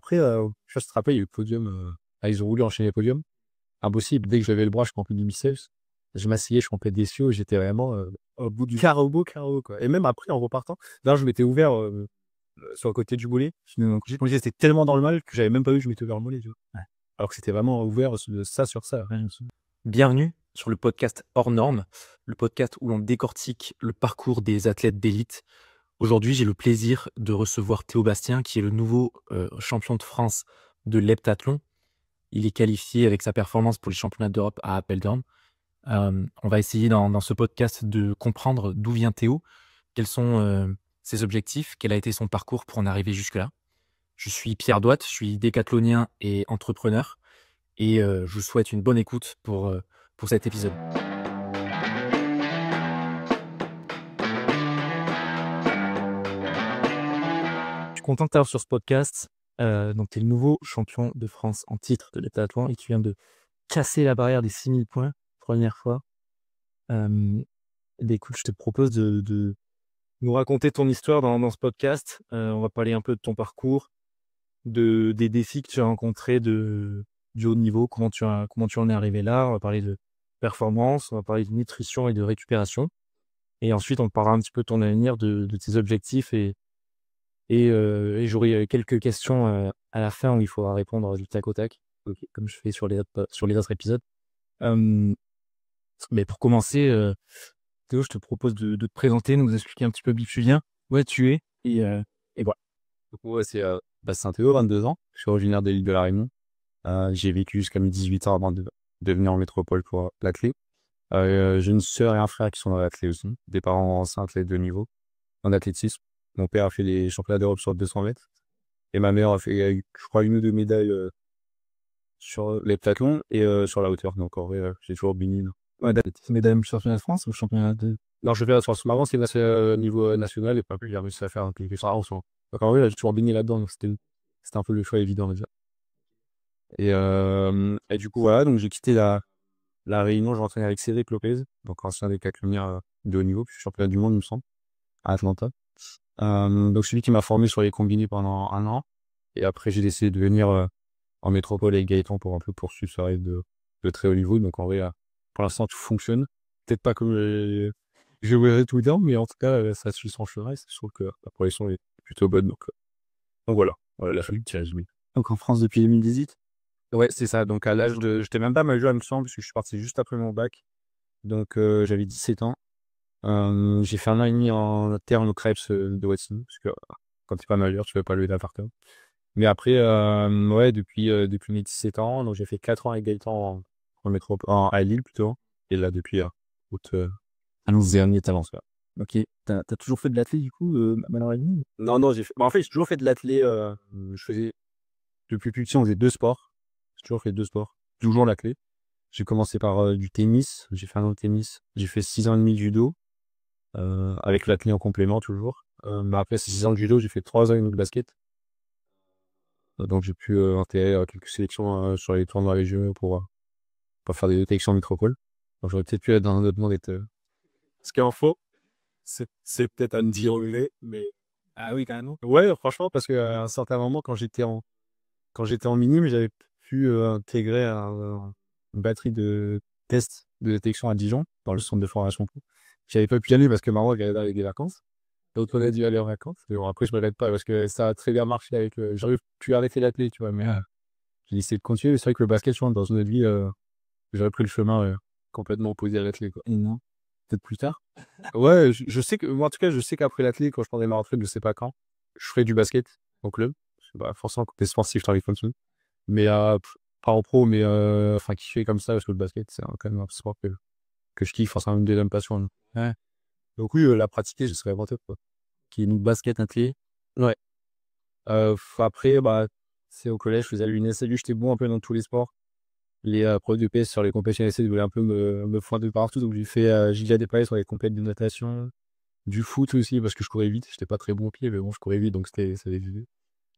après, je sais pas si tu te rappelles, il y a eu le podium, ils ont voulu enchaîner les podiums. Impossible, dès que je levais le bras, je campais du biceps. Je m'asseyais, je campais des ischios, j'étais vraiment, au bout du carreau, quoi. Et même après, en repartant, d'ailleurs, je m'étais ouvert, sur le côté du mollet. Je me disais, c'était tellement dans le mal que j'avais même pas vu que je m'étais ouvert le mollet, tu vois? Ouais. Alors que c'était vraiment ouvert ça sur ça. Ouais, je me souviens. Bienvenue sur le podcast Hors Normes, le podcast où l'on décortique le parcours des athlètes d'élite. Aujourd'hui, j'ai le plaisir de recevoir Théo Bastien, qui est le nouveau champion de France de l'heptathlon. Il est qualifié avec sa performance pour les championnats d'Europe à Apeldoorn. On va essayer dans ce podcast de comprendre d'où vient Théo, quels sont ses objectifs, quel a été son parcours pour en arriver jusque-là. Je suis Pierre Douat, je suis décathlonien et entrepreneur et je vous souhaite une bonne écoute pour cet épisode. Je suis content de t'avoir sur ce podcast. Donc, tu es le nouveau champion de France en titre de l'heptathlon et tu viens de casser la barrière des 6000 points, première fois. Écoute, je te propose de nous raconter ton histoire dans ce podcast. On va parler un peu de ton parcours, des défis que tu as rencontrés du haut niveau, comment tu en es arrivé là. On va parler de performance, on va parler de nutrition et de récupération. Et ensuite, on parlera un petit peu de ton avenir, de tes objectifs et j'aurai quelques questions à la fin où il faudra répondre du tac au tac, comme je fais sur les autres épisodes. Mais pour commencer, Théo, je te propose de te présenter, nous expliquer un petit peu d'où tu viens, où tu es, et voilà. Donc, moi, c'est Bastien Théo, 22 ans. Je suis originaire de l'île de la Réunion. J'ai vécu jusqu'à mes 18 ans avant de venir en métropole pour l'athlé. J'ai une sœur et un frère qui sont dans l'athlé aussi. Des parents anciens athlètes de niveau en athlétisme. Mon père a fait les championnats d'Europe sur 200 mètres. Et ma mère a fait, je crois, 1 ou 2 médailles sur l'heptathlon et sur la hauteur. Donc en vrai, j'ai toujours béni. Ouais, médaille championnat de France ou championnat de... Non, je fais la source marrant, c'est niveau national et pas plus, j'ai réussi à faire quelque chose. Donc en vrai, j'ai toujours baigné là-dedans. Donc c'était un peu le choix évident, on va dire. Et du coup, voilà, donc j'ai quitté la Réunion, je rentrais avec Cédric Lopez, donc ancien décathlonien de haut niveau, puis championnat du monde, il me semble, à Atlanta. Donc celui qui m'a formé sur les combinés pendant 1 an. Et après, j'ai décidé de venir en métropole avec Gaëtan pour un peu poursuivre ce rêve de très haut niveau. Donc en vrai, pour l'instant, tout fonctionne. Peut-être pas comme je voudrais tout dire, mais en tout cas, ça suit son chemin. Et je trouve que la progression est plutôt bonne. Donc voilà, la famille qui résume. Donc en France depuis 2018. Ouais, c'est ça. Donc à l'âge de... J'étais même pas majeur, il me semble, parce que je suis parti juste après mon bac. Donc j'avais 17 ans. J'ai fait 1 an et demi en interne au Krebs de Watson, parce que quand t'es pas majeur, tu peux pas lever d'appartement. Mais après, ouais, depuis mes 17 ans, donc j'ai fait 4 ans avec Gaëtan à Lille plutôt. Et là, depuis août, annonce dernier, t'avances. Ok, t'as toujours fait de l'athlé du coup, malheureusement? Non, en fait, j'ai toujours fait de l'athlé. Je faisais, depuis plus petit, on faisait 2 sports. J'ai toujours fait 2 sports. Toujours l'athlé. J'ai commencé par du tennis. J'ai fait 1 an de tennis. J'ai fait 6 ans et demi de judo. Avec l'athlé en complément toujours. Mais après ces 6 ans de judo, j'ai fait 3 ans et demi de basket. Donc j'ai pu intégrer quelques sélections sur les tournois régionaux pour faire des détections métropole. Donc j'aurais peut-être pu être dans un autre monde ce qui est en faux, c'est peut-être à ne dire mais Ah oui, carrément. ouais, franchement, parce qu'à un certain moment, quand j'étais en minime, j'avais pu intégrer une batterie de tests de détection à Dijon, dans le centre de formation pro. J'avais pas pu y aller parce que Maroc allait avec des vacances. L'autre on a dû aller en vacances. Mais bon, après, je me regrette pas parce que ça a très bien marché j'aurais pu arrêter l'athlé, tu vois, mais j'ai essayé de continuer. Mais c'est vrai que le basket, je pense, dans une autre vie, j'aurais pris le chemin complètement opposé à l'athlé, quoi. Et non, peut-être plus tard. Ouais, je sais que, moi, en tout cas, je sais qu'après l'athlé, quand je prendrai ma retraite, je sais pas quand, je ferai du basket au club. Bah, forcément, côté sportif, je travaille comme ça. Mais pas en pro, mais enfin, kiffer comme ça, parce que le basket, c'est quand même un sport que je kiffe, enfin, c'est une des mêmes passions, hein. Ouais. Donc oui, la pratiquer, je serais vraiment top, quoi. Qui est nous basket athlé. Ouais. Après, bah, c'est au collège, je faisais à l'UNSLU, j'étais bon un peu dans tous les sports. Les profs de PS sur les compétitions essaient de voulaient un peu me pointer partout, donc j'ai déjà dépassé sur les compétitions de natation, du foot aussi, parce que je courais vite. J'étais pas très bon au pied, mais bon, je courais vite, donc ça avait vu.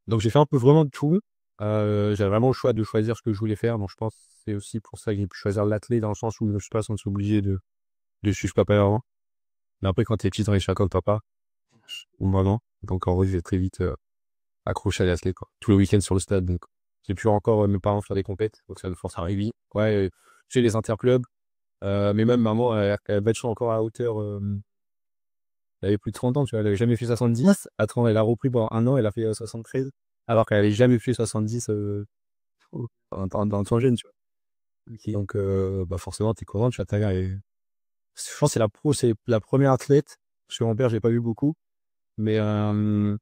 Donc j'ai fait un peu vraiment de tout. J'avais vraiment le choix de choisir ce que je voulais faire, donc je pense que c'est aussi pour ça que j'ai pu choisir l'athlé, dans le sens où je suis pas sans être obligé de suivre papa avant. Mais après, quand t'es petit, t'en es chacun de papa, ou maman. Donc en vrai, j'ai très vite accroché à l'athlète, quoi. Tous les week-ends sur le stade, donc j'ai pu encore mes parents faire des compètes, donc ça me force à rêver. Ouais, chez les interclubs, mais même maman, elle battu encore à hauteur. Elle avait plus de 30 ans, tu vois, elle avait jamais fait 70. Attends, elle a repris pendant un an, elle a fait 73, alors qu'elle avait jamais fait 70 dans son jeune, tu vois. Ok. Donc, bah forcément, t'es content, tu vois, je pense que c'est la première athlète, parce que mon père, j'ai pas vu beaucoup, mais ça va me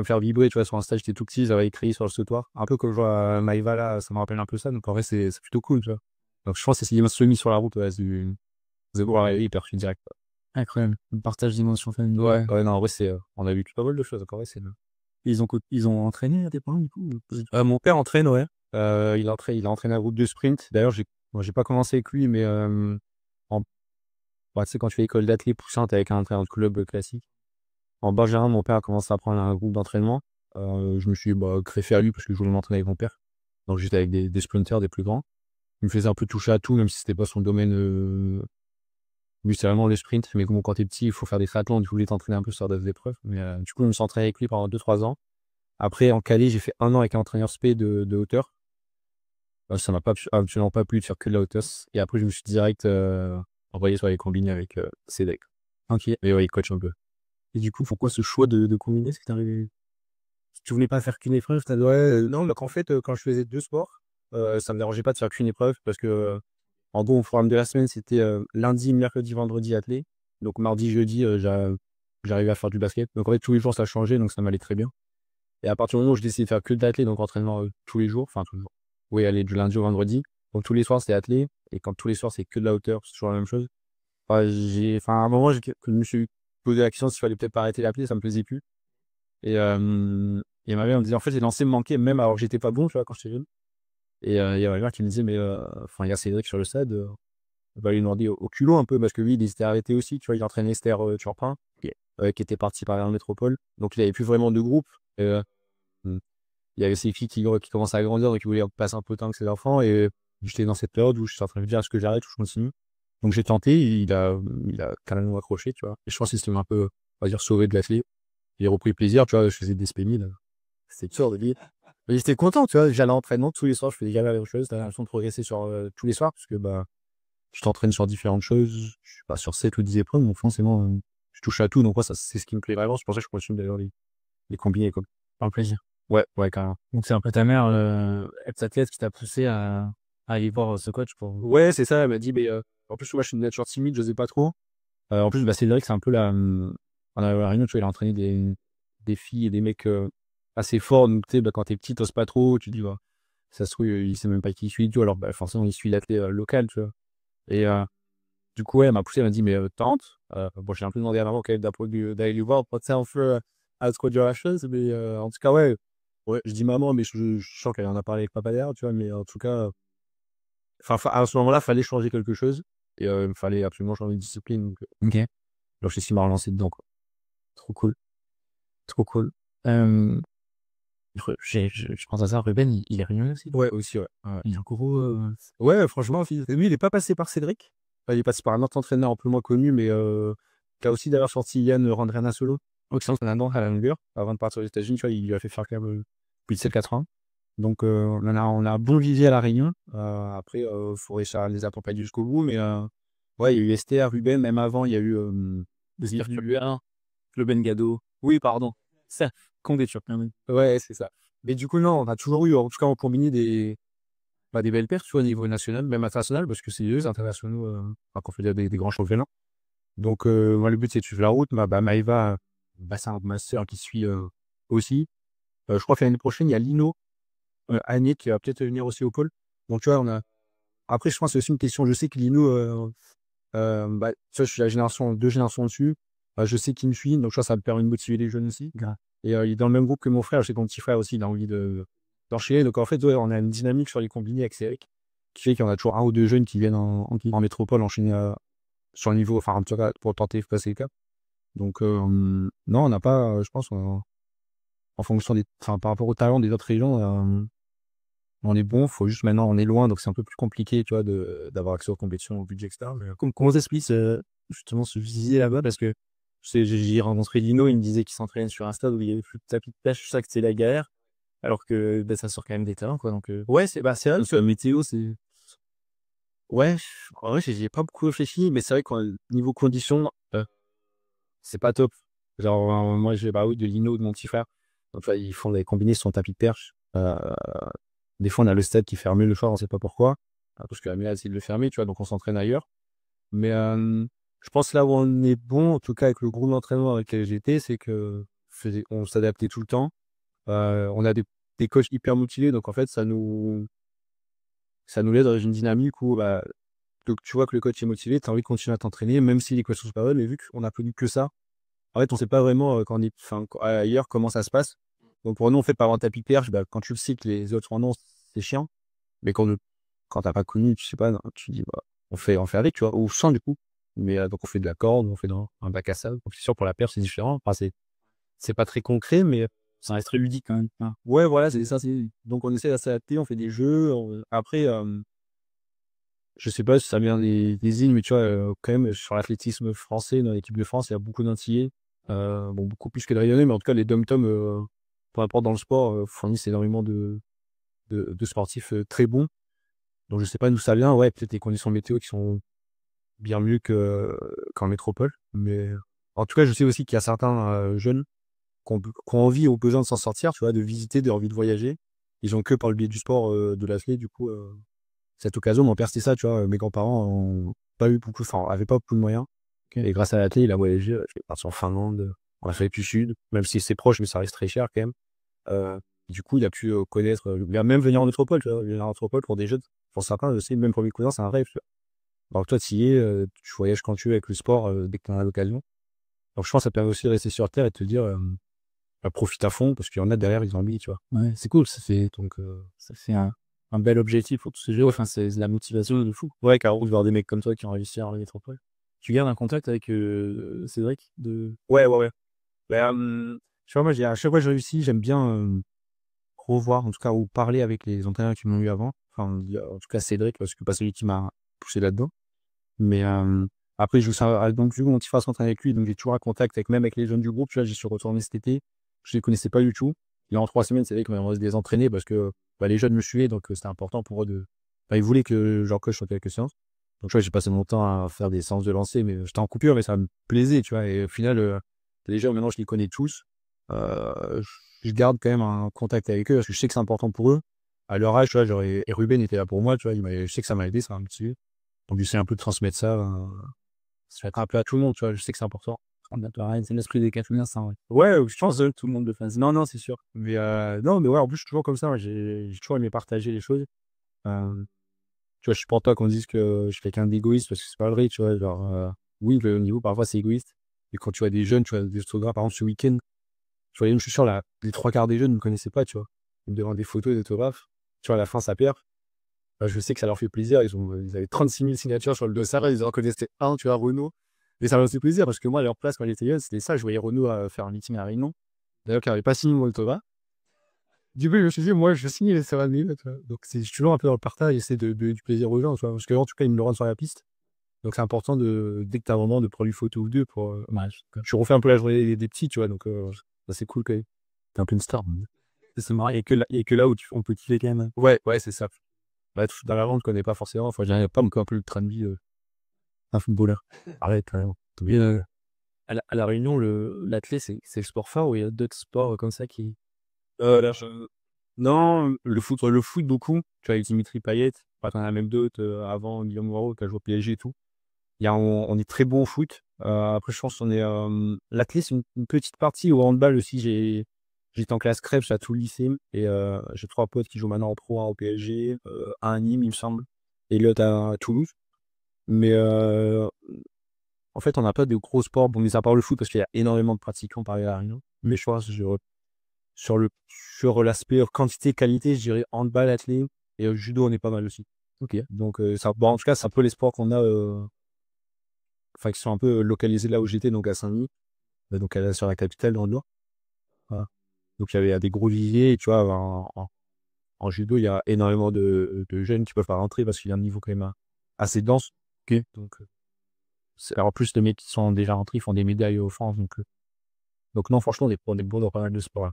faire vibrer, tu vois, sur un stage, j'étais tout petit, j'avais écrit sur le sautoir. Un peu comme je vois Maïva là, ça me rappelle un peu ça, donc en vrai, c'est plutôt cool, tu vois. Donc je pense que c'est une semi sur la route, ouais, c'est ouais, hyper direct, quoi. Incroyable. Le partage dimension familiale. Ouais, non, en vrai, on a vu pas mal de choses, donc en vrai, c'est. Ils ont entraîné à tes parents, du coup? Mon père entraîne, ouais. Il a entraîné un groupe de sprint. D'ailleurs, moi, j'ai pas commencé avec lui, mais en, bah, tu sais, quand tu fais école d'athlète poussante avec un club classique, en Benjamin, mon père a commencé à prendre un groupe d'entraînement. Je me suis greffé à lui parce que je voulais m'entraîner avec mon père. Donc, j'étais avec des sprinters, des plus grands. Il me faisait un peu toucher à tout, même si c'était pas son domaine. Lui, c'est vraiment le sprint. Mais bon, quand t'es petit, il faut faire des triathlons. Du coup, il voulait t'entraîner un peu sur des épreuves. Mais du coup, je me suis entraîné avec lui pendant 2-3 ans. Après, en Calais, j'ai fait un an avec un entraîneur spé de hauteur. Ça m'a absolument pas plu de faire que de la hauteur. Et après, je me suis direct envoyé sur les combinés avec Cédric. Ok. Mais ouais, il coach un peu. Et du coup, pourquoi ce choix de combiner? C'est que tu voulais pas faire qu'une épreuve, Ouais, non, donc en fait, quand je faisais deux sports, ça me dérangeait pas de faire qu'une épreuve parce que, en gros, au programme de la semaine, c'était lundi, mercredi, vendredi athlé. Donc mardi, jeudi, j'arrivais à faire du basket. Donc en fait, tous les jours, ça changeait, donc ça m'allait très bien. Et à partir du moment où je décidais de faire que de l'athlé, donc entraînement tous les jours, enfin tous les jours. Oui, aller du lundi au vendredi. Donc tous les soirs, c'est athlé. Et quand tous les soirs, c'est que de la hauteur, c'est toujours la même chose. À un moment, je me suis posé la question s'il fallait peut-être pas arrêter l'athlé, ça me plaisait plus. Et ma mère me disait, en fait, j'ai lancé me manquer, même alors que j'étais pas bon, tu vois, quand j'étais jeune. Et il y a ma mère qui me disait, mais enfin, il y a Cédric sur le stade, on va lui demander au culot un peu, parce que lui, il s'était arrêté aussi, tu vois, il entraînait Esther Turpin, qui était parti par la métropole. Donc, il avait plus vraiment de groupe. Et, mm, il y avait ses filles qui commençaient à grandir, donc il voulait passer un peu de temps avec ses enfants. Et j'étais dans cette période où je suis en train de me dire, est-ce que j'arrête ou je continue? Donc, j'ai tenté, il a carrément accroché, tu vois. Et je pense que c'était un peu, on va dire, sauvé de l'athlète. J'ai repris plaisir, tu vois, je faisais des SPMI, là. C'était sûr de dire. Mais j'étais content, tu vois, j'allais à l'entraînement tous les soirs, je faisais jamais la même chose, t'as l'impression de progresser sur tous les soirs, parce que bah, je t'entraîne sur différentes choses, je suis pas sur 7 ou 10 épreuves, donc forcément, je touche à tout, donc moi, ça, c'est ce qui me plaît vraiment, c'est pour ça que je continue d'ailleurs les combiner, quoi. par plaisir. Ouais, carrément. Donc c'est un peu ta mère, ex-athlète, qui t'a poussé à aller voir ce coach pour. Ouais, c'est ça, elle m'a dit, mais en plus, moi, je suis une nature timide, je sais pas trop. En plus, bah, c'est vrai que c'est un peu on a la réunion, tu vois, il a entraîné des filles et des mecs assez forts, donc tu sais, bah, quand t'es petit, t'oses pas trop, tu te dis, bah, ça se trouve, il sait même pas qui suit et tout, alors bah, forcément, il suit l'athlète local, tu vois. Et du coup, ouais, elle m'a poussé, elle m'a dit, mais tente. Bon, j'ai un peu demandé à maman quand même d'aller lui voir pour, tu sais, un peu à se conduire la chose, mais en tout cas, ouais, je dis maman, mais je sens qu'elle en a parlé avec papa derrière, tu vois, mais en tout cas, à ce moment-là, il fallait changer quelque chose, et il fallait absolument changer de discipline, donc Ok. alors, je suis m'a relancé dedans, quoi. Trop cool. Trop cool. Euh, je pense à ça, Ruben, il est réunionnais aussi. Ouais, aussi, ouais. Ouais, Il est gros. ouais, franchement, lui, il est pas passé par Cédric. Enfin, il est passé par un autre entraîneur un peu moins connu, mais qui a aussi d'ailleurs sorti Yann Randriana solo. Donc, c'est un an à la longueur. Avant de partir aux États-Unis, tu vois, il lui a fait faire quand même plus de 7-4 ans. Donc, on a un bon vivier à La Réunion. Après, il faudrait ça les accompagner jusqu'au bout. Mais ouais, il y a eu Esther, Ruben, même avant, il y a eu. Le Ben Gado. Oui, pardon. Ça, Condé Turpin, oui. Ouais, c'est ça. Mais du coup, non, on a toujours eu, en tout cas, en combiné des belles pertes, tu vois, au niveau national, même international, parce que c'est eux, internationaux, qu'on fait des grands championnats. Donc, moi, le but, c'est de suivre la route. Maëva, c'est un master qui suit aussi. Je crois que l'année prochaine, il y a Lino, Annick, qui va peut-être venir aussi au pôle. Donc, tu vois, après, je pense que c'est aussi une question. Je sais que Lino, tu vois, je suis la génération, 2 générations dessus. Je sais qu'il me suit, donc ça me permet de motiver les jeunes aussi. Grave. Et il est dans le même groupe que mon frère. Je sais que mon petit frère aussi, il a envie d'enchaîner. Donc, en fait, ouais, on a une dynamique sur les combinés avec Cédric, qui fait qu'il y en a toujours un ou deux jeunes qui viennent en métropole enchaîner sur le niveau, enfin, en tout cas, pour tenter de passer le cap. Donc, non, on n'a pas, je pense, en fonction enfin, par rapport au talent des autres régions, on est bon. Faut juste maintenant, on est loin, donc c'est un peu plus compliqué, tu vois, d'avoir accès aux compétitions, au budget, etc. Mais, Comment t'expliques justement ce visier là-bas? Parce que J'ai rencontré Lino, il me disait qu'il s'entraînait sur un stade où il y avait plus de tapis de pêche, je sais que c'était la galère. Alors que ça sort quand même des terrains, quoi. Donc, ouais, c'est vrai que la météo, c'est. Ouais, en vrai, j'y ai pas beaucoup réfléchi, mais c'est vrai qu'au niveau conditions, c'est pas top. Genre, moi, j'ai bah oui, de Lino, de mon petit frère. Donc, tu vois, ils font des combinés sur un tapis de perche. Des fois, on a le stade qui est fermé le soir, on sait pas pourquoi. Parce que la meilleure, c'est de le fermer, tu vois, donc on s'entraîne ailleurs. Mais je pense là où on est bon, en tout cas avec le groupe d'entraînement avec lequel j'étais, c'est que on s'adaptait tout le temps. On a des coachs hyper motivés, donc en fait, ça nous laisse dans une dynamique où bah, donc, tu vois que le coach est motivé, tu as envie de continuer à t'entraîner, même si les coachs sont pas bonnes, mais vu qu'on a connu que ça, en fait, on sait pas vraiment quand on est ailleurs comment ça se passe. Donc pour nous, on fait par un tapis perche, bah, quand tu le sais que les autres en ont, c'est chiant. Mais quand t'as pas connu, tu sais pas, non, tu dis, bah, on fait avec, tu vois, ou sans du coup. Mais donc on fait de la corde, on fait dans un bac à sable. Donc c'est sûr, pour la perche, c'est différent. Enfin, c'est pas très concret, mais Ça reste très ludique quand même. Hein. ouais, voilà, c'est ça. Donc on essaie de s'adapter, on fait des jeux. Après, je sais pas si ça vient des îles, mais tu vois, quand même, sur l'athlétisme français, dans l'équipe de France, il y a beaucoup d'Antillais. Bon, beaucoup plus que de Rayonnais, mais en tout cas, les dom-tom, peu importe dans le sport, fournissent énormément de sportifs très bons. Donc, je sais pas d'où ça vient. Ouais, peut-être les conditions météo qui sont bien mieux qu'en métropole. Mais en tout cas, je sais aussi qu'il y a certains jeunes qui ont envie ou besoin de s'en sortir, tu vois, de visiter, de envie de voyager. Ils ont que par le biais du sport, de l'athlète, du coup. Cette occasion, mon père, c'était ça, tu vois. Mes grands-parents ont pas eu beaucoup, enfin, avaient pas beaucoup de moyens. Et grâce à l'athlète, il a voyagé. Il est parti en Finlande, en Afrique du Sud, même si c'est proche, mais ça reste très cher quand même. Du coup, il a pu connaître, il a même venir en métropole, tu vois. Venir en métropole pour des jeunes. Pour certains, je sais, même pour mes cousins, c'est un rêve, tu vois. Alors que toi, tu y es, tu voyages quand tu veux avec le sport, dès que tu en as l'occasion. Donc, je pense que ça permet aussi de rester sur Terre et de te dire, bah, profite à fond, parce qu'il y en a derrière, ils ont envie, tu vois. Ouais, c'est cool. Donc, Ça fait un bel objectif pour tous ces jeux. Enfin, c'est de la motivation de fou. ouais, carrément, de voir des mecs comme toi qui ont réussi à en métropole. Tu gardes un contact avec Cédric Ouais, ouais, ouais. Bah, tu vois, moi, à chaque fois que je réussis, j'aime bien revoir, en tout cas, ou parler avec les entraîneurs qui m'ont eu avant. Enfin, en tout cas, Cédric, parce que pas celui qui m'a poussé là-dedans. Mais après, je joue ça, donc, vu que mon petit frère s'entraîne avec lui, donc j'ai toujours un contact même avec les jeunes du groupe. Tu vois, j'y suis retourné cet été. Je les connaissais pas du tout. Et en 3 semaines, c'est vrai qu'on m'a les entraîner parce que bah, les jeunes me suivaient, donc c'était important pour eux de. Bah, ils voulaient que j'en coach sur quelques séances. Donc, tu vois, j'ai passé mon temps à faire des séances de lancer, mais j'étais en coupure, mais ça me plaisait, tu vois. Et au final, les gens, maintenant, je les connais tous. Je garde quand même un contact avec eux parce que je sais que c'est important pour eux. À leur âge, tu vois, et Ruben était là pour moi, tu vois, je sais que ça m'a aidé, ça m'a motivé. Donc, j'essaie un peu de transmettre ça, un peu à tout le monde, tu vois, je sais que c'est important. C'est l'esprit des Catalans, ça, ouais. Ouais, je pense que tout le monde le fasse. Non, non, c'est sûr. Mais non, mais ouais, en plus, je suis toujours comme ça. Ouais, j'ai toujours aimé partager les choses. Tu vois, je suis pour toi qu'on dise que je suis quelqu'un d'égoïste parce que c'est pas vrai, tu vois. Genre, oui, le niveau, parfois, c'est égoïste. Et quand tu vois des jeunes, tu vois, des photographes, par exemple, ce week-end, je voyais, je suis sûr, les 3 quarts des jeunes ne me connaissaient pas, tu vois. Ils me demandent des photos et des autographes. Tu vois, à la fin, ça perd. Bah, je sais que ça leur fait plaisir. Ils avaient 36 000 signatures sur le dossard. Ils en connaissaient un, tu vois, Renaud. Et ça leur fait plaisir parce que moi, à leur place, quand j'étais jeune, c'était ça. Je voyais Renaud faire un meeting à Réunion. D'ailleurs, qui n'avait pas signé mon autographe. Du coup, je me suis dit, moi, je signe les cérémonies. Donc, je suis toujours un peu dans le partage, j'essaie de donner du plaisir aux gens, tu vois, parce qu'en tout cas, ils me le rendent sur la piste. Donc, c'est important, dès que tu as un moment, de prendre une photo ou deux pour. Je refais un peu la journée des petits, tu vois, donc ça, c'est cool quand même. T'es un peu une star. C'est marrant. Il y a que là où on peut kiffer quand même. Ouais, ouais, c'est ça. Bah, dans la vente, je connais pas forcément. Enfin, j'arrive pas à me un peu le train de vie d'un footballeur. Arrête, quand même. À la Réunion, l'athlète, c'est le sport phare ou il y a d'autres sports comme ça qui. Là, non, le foot beaucoup. Tu vois, avec Dimitri Payet, enfin, t'en as même d'autres avant Guillaume Moreau qui a joué au PSG et tout. On est très bon au foot. Après, je pense qu'on est. L'athlète, c'est une petite partie. Au handball aussi, j'étais en classe crèche à tout le lycée. Et j'ai 3 potes qui jouent maintenant en pro, un au PSG, un à Nîmes, il me semble, et l'autre à Toulouse. Mais en fait, on n'a pas de gros sports. Bon, mis à part le foot, parce qu'il y a énormément de pratiquants par à La Réunion. Mais je pense que sur l'aspect quantité, qualité, je dirais handball, athlète et judo, on est pas mal aussi. Ok. Donc, bon, en tout cas, c'est un peu les sports qu'on a, enfin, qui sont un peu localisés là où j'étais, donc à Saint-Denis, donc sur la capitale dans le Nord. Voilà. Donc, il y avait des gros viviers, et tu vois, en judo, il y a énormément de jeunes qui peuvent pas rentrer parce qu'il y a un niveau quand même assez dense. Ok. Donc, En plus, les mecs qui sont déjà rentrés, ils font des médailles aux France. Donc non, franchement, on est bon dans pas mal de sports. Là.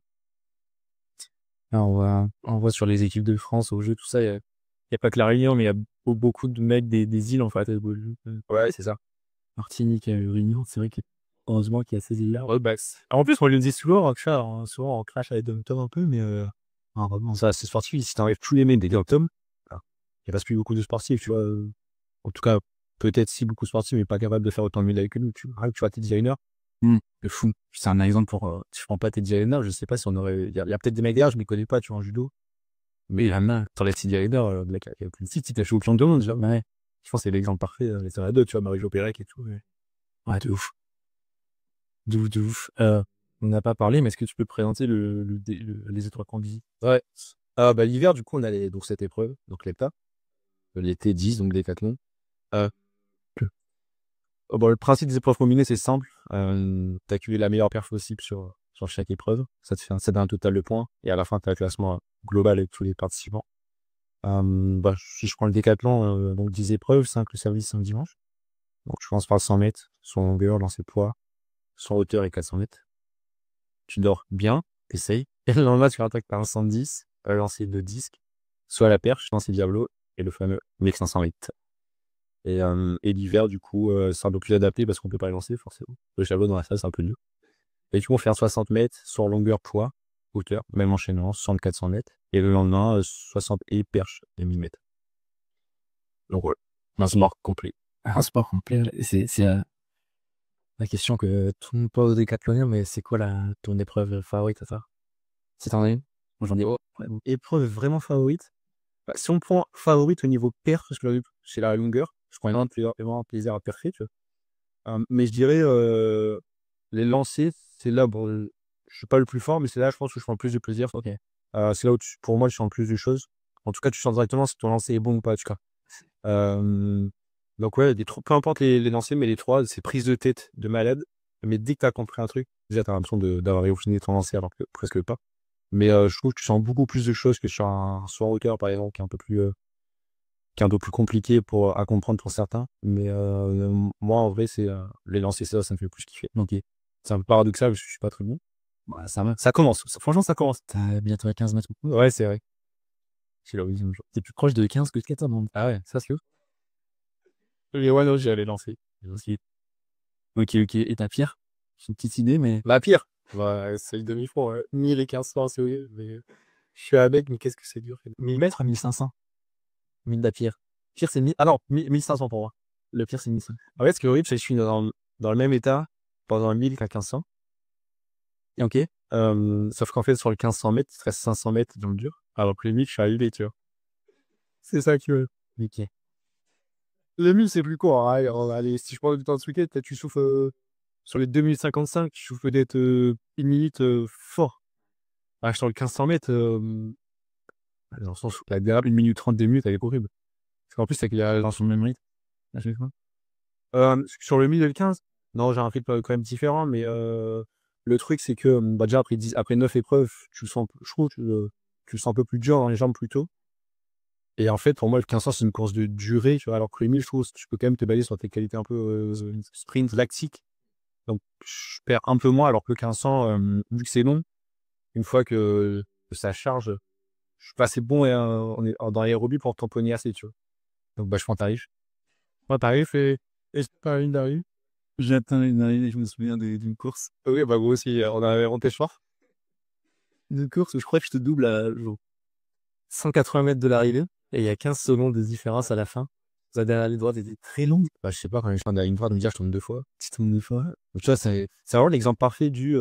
Là, on voit sur les équipes de France au jeu, tout ça, il y a pas que la Réunion, mais il y a beaucoup de mecs des îles, en fait. Ouais, c'est ça. Martinique, Réunion, c'est vrai que heureusement qu'il y a ces îles-là. Ouais, bah, en plus, on le dit souvent, souvent on crache avec Dom Tom un peu, mais vraiment, ça, c'est sportif. Si t'enlèves tous les mecs des Dom Tom, il reste plus beaucoup de sportifs, tu vois. En tout cas, peut-être si beaucoup de sportifs, mais pas capable de faire autant de médailles que nous. Tu vois, tes designers. C'est fou. C'est un exemple pour. Tu prends pas tes designers, je sais pas si on aurait. Il y a peut-être des mecs derrière, je les connais pas, tu vois, en judo. Mais il y en a, t'enlèves tes designers, le mec, il y a plus de site, si t'as champion du monde, genre, ouais. Je pense que c'est l'exemple parfait. Les terrains deux, tu vois, Marie-Jo Pérec et tout. Ouais, de ouf. De ouf. On n'a pas parlé, mais est-ce que tu peux présenter les étoiles qu'on dit? Ouais. Bah, l'hiver, du coup, on a donc cette épreuve, donc l'EPTA. L'été 10, donc décathlon. Bon, le principe des épreuves combinées, c'est simple. T'accumules la meilleure perf possible sur chaque épreuve. Ça donne un total de points. Et à la fin, t'as le classement global avec tous les participants. Bah, si je prends le décathlon, donc 10 épreuves, 5 le service, 5 dimanche. Donc, je commence par 100 mètres, son longueur, lancer poids, son hauteur et 400 mètres. Tu dors bien, t'essayes. Et le lendemain, tu attaques par un 110, lancer de disque, soit la perche, lancer diablo, et le fameux 1500 mètres. Et l'hiver, du coup, c'est un peu plus adapté parce qu'on peut pas les lancer, forcément. Le javelot dans la salle, c'est un peu dur. Et du coup, on fait un 60 mètres sur longueur, poids, hauteur, même enchaînement, 6400 mètres. Et le lendemain, 60 et perche, et 1000 mètres. Donc, ouais, un sport complet. Un sport complet, c'est la question que tout le monde pose aux décathloniens, mais c'est quoi ton épreuve favorite à ça? Si t'en as une? Moi, j'en dis, oh, ouais. Épreuve vraiment favorite. Bah, si on prend favorite au niveau perf, parce que c'est la longueur, je prends énormément de plaisir à perfer, tu vois. Mais je dirais, les lancers, c'est là, bon, je suis pas le plus fort, mais c'est là, je pense que je prends le plus de plaisir. Ok. C'est là où, pour moi, je sens le plus de choses. En tout cas, tu sens directement si ton lancer est bon ou pas, en tout cas. Donc, ouais, peu importe les lancers, mais les trois, c'est prise de tête de malade. Mais dès que t'as compris un truc, déjà, t'as l'impression d'avoir réussi ton lancer, alors que presque pas. Mais je trouve que tu sens beaucoup plus de choses que sur un saut en hauteur, par exemple, qui est un peu plus compliqué à comprendre pour certains. Mais moi, en vrai, c'est les lancers, ça me fait plus kiffer. Ok. C'est un peu paradoxal parce que je suis pas très bon. Bah, ça commence. Franchement, ça commence. T'as bientôt à 15 mètres. Ouais, c'est vrai. C'est la deuxième jour. T'es plus proche de 15 que de 14, non? Ah ouais, ça c'est ouf. Mais ouais, non, j'ai allé lancer. Ok. Et ta pierre? J'ai une petite idée, mais. La pire. Bah, c'est le demi-fond. 1000 et 1500, c'est oui. Mais je suis avec, mais qu'est-ce que c'est dur. 1000 mètres à 1500. 1000 de la pierre. Pire, c'est 1000. Ah non, 1500 pour moi. Le pire, c'est 1500. En fait, ce qui est horrible, c'est que je suis dans le même état pendant 1000 qu'à 1500. Ok. Sauf qu'en fait, sur le 1500 mètres, il te reste 500 mètres dans le dur. Alors que le 1000, je suis arrivé, tu vois. C'est ça qui veut. Ok. Le 1000, c'est plus court. Hein. Allez, si je prends du temps de ce week-end, peut-être tu souffles sur les 2055, tu souffles d'être une minute fort. Sur le 1500 mètres, dans le sens où la dernière 1 minute 30, 2 minutes, elle est horrible. Parce qu'en plus, c'est qu'il y a dans son même rythme. Sur le 1000 et le 15, non, j'ai un rythme quand même différent, mais le truc, c'est que déjà après 9 épreuves, je trouve que tu le sens un peu plus dur dans les jambes plus tôt. Et en fait, pour moi, le 1500, c'est une course de durée, tu vois, alors que le 1000, je trouve que tu peux quand même te baser sur tes qualités un peu sprint, lactique. Donc, je perds un peu moins, alors que le 1500, vu que c'est long, une fois que ça charge, je suis pas assez bon dans l'aérobie pour tamponner assez, tu vois. Donc, bah, je prends tarif. Moi, tarif et c'est pas une tarif. J'ai atteint une année, je me souviens d'une course. Oui, bah, moi aussi, on avait monté soir. Une course où je crois que je te double à 180 mètres de l'arrivée et il y a 15 secondes de différence à la fin. La dernière ligne droite était très longue. Bah, je sais pas, quand je prends la ligne droite, de me dire, je tourne 2 fois. Tu tournes 2 fois. Donc, tu vois, c'est vraiment l'exemple parfait du,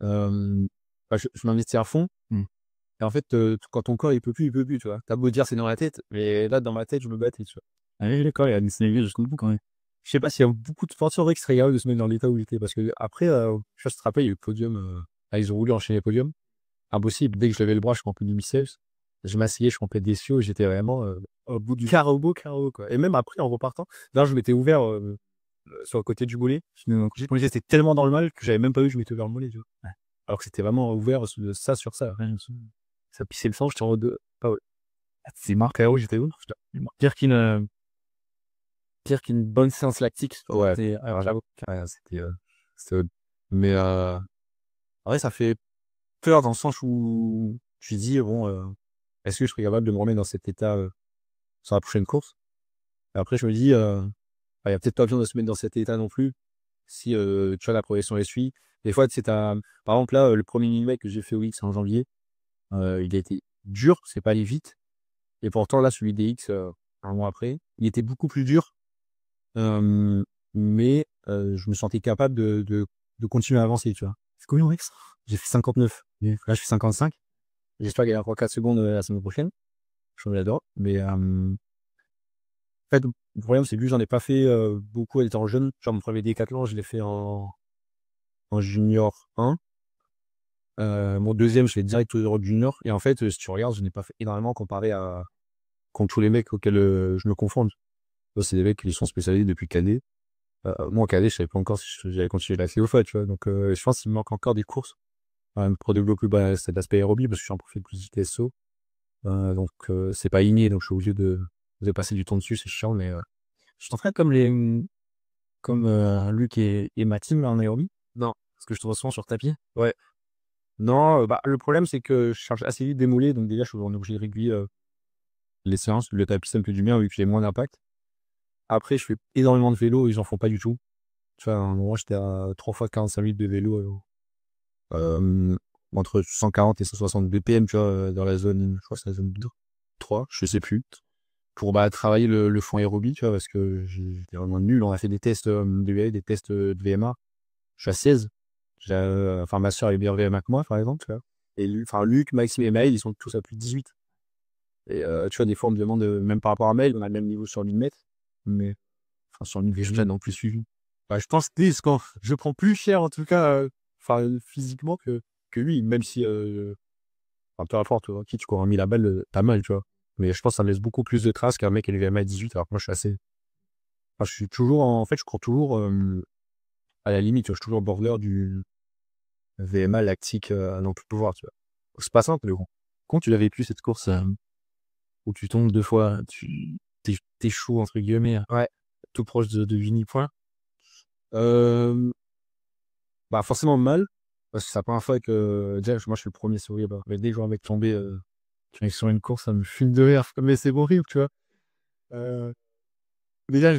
bah, je m'investis à fond. Et en fait, quand ton corps, il peut plus, tu vois. T'as beau dire, c'est dans la tête, mais là, dans ma tête, je me battais, tu vois. Ah oui, d'accord, il y a une série jusqu'au bout quand même. Je sais pas s'il y a beaucoup de sportifs en vrai qui seraient capables de se mettre dans l'état où il était, parce que après, je sais pas si tu te rappelles, il y a eu le podium, ils ont voulu enchaîner le podium. Impossible, dès que je levais le bras, je rompais du biceps. Je m'asseyais, je rompais des cieux, j'étais vraiment au bout du carreau, quoi. Et même après, en repartant, là, je m'étais ouvert sur le côté du mollet. J'étais tellement dans le mal que j'avais même pas vu que je m'étais ouvert le mollet, tu vois. Ouais. Alors que c'était vraiment ouvert ça sur ça. Ça pissait le sang, j'étais en mode pas ouais. C'est marrant. KO, j'étais où? Dire qu'une pire qu'une bonne séance lactique. Ouais. Alors, j'avoue. Ouais, c'était mais en vrai, ça fait peur dans le sens où tu dis, bon, est-ce que je serais capable de me remettre dans cet état sur la prochaine course? Et après, je me dis, il y a peut-être pas besoin de se mettre dans cet état non plus. Si tu vois, la progression les suit. Des fois, tu sais, par exemple, là, le premier millimètre que j'ai fait au X en janvier, il a été dur, c'est pas allé vite. Et pourtant, là, celui des X, un mois après, il était beaucoup plus dur. Mais je me sentais capable de continuer à avancer, tu vois. C'est combien au X? J'ai fait 59. Là, je fais 55. J'espère qu'il y a encore 4 secondes la semaine prochaine. Je l'adore. Mais en fait, le problème, c'est que j'en ai pas fait beaucoup en étant jeune. Genre, mon premier décathlon, je l'ai fait en junior 1. Mon deuxième, je l'ai direct aux Europe Junior. Et en fait, si tu regardes, je n'ai pas fait énormément comparé à contre tous les mecs auxquels je me confonde. C'est des mecs qui sont spécialisés depuis cadet. Moi, en cadet, je savais pas encore si j'allais continuer la fois, tu vois. Donc, je pense qu'il me manque encore des courses pour développer c'est l'aspect aérobie parce que je suis un profil plus TSO. Donc, c'est pas inné, donc je suis obligé de passer du temps dessus, c'est chiant, mais Je t'entraîne comme Luc et Mathilde en aérobie. non. Parce que je te vois souvent sur tapis. Ouais. Non, le problème, c'est que je charge assez vite démoulé, donc déjà, je suis obligé de réguler les séances. Le tapis, ça me fait du bien vu que j'ai moins d'impact. Après, je fais énormément de vélo, ils en font pas du tout. Tu vois, à un moment, j'étais à 3 fois 45 minutes de vélo, entre 140 et 160 BPM, tu vois, dans la zone, je crois que c'est la zone 2, 3, je sais plus. Pour travailler le fond aérobie, tu vois, parce que j'étais vraiment nul. On a fait des tests de VA, des tests de VMA. Je suis à 16. Enfin, ma soeur est meilleure VMA que moi, par exemple, tu vois. Et Luc, Maxime et Maël, ils sont tous à plus de 18. Et tu vois, des fois, on me demande, même par rapport à Maël, on a le même niveau sur 1000 mètres. Mais, enfin, sur 1000 mètres, je l'ai non plus suivi. Bah, je pense que quand je prends plus cher, en tout cas, physiquement que lui, même si, enfin, peu importe, qui tu cours 1000 à balle, t'as mal, tu vois. Mais je pense que ça me laisse beaucoup plus de traces qu'un mec qui est VMA à 18, alors que moi, je suis assez. Enfin, je suis toujours, en fait, je cours toujours à la limite, tu vois, je suis toujours au border du VMA lactique à non plus pouvoir, tu vois. C'est pas simple, mais bon. Quand tu l'as vécu cette course où tu tombes 2 fois, t'es chaud entre guillemets, Ouais. tout proche de l'uni-point. Bah, forcément mal, parce que c'est la première fois que, déjà, moi, je suis le premier sourire. Bah, dès que je vois un mec tomber sur une course, ça me fume de rire. Mais c'est horrible, tu vois. Déjà,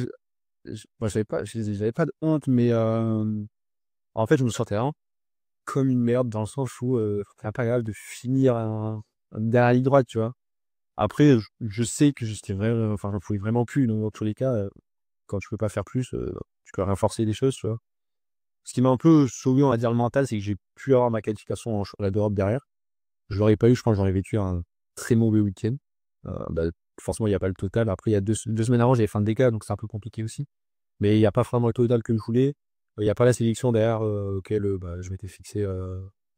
moi, j'avais pas de honte, mais en fait, je me sentais vraiment comme une merde dans le sens où c'est pas grave de finir derrière la ligne droite, tu vois. Après, je sais que j'étais vraiment, enfin, j'en pouvais vraiment plus. Donc, dans tous les cas, quand tu peux pas faire plus, tu peux renforcer les choses, tu vois. Ce qui m'a un peu sauvé, on va dire, le mental, c'est que j'ai pu avoir ma qualification en championnat d'Europe derrière. Je l'aurais pas eu, je pense que j'aurais vécu un très mauvais week-end. Bah, forcément, il n'y a pas le total. Après, il y a deux semaines avant, j'avais fin de DK, donc c'est un peu compliqué aussi. Mais il n'y a pas vraiment le total que je voulais. Il n'y a pas la sélection derrière auquel bah, je m'étais fixé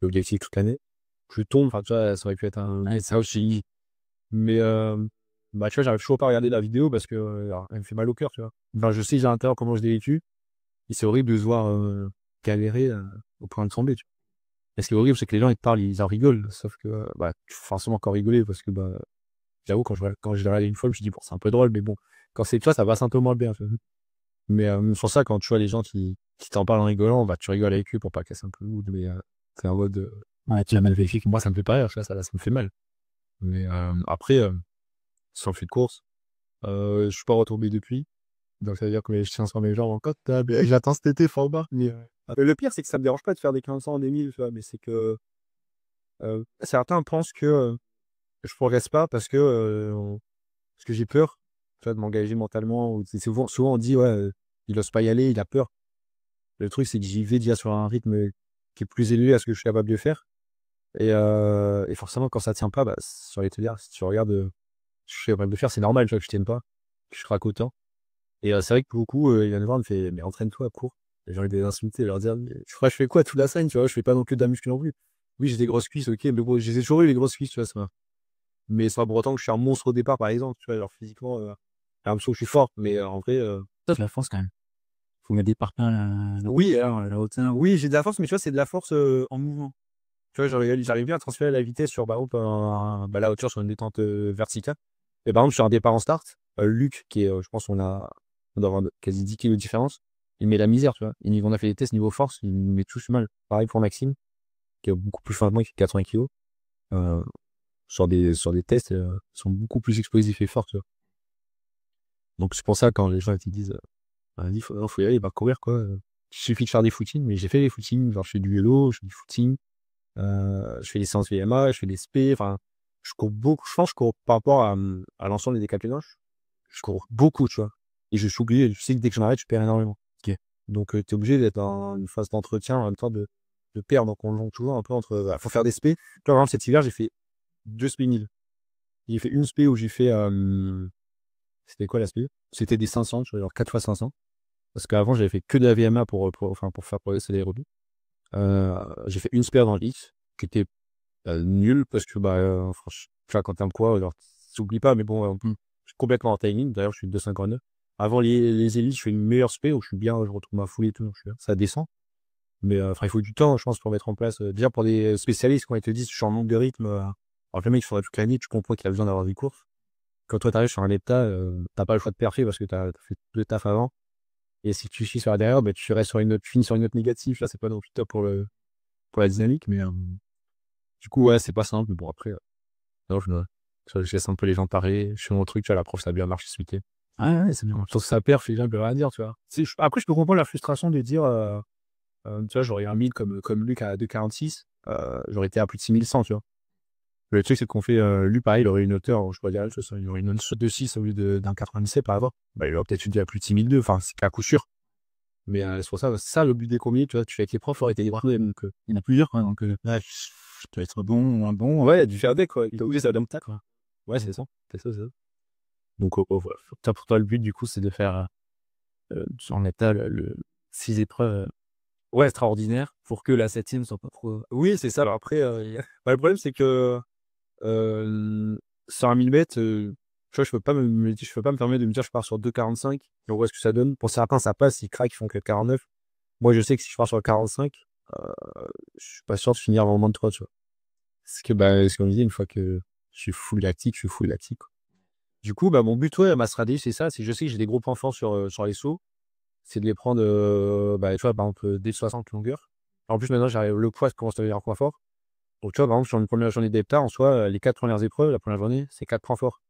l'objectif toute l'année. Je tombe, enfin, tu vois, ça aurait pu être un. Ça aussi. Mais bah, tu vois, j'arrive toujours pas à regarder la vidéo parce que elle me fait mal au cœur, tu vois. Enfin, je sais, j'ai l'intérieur comment je l'ai vécu. Et c'est horrible de se voir galérer au point de tomber, tu vois. Et ce qui est horrible, c'est que les gens, ils te parlent, ils en rigolent. Sauf que, bah, tu faut forcément encore rigoler parce que, bah, j'avoue, quand je l'ai regardé une fois, je me suis dit, bon, c'est un peu drôle, mais bon, quand c'est toi, ça passe un peu moins bien, tu vois. Mais sur ça, quand tu vois les gens qui t'en parlent en rigolant, bah, tu rigoles avec eux pour pas casser un peu le mood, mais c'est un mode. Ouais, tu l'as mal vécu. Moi, ça me fait pas rire, tu vois, ça me fait mal. Mais après, sur le fait de course, je suis pas retombé depuis. Donc, ça veut dire que je tiens sur mes jambes encore. J'attends cet été, format. Mais le pire, c'est que ça me dérange pas de faire des 1500, des 1000, tu vois, mais c'est que certains pensent que je progresse pas parce que j'ai peur, tu vois, de m'engager mentalement. Souvent, on dit, ouais, il ose pas y aller, il a peur. Le truc, c'est que j'y vais déjà sur un rythme qui est plus élevé à ce que je suis capable de faire. Et forcément, quand ça tient pas, bah, sur les te dire, si tu regardes ce que je suis capable de faire, c'est normal, tu vois, que je tienne pas, que je craque autant. Et c'est vrai que beaucoup, ils viennent me voir, ils me font, mais entraîne-toi, cours. Et j'ai envie de les insulter, leur dire, mais je fais quoi toute la semaine, tu vois, je fais pas non plus de la muscu non plus. Oui, j'ai des grosses cuisses, ok, mais bon, j'ai toujours eu les grosses cuisses, tu vois, ça. Mais c'est pas pour autant que je suis un monstre au départ, par exemple, tu vois, genre physiquement, j'ai l'impression que je suis fort, mais en vrai. Ça, c'est la force quand même. Faut mettre des parpaings Oui, alors, la hauteur. Oui, j'ai de la force, mais tu vois, c'est de la force en mouvement. Tu vois, j'arrive bien à transférer la vitesse sur, par exemple, la hauteur sur une détente verticale. Et par exemple, sur un départ en start, Luc, qui est, je pense, on a On doit avoir quasi 10 kilos de différence. Il met la misère, tu vois. On a fait des tests niveau force, il nous met tous mal. Pareil pour Maxime, qui est beaucoup plus fin que moi, qui fait 80 kilos. Sur des tests, sont beaucoup plus explosifs et forts, tu vois. Donc c'est pour ça, quand les gens ils te disent, vas-y, faut y aller, bah courir, quoi. Il suffit de faire des footings, mais j'ai fait des footings, genre je fais du vélo, je fais du footing, je fais des séances VMA, je fais des SP, enfin, je cours beaucoup, je pense que je cours par rapport à l'ensemble des décathlons, je cours beaucoup, tu vois. Et je suis obligé, je sais que dès que je m'arrête, je perds énormément. Ok. Donc t'es obligé d'être dans une phase d'entretien en même temps de perdre. Donc on jongle toujours un peu entre, faut faire des SP. Tu vois, par exemple, cet hiver, j'ai fait 2 SP 1000. J'ai fait une SP où j'ai fait, c'était quoi la SP? C'était des 500, tu vois, genre 4 fois 500. Parce qu'avant, j'avais fait que de la VMA pour faire progresser l'aérobie. J'ai fait une spare dans le X, qui était nulle, parce que, franchement, tu vois, quand t'aimes quoi, alors, t'oublies pas, mais bon, je suis complètement en timing. D'ailleurs, je suis 2,59. Avant les élites, je fais une meilleure spé, où je suis bien, je retrouve ma foulée et tout, donc ça descend. Mais, il faut du temps, je pense, pour mettre en place, déjà pour des spécialistes, quand ils te disent, je suis en manque de rythme, alors que le mec, il faudrait toute l'année, tu comprends qu'il a besoin d'avoir des courses. Quand toi, t'arrives sur un lepta, t'as pas le choix de parfait parce que t'as fait tout le taf avant. Et si tu chies sur la derrière, tu restes sur tu finis sur une note négative. Là, c'est pas non plus top pour la dynamique, mais du coup, ouais, c'est pas simple. Mais bon, après, non, je laisse un peu les gens parler. Je fais mon truc, tu vois, la prof, ça a bien marché ce week-end. Ah ouais, c'est bien. Sauf que ça perd, les gens ne peuvent rien dire, tu vois. Après, je peux comprendre la frustration de dire, tu vois, j'aurais un 1000 comme Luc à 2,46, j'aurais été à plus de 6100, tu vois. Le truc, c'est qu'on fait, lui, pareil, il aurait une hauteur, je pourrais dire la chose, il aurait une note de 6 au lieu d'un 97 par avant. Il aurait peut-être eu à plus de 6002, enfin, c'est à coup sûr. Mais c'est pour ça, le but des combis, tu vois, tu fais avec les profs, aurait été des problèmes. Donc, Il y en a plusieurs, quoi. Donc, ouais, tu dois être bon ou moins bon. Ouais, il y a du faire des, quoi. Il doit oublier ça d'un tas, quoi. Ouais, c'est ça. C'est ça. Donc, voilà. pour toi, le but, du coup, c'est de faire en état le 6 épreuves extraordinaires pour que la 7e soit pas trop. Oui, c'est ça. Alors après, le problème, c'est que sur un 1000 mètres, tu vois, je peux pas me permettre de me dire je pars sur 2,45 et on voit ce que ça donne. Pour certains, ça passe, ils craquent, ils font que 49. Moi, je sais que si je pars sur le 45, je suis pas sûr de finir avant moins de 3, tu vois. Parce que, ce qu'on disait, une fois que je suis full lactique, quoi. Du coup, mon but, ouais, ma stratégie, c'est ça. C'est je sais que j'ai des gros points forts sur les sauts. C'est de les prendre, tu vois, par exemple, dès 60 longueurs. En plus, maintenant, j'arrive, le poids commence à devenir un point fort. Donc, tu vois, par exemple, sur une première journée d'hepta, en soi, les 4 premières épreuves, la première journée, c'est 4 points forts.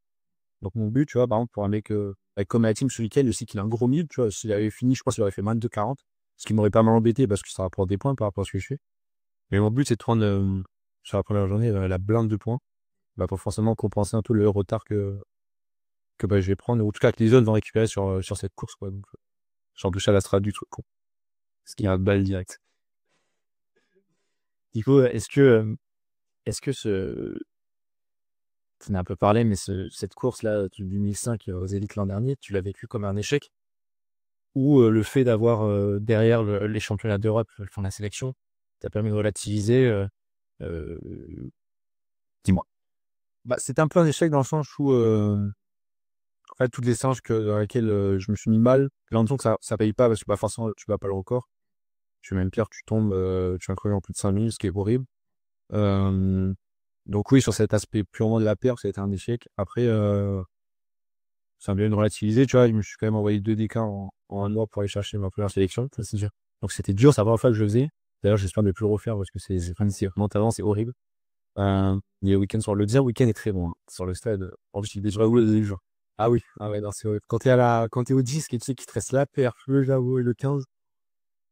Donc, mon but, tu vois, par exemple, pour un mec, comme la team ce week-end, je sais qu'il a un gros 1000, tu vois, s'il avait fini, je pense qu'il aurait fait 22,40. Ce qui m'aurait pas mal embêté parce que ça rapporte des points par rapport à ce que je fais. Mais mon but, c'est de prendre, sur la première journée, la blinde de points, pour forcément compenser un peu le retard que je vais prendre, ou en tout cas que les autres vont récupérer sur cette course, quoi. Donc, j'en touche à la strat du truc, quoi. Ce qui est un balle direct. Du coup, est-ce que tu en as un peu parlé, mais cette course-là du 2005 aux élites l'an dernier, tu l'as vécu comme un échec? Ou le fait d'avoir derrière les championnats d'Europe, enfin la sélection, t'a permis de relativiser euh, dis-moi. C'était un peu un échec dans le sens où, en fait, toutes les séances dans lesquelles je me suis mis mal, j'ai l'impression que ça paye pas parce que forcément, tu bats pas le record. Tu fais même pire, tu tombes, tu vas crever en plus de 5 minutes, ce qui est horrible. Donc oui, sur cet aspect purement de la perte, ça a été un échec. Après, ça m'a bien relativisé, tu vois, je me suis quand même envoyé 2 DK en un mois pour aller chercher ma première sélection. Ça, c'est dur. Donc c'était dur, c'est la première fois que je le faisais. D'ailleurs, j'espère ne plus le refaire parce que c'est mentalement, c'est horrible. Les week-ends le deuxième week-end est très bon, hein, sur le stade. En plus, il est déjà où les jours. Ah oui, ah ouais, non, c'est horrible. Quand t'es au disque et tu sais qu'il te reste la perf, le Javo et le 15,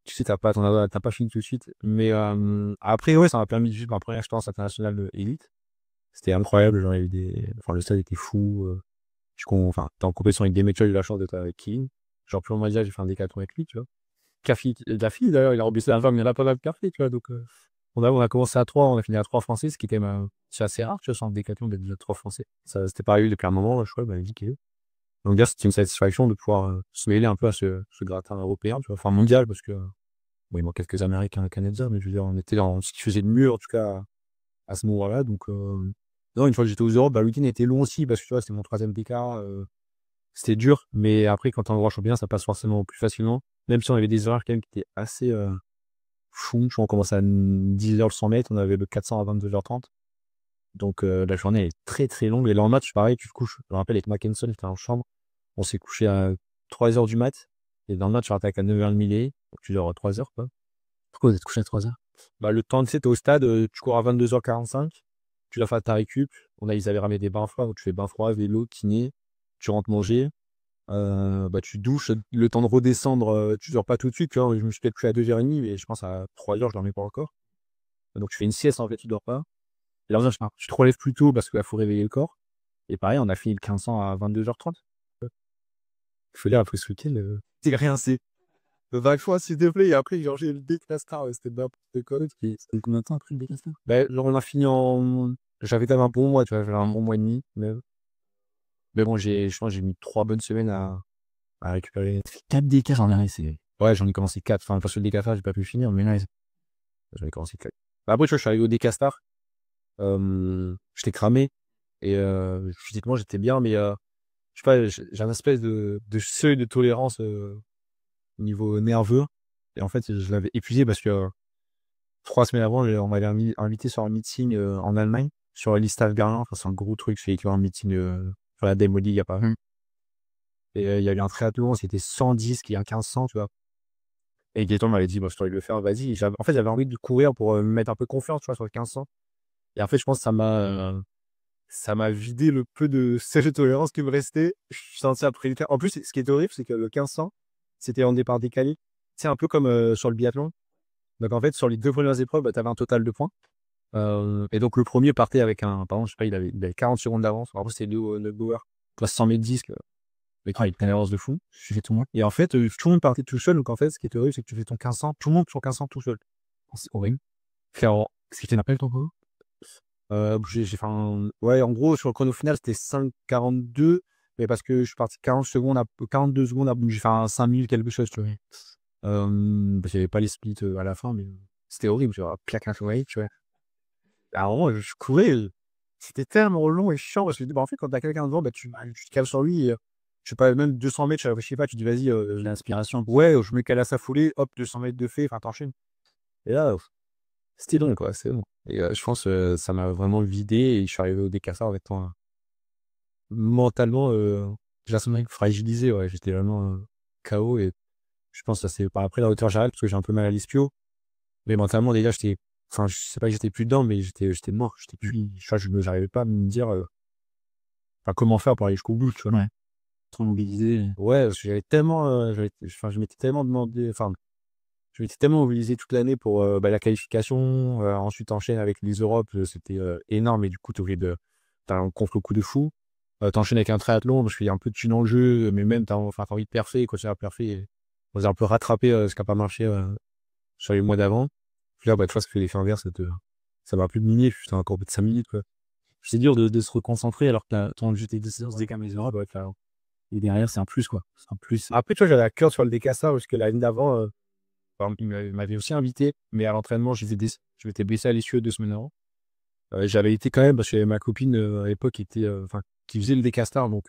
tu sais, t'as pas fini tout de suite. Mais après, ouais, ça m'a permis de vivre ma première expérience internationale de élite. C'était incroyable, genre, le stade était fou. T'es en compétition avec des mecs, tu as eu la chance d'être avec Kevin. Genre, pour moi, j'ai fait un décathlon avec lui, tu vois. Café, la fille, d'ailleurs, il a remboursé la femme, il y en a pas mal de café, tu vois. Donc, on a commencé à 3, on a fini à 3 français, ce qui était c'est assez rare, tu vois, sur un décathlon d'être déjà 3 français. Ça, c'était pas arrivé depuis un moment, je crois, dit qu'il est. Donc, là, c'était une satisfaction de pouvoir se mêler un peu à ce gratin européen, tu vois, enfin mondial, parce que, il manque quelques Américains, Canadiens, mais je veux dire, on était dans ce qui faisait de mieux, en tout cas, à ce moment-là. Donc, non, une fois que j'étais aux Europes, le week-end était long aussi, parce que tu vois, c'était mon 3e PK, c'était dur, mais après, quand on branche bien, ça passe forcément plus facilement. Même si on avait des horaires quand même qui étaient assez fous. On commençait à 10h le 100 mètres, on avait le 400 à 22h30. Donc la journée est très très longue. Et le lendemain, pareil, tu te couches. Je me rappelle avec Mackinson, j'étais en chambre. On s'est couché à 3h du mat. Et dans le mat, tu attaques à 9h30. Donc tu dors 3h, quoi. Pourquoi vous êtes couché à 3 heures? Bah, le temps, tu sais, t'es au stade, tu cours à 22h45. Tu dois faire ta récup. Ils avaient ramené des bains froids, donc tu fais bain froid, vélo, kiné. Tu rentres manger. Bah, tu douches. Le temps de redescendre, tu dors pas tout de suite. Tu vois, je me suis peut-être couché à 2h30, mais je pense à 3h, je dormais pas encore. Donc tu fais une sieste, en fait, tu dors pas. Et là, tu te relèves plus tôt parce qu'il faut réveiller le corps. Et pareil, on a fini le 1500 à 22h30. Il faut dire, après ce week-end, c'est rien, c'est 20 fois, s'il te plaît. Et après, genre, j'ai le déclastar, c'était n'importe quoi. C'était combien de temps après le décasteur? Ben, genre, on a fini en. J'avais quand même un bon mois, tu vois, j'avais un bon mois et demi. Mais bon, je pense que j'ai mis 3 bonnes semaines à récupérer. 4 décas en arrière, c'est. Ouais, j'en ai commencé 4. Enfin, parce que le décastar, j'ai pas pu finir, mais là, j'en ai commencé 4. Après, tu vois, je suis arrivé au décastar. J'étais cramé. Et physiquement, j'étais bien, mais je sais pas, j'ai un espèce de seuil de tolérance au niveau nerveux. Et en fait, je l'avais épuisé parce que 3 semaines avant, on m'avait invité sur un meeting en Allemagne, sur l'Istave Berlin. Enfin, c'est un gros truc, c'est équivalent un meeting sur la Demo League, il y a pas. Et il y a eu un triathlon, c'était 110, qui est un 1500, tu vois. Et Gaëtan m'avait dit, bah, je t'aurais de le faire, vas-y. En fait, j'avais envie de courir pour me mettre un peu confiance, tu vois, sur le 1500. Et en fait, je pense que ça m'a vidé le peu de seuil de tolérance qui me restait. Je suis senti après le faire. En plus, ce qui est horrible, c'est que le 1500, c'était en départ décalé. C'est un peu comme sur le biathlon. Donc, en fait, sur les 2 premières épreuves, bah, tu avais un total de points. Et donc, le premier partait avec pardon, je sais pas, il avait 40 secondes d'avance. Après, c'était le Bauer. Toi, 100 mètres disque, avec une avance de fou. Je fais tout le monde. Et en fait, tout le monde partait tout seul. Donc, en fait, ce qui est horrible, c'est que tu fais ton 1500, tout le monde son 1500 tout seul. C'est horrible. Ce qui était n'appelle ton chrono? J'ai fait ouais, en gros, sur le chrono final, c'était 5,42. Mais parce que je suis parti 40 secondes, 42 secondes, j'ai fait un 5 minutes quelque chose, tu vois. Parce qu'il n'y avait pas les splits à la fin, mais c'était horrible, tu vois. Plaque un soleil, tu vois. À un moment, je courais, c'était tellement long et chiant parce que, bah, en fait, quand t'as quelqu'un devant, bah, tu te cales sur lui, je sais pas, même 200 mètres, je sais pas, tu dis, vas-y, L'inspiration. ouais, je me cale à sa foulée, hop, 200 mètres de fait, enfin, t'enchaînes. Et là, c'était long, quoi, c'est bon. Et je pense que ça m'a vraiment vidé et je suis arrivé au décasseur en étant mentalement fragilisé, ouais. J'étais vraiment KO et je pense que ça c'est par après la hauteur j'arrête parce que j'ai un peu mal à l'ischio. Mais mentalement, déjà, enfin, je sais pas que j'étais plus dedans, mais j'étais mort. J'étais plus, j'arrivais pas à me dire, enfin, comment faire pour aller jusqu'au bout, tu vois. Ouais. Trop mobilisé. Ouais, parce que j'avais tellement, enfin, je m'étais tellement demandé, enfin, je m'étais tellement mobilisé toute l'année pour la qualification. Ensuite, enchaîne avec les Europes, c'était énorme. Et du coup, t'as un contre-coup de fou. T'enchaînes avec un triathlon, parce qu'il y a un peu de thune dans le jeu, mais même t'as envie de perfer, continuer à perfer. Et on s'est un peu rattrapé ce qui n'a pas marché sur les mois d'avant. Puis là, bah, tu vois, ça fait l'effet inverse. Ça m'a plus de miner, putain, encore plus de 5 minutes, quoi. C'est dur de se reconcentrer alors que ton jeu tes 2 séances décam les Europes. Ouais, clairement. Et derrière, c'est un plus, quoi. C'est un plus. Après, tu vois, j'avais à cœur sur le décassage, parce que l'année d'avant, il m'avait aussi invité, mais à l'entraînement, je m'étais blessé à l'essieu 2 semaines avant. J'avais été quand même, parce que ma copine à l'époque qui faisait le décastar, donc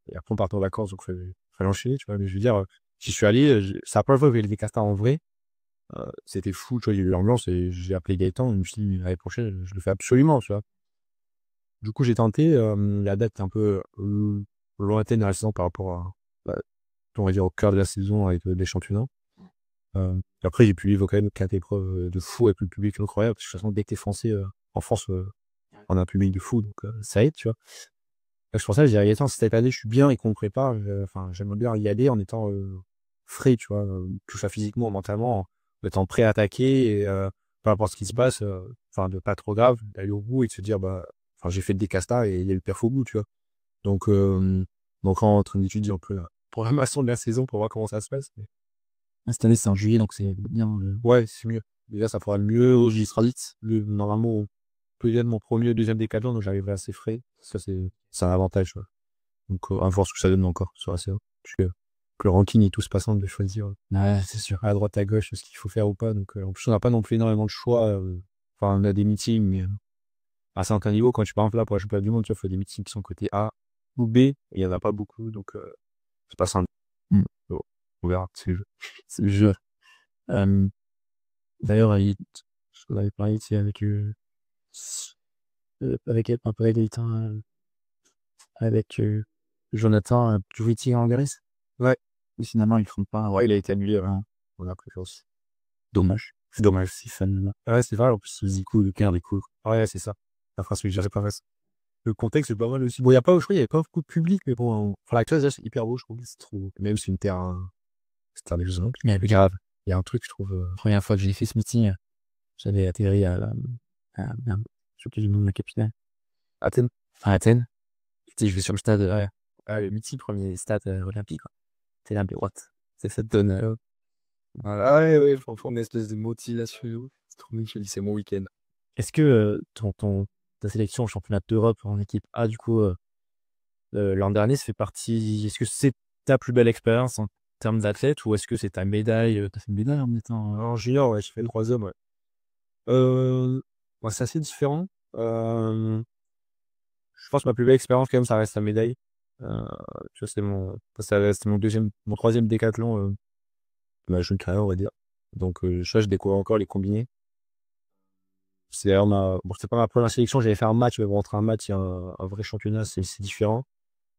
et après on partait en vacances, donc fallait enchaîner, tu vois. Mais je veux dire, j'y suis allé, c'est la première fois que j'ai le décastar en vrai. C'était fou, tu vois, il y a eu l'ambiance et j'ai appelé Gaëtan, je me suis dit l'année prochaine, je le fais absolument, tu vois. Du coup, j'ai tenté, la date est un peu lointaine à la saison par rapport à, bah, on va dire, au cœur de la saison avec les championnats. Après, j'ai pu vivre quand même 4 épreuves de fou avec le public incroyable, parce que de toute façon, dès que t'es français, en France, on a un public de fou, donc ça aide, tu vois. C'est pour ça que j'ai dit, attends, cette année, je suis bien et qu'on me prépare, enfin, j'aimerais bien y aller en étant frais, tu vois, tout ça physiquement, mentalement, en étant prêt à attaquer et peu importe ce qui se passe, enfin, de pas trop grave, d'aller au bout et de se dire, bah, enfin, j'ai fait le décasta et il y a eu le perf au bout, tu vois. Donc en train d'étudier un peu la programmation de la saison pour voir comment ça se passe. Mais... Cette année, c'est en juillet, donc c'est bien. Ouais, c'est mieux. Déjà, ça fera mieux au J-Stradit. Normalement, peut-être mon premier, deuxième décathlon, donc j'arriverai assez frais. Ça, c'est un avantage, ouais. Donc, à voir ce que ça donne encore sur la séance. Parce que le ranking est tout se passant de choisir Ouais, c'est sûr. à droite, à gauche ce qu'il faut faire ou pas. Donc, en plus, on n'a pas non plus énormément de choix. Enfin, on a des meetings, mais à certains niveaux, quand tu par exemple là pour la championnat du monde, tu vois, il faut des meetings qui sont côté A ou B, et il n'y en a pas beaucoup, donc c'est pas simple. Bon, on verra, c'est le jeu. C'est le jeu. D'ailleurs, on avait parlé un peu Gaëtan, avec Jonathan Djouriti en Grèce. Ouais. Mais finalement, il compte pas. Ouais, il a été annulé, On a préférence. dommage. C'est dommage, si fan. Ouais, c'est vrai, en plus, il dit cool, le cœur des cool. Ouais, c'est ça. La phrase que j'avais pas fait. Le contexte est pas mal aussi. Bon, il y a pas, je crois, il y avait pas beaucoup de public, mais bon, enfin, l'actuel, déjà, c'est hyper beau, je trouve. C'est trop. Même si c'est une terre, c'est un exemple. Mais grave. Il y a un truc, je trouve. Première fois que j'ai fait ce meeting, j'avais atterri merde, je sais plus le nom de la capitale. Athènes. À Athènes. Tu sais, je vais sur le stade, le meeting, premier stade olympique, quoi. T'es là, mais what? C'est ça te donne, Voilà, ouais, franchement, une espèce de motivation. C'est trop bien, je dis, c'est mon week-end. Est-ce que ta sélection au championnat d'Europe en équipe A, du coup, l'an dernier, ça fait partie. Est-ce que c'est ta plus belle expérience en termes d'athlète ou est-ce que c'est ta médaille? T'as fait une médaille en étant. En junior, ouais, j'ai fait 3 hommes, ouais. Ouais, c'est assez différent. Je pense que ma plus belle expérience, quand même, ça reste la médaille. Tu vois, c'était mon troisième décathlon, de ma jeune carrière, on va dire. Donc, je découvre encore les combinés. Bon, c'est pas ma première sélection, j'avais fait un match, mais bon, entre un match et un vrai championnat, c'est différent.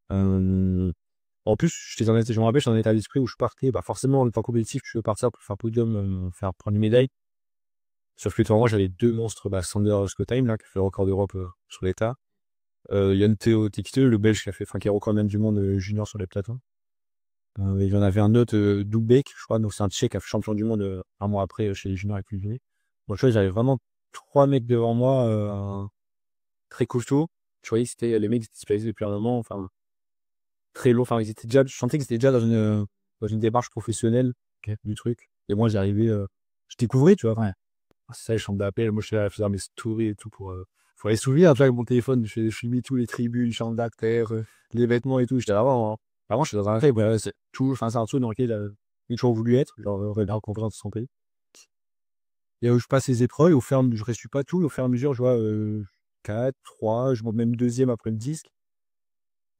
En plus, je me rappelle, j'étais dans un état d'esprit où je partais, bah, forcément, en étant compétitif, je veux partir pour faire podium, prendre une médaille. Sauf que, moi, j'avais 2 monstres, bah, Sander Schottheim, là, qui a fait le record d'Europe, sur l'état. Yann Theo Tekte, le Belge qui est record même du monde, junior sur les plateaux. Il y en avait un autre, Dubek, je crois, donc c'est un Tchèque qui a fait champion du monde, un mois après, chez les juniors avec plus vieux. Donc, tu vois, j'avais vraiment 3 mecs devant moi, très costauds. Tu voyais que c'était les mecs qui se plaisaient depuis un moment, enfin, très lourd. Enfin, je sentais qu'ils étaient déjà dans une démarche professionnelle, du truc. Et moi, j'arrivais, je découvrais, tu vois. Ouais. C'est ça, les chambres d'appel. Moi, je suis là à faire mes stories et tout pour les souvenirs. Tu vois, avec mon téléphone, je filmais tous les tribunes, chambres d'acteurs, les vêtements et tout. J'étais vraiment, je suis dans un rêve. Ouais, c'est tout, enfin, c'est un truc dans lequel j'ai toujours voulu être. Genre, la reconversion de son pays. Et je passe les épreuves, et je ne réussis pas tout. Et au fur et à mesure, je vois 4, 3, je monte même deuxième après le disque.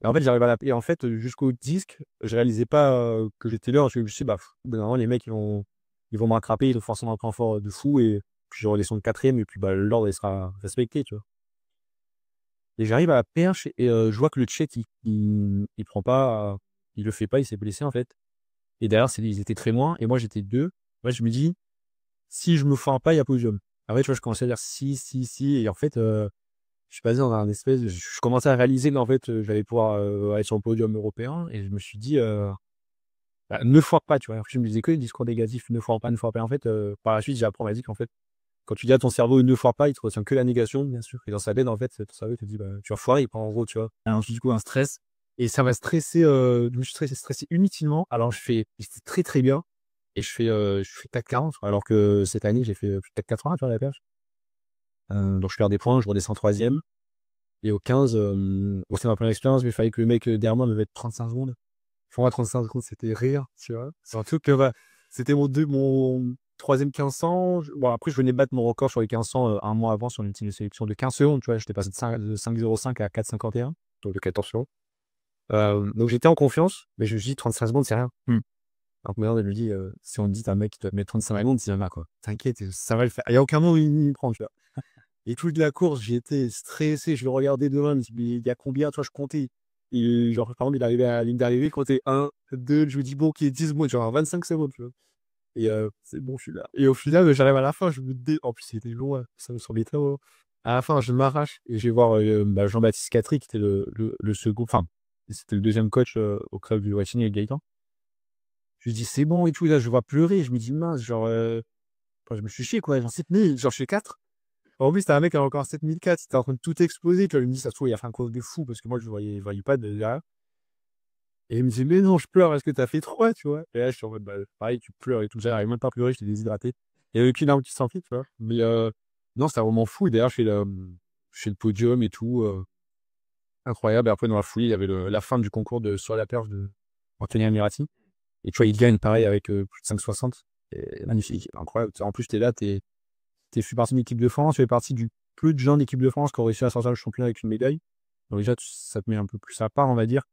Et en fait, j'arrive à et en fait, jusqu'au disque, je réalisais pas que j'étais là. Parce que je me suis dit, bah, normalement, les mecs, ils vont me rattraper, ils ont forcément un point fort de fou. Et puis, je redescends de quatrième, et puis bah, l'ordre, il sera respecté, tu vois. Et j'arrive à la perche, et je vois que le Tchèque, il prend pas, il le fait pas, il s'est blessé, en fait. Et derrière, ils étaient très loin, et moi, j'étais deux. Moi, je me dis, si je me foire pas, il y a podium. Après, tu vois, je commençais à dire si, et en fait, je suis passé dans un espèce je commençais à réaliser qu'en fait, j'allais pouvoir aller sur le podium européen, et je me suis dit, bah, ne foire pas, tu vois. Alors que je me disais que les discours négatifs, ne foire pas, ne foire pas. En fait, par la suite, j'ai appris, on m'a dit qu'en fait, quand tu dis à ton cerveau ne foire pas, il te retient que la négation, bien sûr. Et dans sa tête, en fait, ton cerveau te dit, bah, tu vas foirer, il prend en gros, tu vois. Alors, du coup, un stress. Et ça m'a stressé, je me suis stressé inutilement. Alors, j'étais très très bien. Et je fais 4,40, alors que cette année, j'ai fait plus de 4,80, tu vois, à la perche. Donc, je perds des points, je redescends troisième. Et au 15, bon, c'est ma première expérience, mais il fallait que le mec derrière moi me mette 35 secondes. Pour moi, 35 secondes, c'était rire, tu vois. C'est un truc que, bah, c'était mon troisième 1500. Bon, après, je venais battre mon record sur les 1500 un mois avant sur une team de sélection de 15 secondes, tu vois. J'étais passé de 5,05 à 4,51, donc de 14 secondes. Donc, j'étais en confiance, mais je me dis 35 secondes, c'est rien. Alors que maintenant, elle me dit, si on te dit, t'as un mec qui doit te mettre 35 secondes, c'est là, quoi. T'inquiète, ça va le faire. Il n'y a aucun moment où il me prend, tu vois. Et toute la course, j'étais stressé, je le regardais devant, je me dis, mais il y a combien, toi, je comptais. Et genre, par exemple, il arrivait à la ligne d'arrivée, il comptait 1, 2, je me dis, bon, ok, 10 secondes, genre 25 secondes, tu vois. Et c'est bon, je suis là. Et au final, j'arrive à la fin, en plus, c'était loin, ça me semblait très loin. À la fin, je m'arrache, et je vais voir bah, Jean-Baptiste Catry, qui était le second, enfin, c'était le deuxième coach au club du Racing avec Gaëtan. Je lui dis, c'est bon et tout, et là, je vois pleurer, je me dis, mince, genre, enfin, je me suis chié, quoi, j'en 7000, genre, je fais 4. En plus, c'était un mec qui avait encore 7004, c'était en train de tout exploser. Tu vois, il me dit, ça se trouve, il a fait un course de fou parce que moi, je voyais pas de derrière. Et il me dit, mais non, je pleure parce que t'as fait 3, tu vois. Et là, je suis en mode, bah, pareil, tu pleures et tout. J'arrive même pas à pleurer, j'étais déshydraté. Il y avait aucune larme qui sortait, tu vois. Mais non, c'était vraiment fou. Et d'ailleurs, je fais le podium et tout. Incroyable. Et après, dans la foulée, il y avait la fin du concours de sur la perche de Anthony Amirati. Et tu vois, il gagne pareil avec plus de 5,60. Et magnifique, incroyable. En plus, t'es là, tu fais partie de l'équipe de France, tu fais partie du peu de gens d'équipe de France qui ont réussi à sortir le championnat avec une médaille. Donc déjà, ça te met un peu plus à part, on va dire.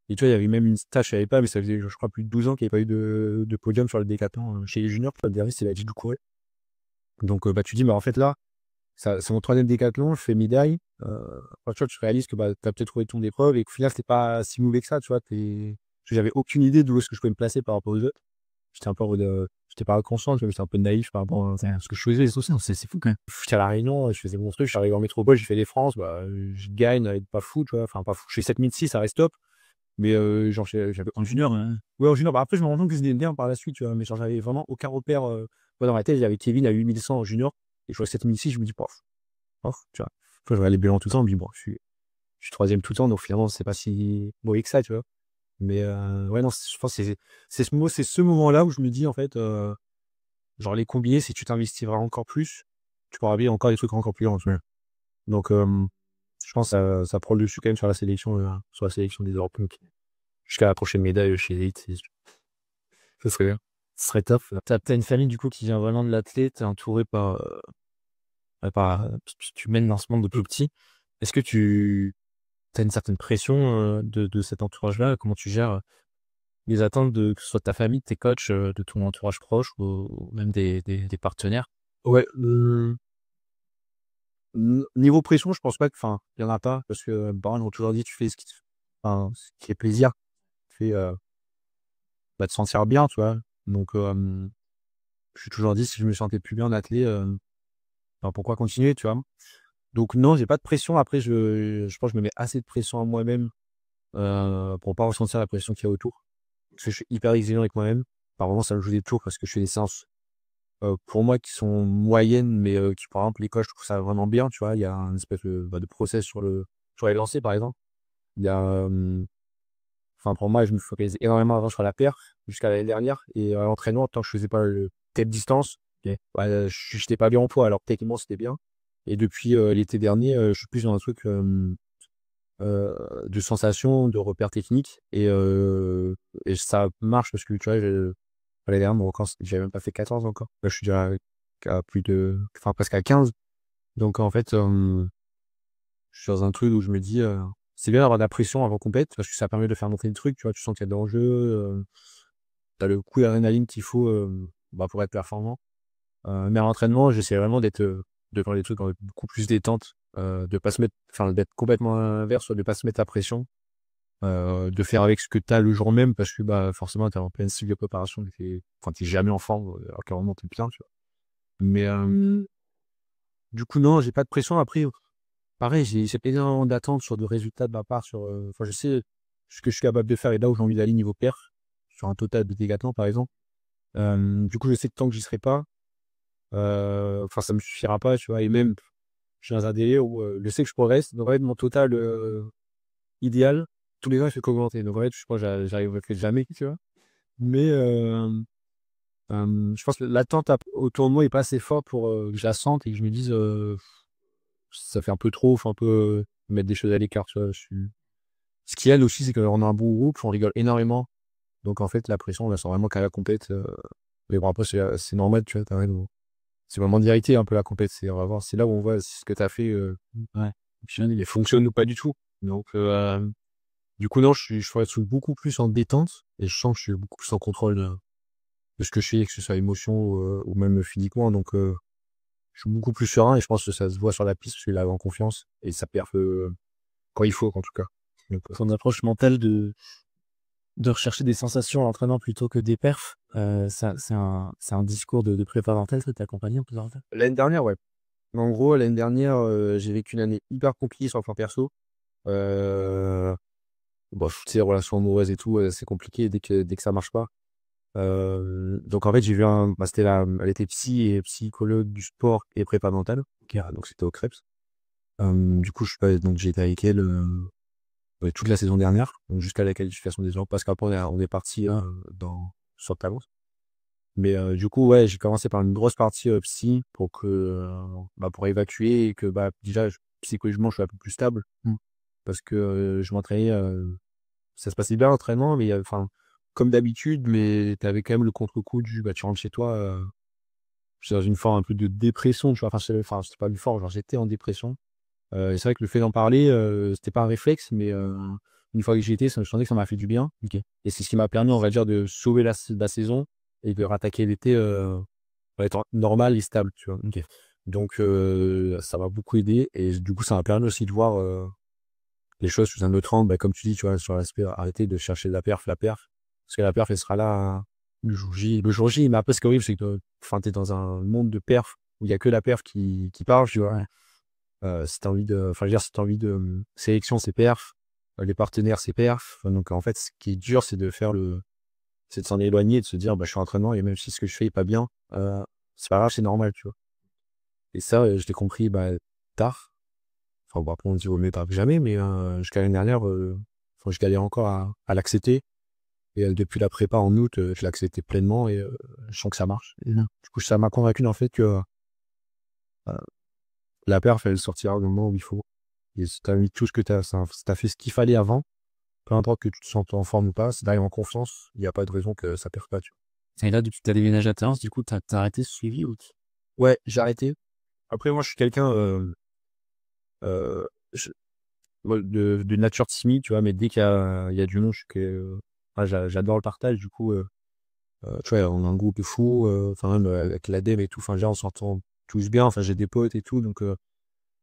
Et tu vois, il y avait même une stat, je savais pas, mais ça faisait, je crois, plus de 12 ans qu'il n'y avait pas eu de podium sur le décathlon chez les juniors. Le dernier, c'est la Gilles Doucouré. Donc, bah, tu dis, bah, en fait, là, c'est mon troisième décathlon, je fais médaille. Enfin, tu vois, tu réalises que bah, tu as peut-être trouvé ton épreuve et qu'au final, c'était pas si mauvais que ça, tu vois. que j'avais aucune idée d'où est-ce que je pouvais me placer par rapport aux autres. J'étais un peu j'étais pas conscient, tu vois, j'étais un peu naïf par rapport à ce que je faisais. C'est fou quand même. J'étais à La Réunion, je faisais mon truc, je suis arrivé en métropole, j'ai fait les France, je gagne, pas fou, tu vois. Enfin, pas fou. Je fais 7006, ça reste top. Mais genre, j'avais En junior, hein. Ouais, en junior. Après, je me rends compte que c'était bien par la suite, tu vois. Mais genre, j'avais vraiment aucun repère. Moi, dans ma tête, j'avais Kevin à 8100 en junior. Et je vois 7006, je me dis, pof, tu vois. Après, je regarde les bilans tout le temps, je me dis, bon, je suis troisième tout le temps, donc finalement, c'est pas si mauvais que ça, tu vois. Mais ouais, non, je pense que c'est ce moment-là où je me dis, en fait, genre, les combinés, si tu t'investis vraiment encore plus, tu pourras bien encore des trucs encore plus grands, tu vois. Donc, je pense que ça prend le dessus quand même sur la sélection des Européens. Jusqu'à la prochaine médaille chez Elite. Ce serait bien. Ce serait top. T'as une famille du coup qui vient vraiment de l'athlète, t'es entouré tu mènes dans ce monde depuis petit. Est-ce que tu as une certaine pression de cet entourage-là? Comment tu gères les attentes de que ce soit de ta famille, de tes coachs, de ton entourage proche ou même des partenaires? Ouais, niveau pression, je pense pas enfin, il y en a pas parce que mes parents m'ont toujours dit: «Tu fais ce qui est plaisir, tu fais, te sentir bien», tu vois? Donc, je me suis toujours dit: «Si je me sentais plus bien en athlée, pourquoi continuer?» tu vois? Donc non, j'ai pas de pression. Après, je pense que je me mets assez de pression à moi-même, pour pas ressentir la pression qu'il y a autour. Parce que je suis hyper exigeant avec moi-même. Par moments, ça me joue des tours parce que je fais des séances, pour moi qui sont moyennes, mais qui par exemple les coachs, je trouve ça vraiment bien, tu vois? Il y a un espèce de process sur les lancers, par exemple. Il y a, enfin pour moi, je me focalise énormément avant sur la perf jusqu'à l'année dernière et à l'entraînement, tant que je faisais pas le telle distance, OK. j'étais pas bien en poids alors techniquement c'était bien et depuis, l'été dernier, je suis plus dans un truc, de sensation, de repères techniques et ça marche parce que tu vois, l'année dernière, mon record, j'avais même pas fait 14 encore. Là, je suis déjà à plus de enfin presque à 15. Donc en fait, je suis dans un truc où je me dis, c'est bien d'avoir de la pression avant compète parce que ça permet de faire monter le truc, tu vois? Tu sens qu'il y a de l'enjeu, tu as le coup d'adrénaline qu'il faut, pour être performant. Mais à l'entraînement, j'essaie vraiment de faire des trucs avec beaucoup plus détente, de pas se mettre enfin d'être complètement inverse, soit de pas se mettre la pression, de faire avec ce que tu as le jour même parce que, forcément, tu es en pleine cycle de préparation et tu es jamais en forme, alors qu'à un moment tu es bien, tu vois? Mais, du coup, non, j'ai pas de pression. Après, pareil, j'ai énormément d'attentes sur de résultats de ma part sur, enfin, je sais ce que je suis capable de faire et là où j'ai envie d'aller niveau perf, sur un total de décathlon, par exemple. Du coup, je sais que tant que j'y serai pas, enfin, ça me suffira pas, tu vois? Et même, je suis dans un délire où, je sais que je progresse, donc en fait, mon total, idéal, tous les ans, il fait qu'augmenter. Donc en fait, je crois que j'arriverai peut-être jamais, tu vois? Mais, je pense que l'attente autour de moi est pas assez forte pour, que je la sente et que je me dise, ça fait un peu trop, faut un peu, mettre des choses à l'écart, tu vois? Ce qui aide aussi, c'est qu'on a un bon groupe, on rigole énormément. Donc en fait, la pression, on la sent vraiment qu'à la compète, mais bon après c'est normal, tu vois? Tu raison. C'est vraiment d'irriter un peu la compète, c'est on va voir, c'est là où on voit si ce que tu as fait, Ouais. il fonctionne ou pas du tout. Donc du coup non, je suis beaucoup plus en détente et je sens que je suis beaucoup plus en contrôle de ce que je fais, que ce soit émotion ou même physiquement. Donc je suis beaucoup plus serein et je pense que ça se voit sur la piste parce qu'il a en confiance et ça perf, quand il faut en tout cas. Donc Ton approche mentale de rechercher des sensations à l'entraînement plutôt que des perfs, ça c'est un discours de prépa mentale que tu as accompagné en plusieurs fois? l'année dernière, ouais. En gros, l'année dernière, j'ai vécu une année hyper compliquée sur le plan perso. Heu, tu sais, relations amoureuses et tout, c'est compliqué dès que ça marche pas. Donc en fait, j'ai vu c'était elle était psy et psychologue du sport et prépa mentale. OK, donc c'était au Krebs. Du coup, donc j'ai été avec elle, ouais, toute la saison dernière, donc jusqu'à la qualification des Europes parce qu'après on est partis, sur Talence. Mais du coup, ouais, j'ai commencé par une grosse partie, psy pour que, pour évacuer et que, déjà psychologiquement, je suis un peu plus stable. Parce que, je m'entraînais, ça se passait bien l'entraînement, mais enfin, comme d'habitude, mais tu avais quand même le contre-coup tu rentres chez toi, j'étais dans une forme un peu de dépression, tu vois? Enfin, c'était pas une forme, genre j'étais en dépression. Et c'est vrai que le fait d'en parler, c'était pas un réflexe, mais une fois que j'y étais, je sentais que ça m'a fait du bien. OK. Et c'est ce qui m'a permis, on va dire, de sauver la saison et de rattaquer l'été, en étant normal et stable, tu vois? OK. Donc ça m'a beaucoup aidé et du coup, ça m'a permis aussi de voir, les choses sous un autre angle, comme tu dis, tu vois, sur l'aspect, arrêter de chercher la perf. Parce que la perf, elle sera là le jour J. Le jour J, mais après, ce qui est horrible, c'est que t'es dans un monde de perf où il y a que la perf qui parle, tu vois. Si t'as envie sélection, c'est perf. Les partenaires, c'est perf. Donc, en fait, ce qui est dur, c'est de s'en éloigner, de se dire, je suis en entraînement et même si ce que je fais est pas bien, c'est pas grave, c'est normal, tu vois. Et ça, je l'ai compris, tard. Enfin, bon, après, on dit au mieux tard que jamais, mais jusqu'à l'année dernière, je galère encore à l'accepter. Et depuis la prépa en août, je l'ai accepté pleinement et je sens que ça marche. Et, du coup, ça m'a convaincu dans le fait que la perf, elle sortira au moment où il faut. Et si t'as mis tout ce que si t'as fait ce qu'il fallait avant, peu importe que tu te sentes en forme ou pas, si t'arrives en confiance, il n'y a pas de raison que ça perde pas, tu vois. Et là, depuis que t'as déménagé à Talence, du coup, t'as arrêté ce suivi ou Ouais, j'ai arrêté. Après, moi, je suis quelqu'un euh, je- moi, de nature timide, tu vois, mais dès qu'il y a du monde, j'adore le partage, du coup, tu vois, on a un groupe de fous, enfin, même avec l'ADEME et tout, enfin, déjà, on s'entend tous bien, enfin, j'ai des potes et tout, donc,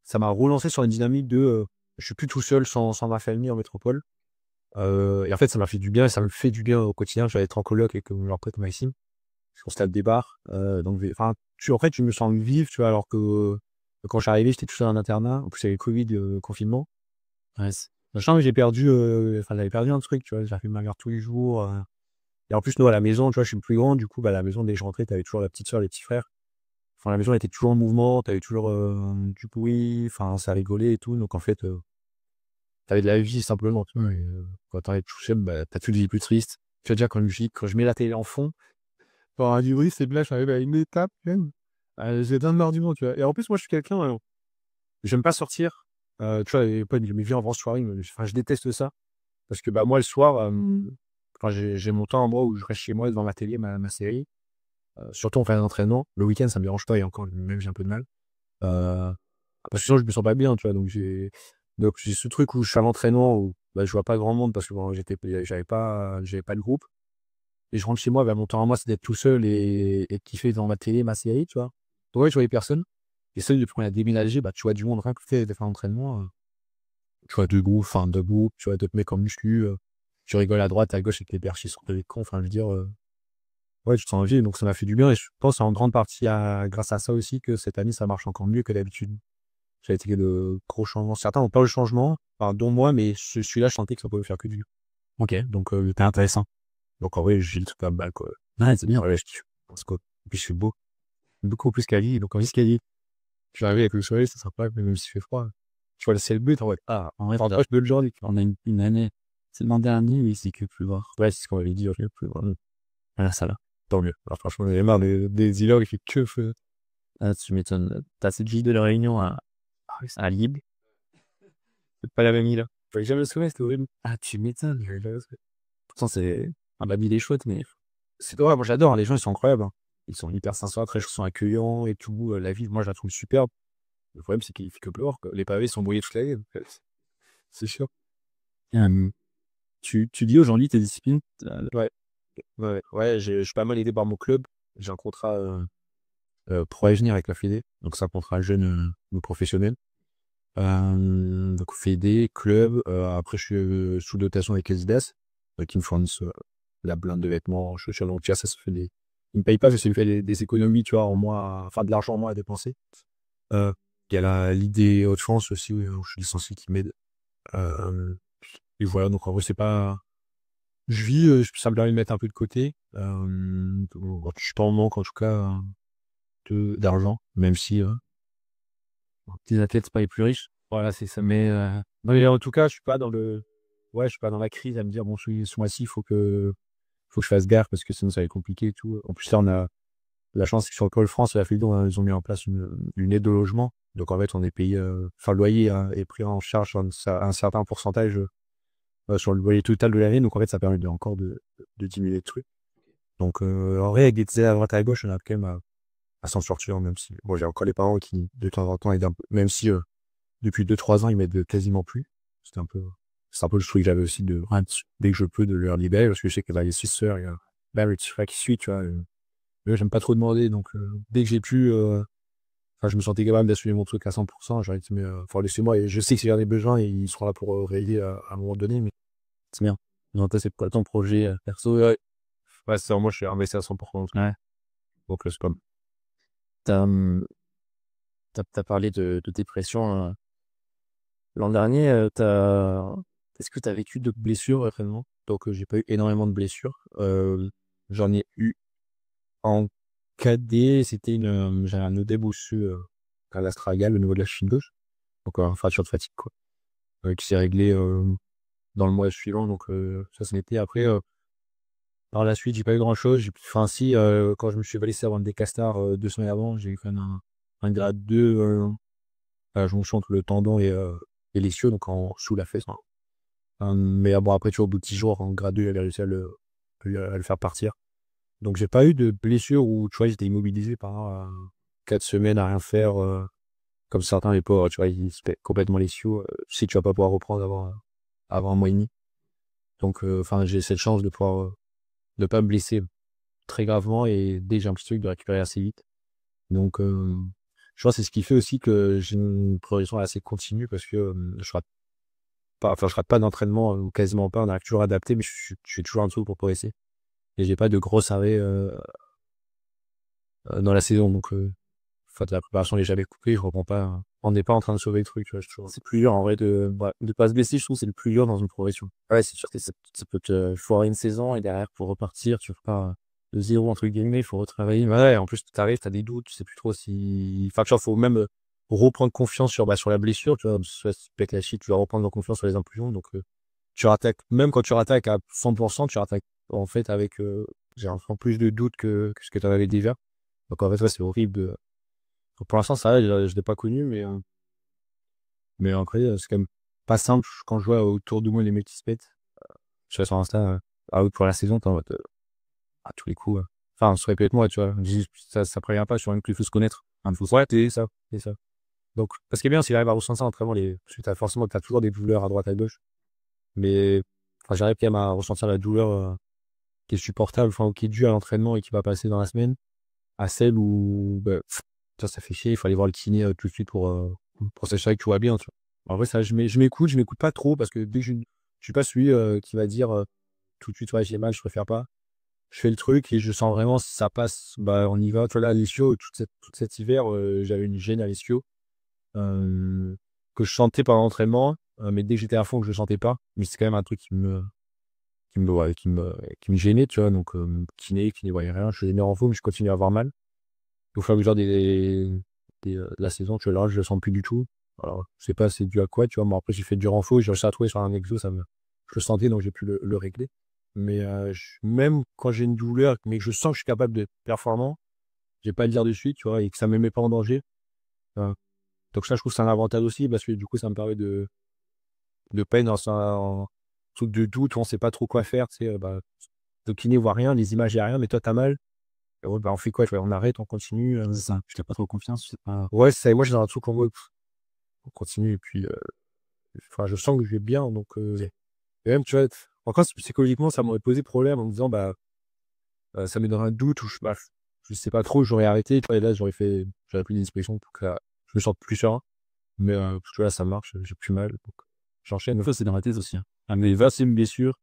ça m'a relancé sur une dynamique je suis plus tout seul sans ma famille en métropole. Et en fait, ça m'a fait du bien et ça me fait du bien au quotidien. Je vais être en coloc avec leur pote Maxime. On se tape des bars. Donc, enfin, en fait, tu me sens vivre, tu vois, alors que quand je suis arrivé, j'étais tout seul en internat. En plus, il y avait le Covid, confinement. Ouais, Machin, mais j'avais perdu un truc, tu vois. J'ai fait ma garde tous les jours. Et en plus, nous, à la maison, tu vois, je suis plus grand. Du coup, à la maison, dès que je rentrais, t'avais toujours la petite soeur, les petits frères. Enfin, la maison était toujours en mouvement. T'avais toujours du bruit. Enfin, ça rigolait et tout. Donc, en fait, t'avais de la vie simplement, tu vois. Et, quand t'arrives tout seul, t'as toute vie plus triste. Tu vois, déjà, quand je mets la télé en fond, quand du bruit, c'est là, j'arrive à une étape, même. J'ai d'un marre du monde, tu vois. Et en plus, moi, je suis quelqu'un, j'aime pas sortir. Tu vois, et pas mais viens, on va en soirée. Enfin, je déteste ça. Parce que, moi, le soir, quand j'ai mon temps, moi, où je reste chez moi devant ma télé, ma série. Surtout en fin d'entraînement. Le week-end, ça me dérange pas et encore, même, j'ai un peu de mal. Euh, Parce que sinon, je me sens pas bien, tu vois. Donc j'ai ce truc où je suis à l'entraînement où je vois pas grand monde parce que j'avais pas de groupe. Et je rentre chez moi, mon temps à moi, c'est d'être tout seul et de kiffer devant ma télé, ma série, tu vois. Donc ouais, je voyais personne. Et ça, depuis qu'on a déménagé, tu vois du monde rien que fait de faire l'entraînement. Tu vois deux groupes, tu vois d'autres mecs en muscu. Tu rigoles à droite, à gauche avec les perchis sur les cons. Enfin, je veux dire, ouais, tu te sens vie. Donc ça m'a fait du bien. Et je pense en grande partie grâce à ça aussi que cette année, ça marche encore mieux que d'habitude. Ça a été de gros changements. Certains ont pas eu le changement, enfin, dont moi, mais celui-là, je sentais que ça pouvait faire que du bien. Ok. Donc, c'était intéressant. Donc, en vrai, j'ai le truc à balle, quoi. Ouais, c'est bien. Ouais, je kiffe. Parce que, et puis, je suis beau. Beaucoup plus qu'Ali. Donc, en escalier, je suis arrivé avec le soleil, ça sera pas, même s'il fait froid. Tu vois le ciel bleu, t'en vois. Ah, En vrai, enfin, je peux le journée. on a une année. C'est l'an dernier, oui, c'est que plus voir. Ouais, c'est ce qu'on m'avait dit, je plus voir. Voilà, ça là. Tant mieux. Alors, franchement, j'en ai marre des îlots, il fait que feu. Ah, tu m'étonnes. T'as cette vie de la Réunion à Libye. C'est pas la même île, hein. Faut jamais le souvenir, c'était horrible. Ah, tu m'étonnes. Pourtant, la ville est chouette, mais C'est ouais, moi j'adore, hein, les gens ils sont incroyables, hein. Ils sont hyper sympas, très ils sont accueillants et tout. La ville, moi je la trouve superbe. Le problème c'est qu'il fait que pleuvoir, quoi. Les pavés sont brouillés toute l'année, donc, c'est sûr. euh, tu dis aujourd'hui tes disciplines. Ouais, ouais, je suis pas mal aidé par mon club. J'ai un contrat pro avenir avec la Fédé, donc c'est un contrat jeune professionnel. Donc Fédé, club. Après je suis sous dotation avec SDS, qui me fournissent la blinde de vêtements, chaussures, donc tiens, ça se fait des. Ils me payent pas, mais ça me fait des économies, tu vois, en mois, enfin de l'argent en moins à dépenser. Euh, Il y a l'idée Hauts-de-France aussi, où je suis licencié qui m'aide. Et voilà, donc en vrai, c'est pas. Je vis, ça me permet de mettre un peu de côté. Je suis pas en manque, en tout cas, d'argent, même si. Tes athlètes, c'est pas les plus riches. Voilà, c'est ça. Mais en tout cas, je suis pas dans le. Ouais, je suis pas dans la crise à me dire, bon, ce mois-ci, faut que je fasse gaffe parce que sinon ça va être compliqué et tout. En plus, là, on a la chance c'est que sur le Pôle France, la Fédé, ils ont mis en place une aide au logement. Donc, en fait, on est payé, enfin, le loyer est pris en charge un certain pourcentage sur le loyer total de l'année. Donc, en fait, ça permet encore de diminuer le truc. Donc, en vrai, avec des aides à droite à gauche, on a quand même à s'en sortir, même si, bon, j'ai encore les parents qui, de temps en temps, aident un peu, même si, depuis 2-3 ans, ils m'aident quasiment plus. C'est un peu le truc que j'avais aussi dès que je peux, de leur libérer, parce que je sais que là, il y a 6 sœurs, il y a Barry qui suit, tu vois. Mais j'aime pas trop demander, donc, dès que j'ai pu, Enfin, je me sentais capable d'assumer mon truc à 100%. J'aurais dit, mais enfin, laissez-moi, et je sais que s'il y a des besoins, et ils seront là pour régler à un moment donné, mais C'est bien. Non, toi, c'est quoi ton projet perso? ouais, c'est moi, je suis investi à 100%. Ouais. Donc, c'est pas. T'as, t'as parlé de dépression l'an dernier. Est-ce que tu as vécu de blessures récemment? Donc, j'ai pas eu énormément de blessures. J'en ai eu en cadet, c'était j'avais un œdème osseux à l'astragale au niveau de la cheville gauche. Donc, une fracture de fatigue, quoi. Qui s'est réglée dans le mois suivant. Donc, ça, c'était après. Par la suite, j'ai pas eu grand-chose. Enfin, si, quand je me suis blessé avant le Décastar 2 semaines avant, j'ai eu quand même un grade 2 à la jonction entre le tendon et l'ischio, donc sous la fesse, hein. Mais bon, après, tu vois, au bout de 10 jours, en grade 2, il avait réussi à le faire partir. Donc, j'ai pas eu de blessure où, tu vois, j'étais immobilisé pendant 4 semaines à rien faire, comme certains, les pauvres, tu vois, ils se pètent complètement l'ischio. Tu sais que tu vas pas pouvoir reprendre avant un mois et demi. Donc, enfin, j'ai cette chance de pouvoir ne pas me blesser très gravement, et dès que j'ai un petit truc, de récupérer assez vite. Donc, je pense que c'est ce qui fait aussi que j'ai une progression assez continue, parce que je rate pas d'entraînement, ou quasiment pas. On arrive toujours à adapter, mais je fais toujours un truc pour progresser. Et j'ai pas de gros arrêts dans la saison. Donc, enfin, la préparation n'est jamais coupée, je reprends pas. On n'est pas en train de sauver le truc, tu vois. C'est plus dur en vrai de pas se blesser, je trouve que c'est le plus dur dans une progression. Ouais, c'est sûr. Ça peut te foirer une saison et derrière pour repartir, tu repars de zéro entre guillemets, il faut retravailler. Ouais, en plus, t'arrives, t'as des doutes, tu sais plus trop si. Enfin, tu vois, faut même reprendre confiance sur la blessure, tu vois. Soit si tu pètes la chute, tu vas reprendre confiance sur les impulsions. Donc, tu rattaques, même quand tu rattaques à 100%, tu rattaques en fait avec j'ai encore plus de doutes que ce que tu en avais déjà. Donc, en fait, ouais, c'est horrible de. Donc, pour l'instant, ça va, je l'ai pas connu, mais après, c'est quand même pas simple quand je vois autour de moi les mecs qui se pètent. Je suis sur Insta, pour la saison, t'es en mode, à tous les coups. Enfin, on se répète moi, tu vois. Ça prévient pas, sur une qu'il faut se connaître. Ouais, c'est ça. Donc, parce qu'il est bien, s'il arrive à ressentir entraînement, parce que t'as toujours des douleurs à droite, à gauche. Mais, enfin, j'arrive quand même à ressentir la douleur qui est supportable, enfin, ou qui est due à l'entraînement et qui va passer dans la semaine, à celle où, bah, ça fait chier, il faut aller voir le kiné tout de suite pour s'assurer que tout va bien, tu vois. En vrai, ça, je m'écoute pas trop, parce que dès que je suis pas celui qui va dire tout de suite, ouais, j'ai mal, je préfère pas. Je fais le truc et je sens vraiment si ça passe, bah, on y va. Tu vois, là, l'ischio, tout cet hiver, j'avais une gêne à l'ischio, que je sentais pendant l'entraînement, mais dès que j'étais à fond, que je le sentais pas. Mais c'est quand même un truc ouais, qui me gênait, tu vois. Donc, kiné, voyait rien. Je faisais mes renfos, mais je continuais à avoir mal. Au fur et à mesure de la saison, tu vois, là, je le sens plus du tout. Alors, je sais pas c'est dû à quoi, tu vois. Mais après, j'ai fait du renfo, j'ai réussi à trouver sur un exo, je le sentais, donc j'ai pu le régler. Mais même quand j'ai une douleur, mais que je sens que je suis capable d'être performant, j'ai pas à le dire de suite, tu vois, et que ça me met pas en danger. Euh, donc ça, je trouve que c'est un avantage aussi, parce que du coup, ça me permet de pas être dans un truc de doute où on sait pas trop quoi faire, tu sais. Bah, le kiné voit rien, les images, y a rien, mais toi, t'as mal. Et ouais, bah, on fait quoi, tu vois, on arrête, on continue. C'est ça, je n'ai pas trop confiance, je sais pas. Ouais, c'est ça. Et moi, j'ai dans un truc en mode, on continue, et puis, enfin, je sens que je vais bien, donc, et même, tu vois, encore, psychologiquement, ça m'aurait posé problème en me disant, bah, ça met dans un doute où je sais pas trop, j'aurais arrêté, tu vois, et là, j'aurais pris des dispositions pour que je me sente plus serein. Mais, tu vois, là, ça marche, j'ai plus mal, donc j'enchaîne. Des fois, c'est dans la tête aussi. Hein. Ah, mais va, c'est une blessure.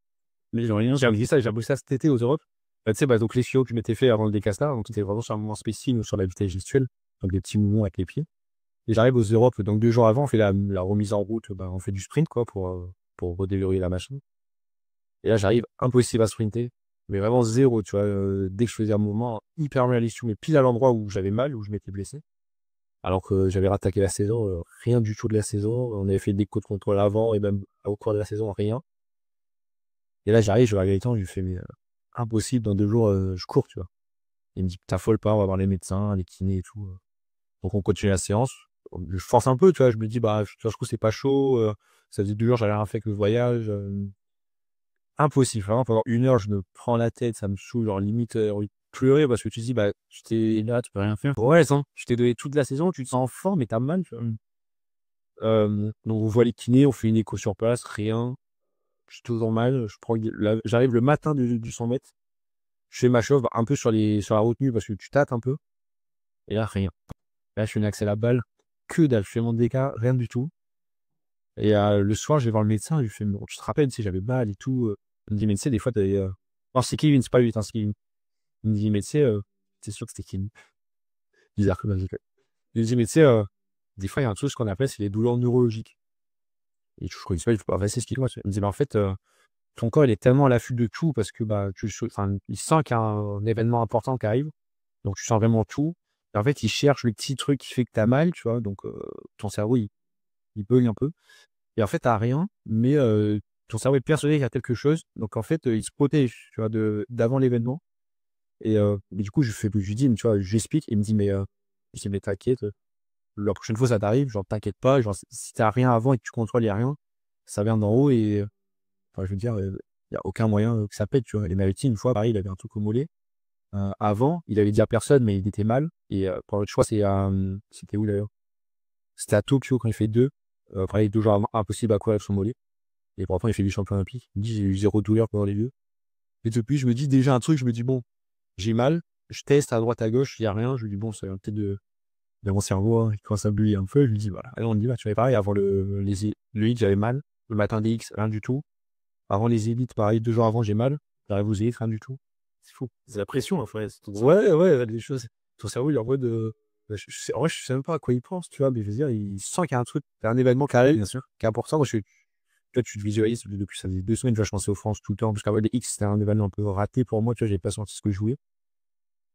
Mais j'ai rien. J'ai appris ça cet été aux Europes. Bah, tu sais, bah, donc les chiots que je m'étais fait avant le Décastar, donc c'était vraiment sur un mouvement spécifique ou sur la vitesse gestuelle, donc des petits mouvements avec les pieds. Et j'arrive aux Europes, donc 2 jours avant, on fait la remise en route, bah, on fait du sprint, quoi, pour redéverrouiller la machine. Et là, j'arrive, impossible à sprinter, mais vraiment zéro, tu vois. Dès que je faisais un mouvement, hyper mal à l'issue, mais pile à l'endroit où j'avais mal, où je m'étais blessé. Alors que j'avais rattaqué la saison, rien du tout de la saison. On avait fait des coups de contrôle avant, et même au cours de la saison, rien. Et là, j'arrive, je vais à Gaëtan, je lui fais, mais impossible, dans 2 jours, je cours, tu vois. Il me dit, t'affole pas, on va voir les médecins, les kinés et tout. Donc, on continue la séance. Je force un peu, tu vois. Je me dis, bah, je trouve que c'est pas chaud. Ça faisait 2 jours, j'avais rien fait que le voyage. Impossible. Vraiment, pendant 1 heure, je me prends la tête, ça me saoule, genre limite, envie de pleurer, parce que tu te dis, bah, Et là, tu peux rien faire. ouais, ça, je t'ai donné toute la saison, tu te sens en forme, mais t'as mal, tu vois. Donc, on voit les kinés, on fait une écho sur place, rien. Je suis toujours mal. J'arrive le matin du 100 mètres. Je fais ma chauffe un peu sur la retenue, parce que tu tâtes un peu. Et là, rien. Là, je fais une accès à la balle, que dalle, je fais mon DK, rien du tout. Et le soir, je vais voir le médecin, je lui fais: «Bon, tu te rappelles, tu sais, j'avais mal et tout, Il me dit: «Mais tu sais, des fois, tu non, c'est Kevin, c'est pas lui, c'est Kevin. Il me dit: «Mais tu sais, c'est sûr que c'était Kevin». Bizarre comme ça. Il me dit: «Mais tu sais, des fois, il y a un truc, ce qu'on appelle, c'est les douleurs neurologiques». Et je connaissais pas, je fais: «Bah, vas-y, explique-moi». Il me dit: «Bah, en fait, ton corps, il est tellement à l'affût de tout parce que, bah, enfin, il sent qu'il y a un événement important qui arrive, donc tu sens vraiment tout. Et en fait, il cherche le petit truc qui fait que tu as mal, tu vois? Donc, ton cerveau, il bug un peu. Et en fait, tu as rien, mais, ton cerveau est persuadé qu'il y a quelque chose. Donc en fait, il se protège, tu vois, d'avant l'événement. Et du coup, je lui dis, tu vois, j'explique. Il me dit: «Mais, je dis: «Mais t'inquiète, la prochaine fois, ça t'arrive, genre t'inquiète pas, genre si tu as rien avant et que tu contrôles, il y a rien, ça vient d'en haut et enfin, je veux dire, il y a aucun moyen, que ça pète», tu vois? Il m'avait dit une fois, pareil, il avait un truc au mollet. Avant, il avait dit à personne, mais il était mal. Et pour l'autre, je crois, c'était où d'ailleurs? C'était à Tokyo quand il fait 2. Pareil, 2 jours avant, impossible à courir avec son mollet. Et pourtant, il fait vice-champion olympique. Il me dit: «J'ai eu 0 douleur pendant les 2». Et depuis, je me dis déjà un truc, je me dis: «Bon, j'ai mal». Je teste à droite, à gauche, il y a rien. Je lui dis: «Bon, ça vient peut-être de mon cerveau, hein, il commence à bouillir un peu». Je lui dis: «Voilà, allez, on y va». Tu vois? Pareil, avant le hit, j'avais mal. Le matin des X, rien du tout. Avant les élites, pareil, 2 jours avant, j'ai mal. J'arrive aux élites, rien du tout. C'est fou. C'est la pression, en fait. Ouais, des choses. Ton cerveau, il est en mode, bah, en vrai, je sais même pas à quoi il pense, tu vois? Mais je veux dire, il sent qu'il y a un truc, il y a un événement qui arrive, Bien sûr. qui est important. Moi, toi, tu te visualises depuis ça faisait 2 semaines, tu vois, je pensais aux France tout le temps, parce qu'avant les X, c'était un événement un peu raté pour moi, tu vois, j'avais pas senti ce que je voulais.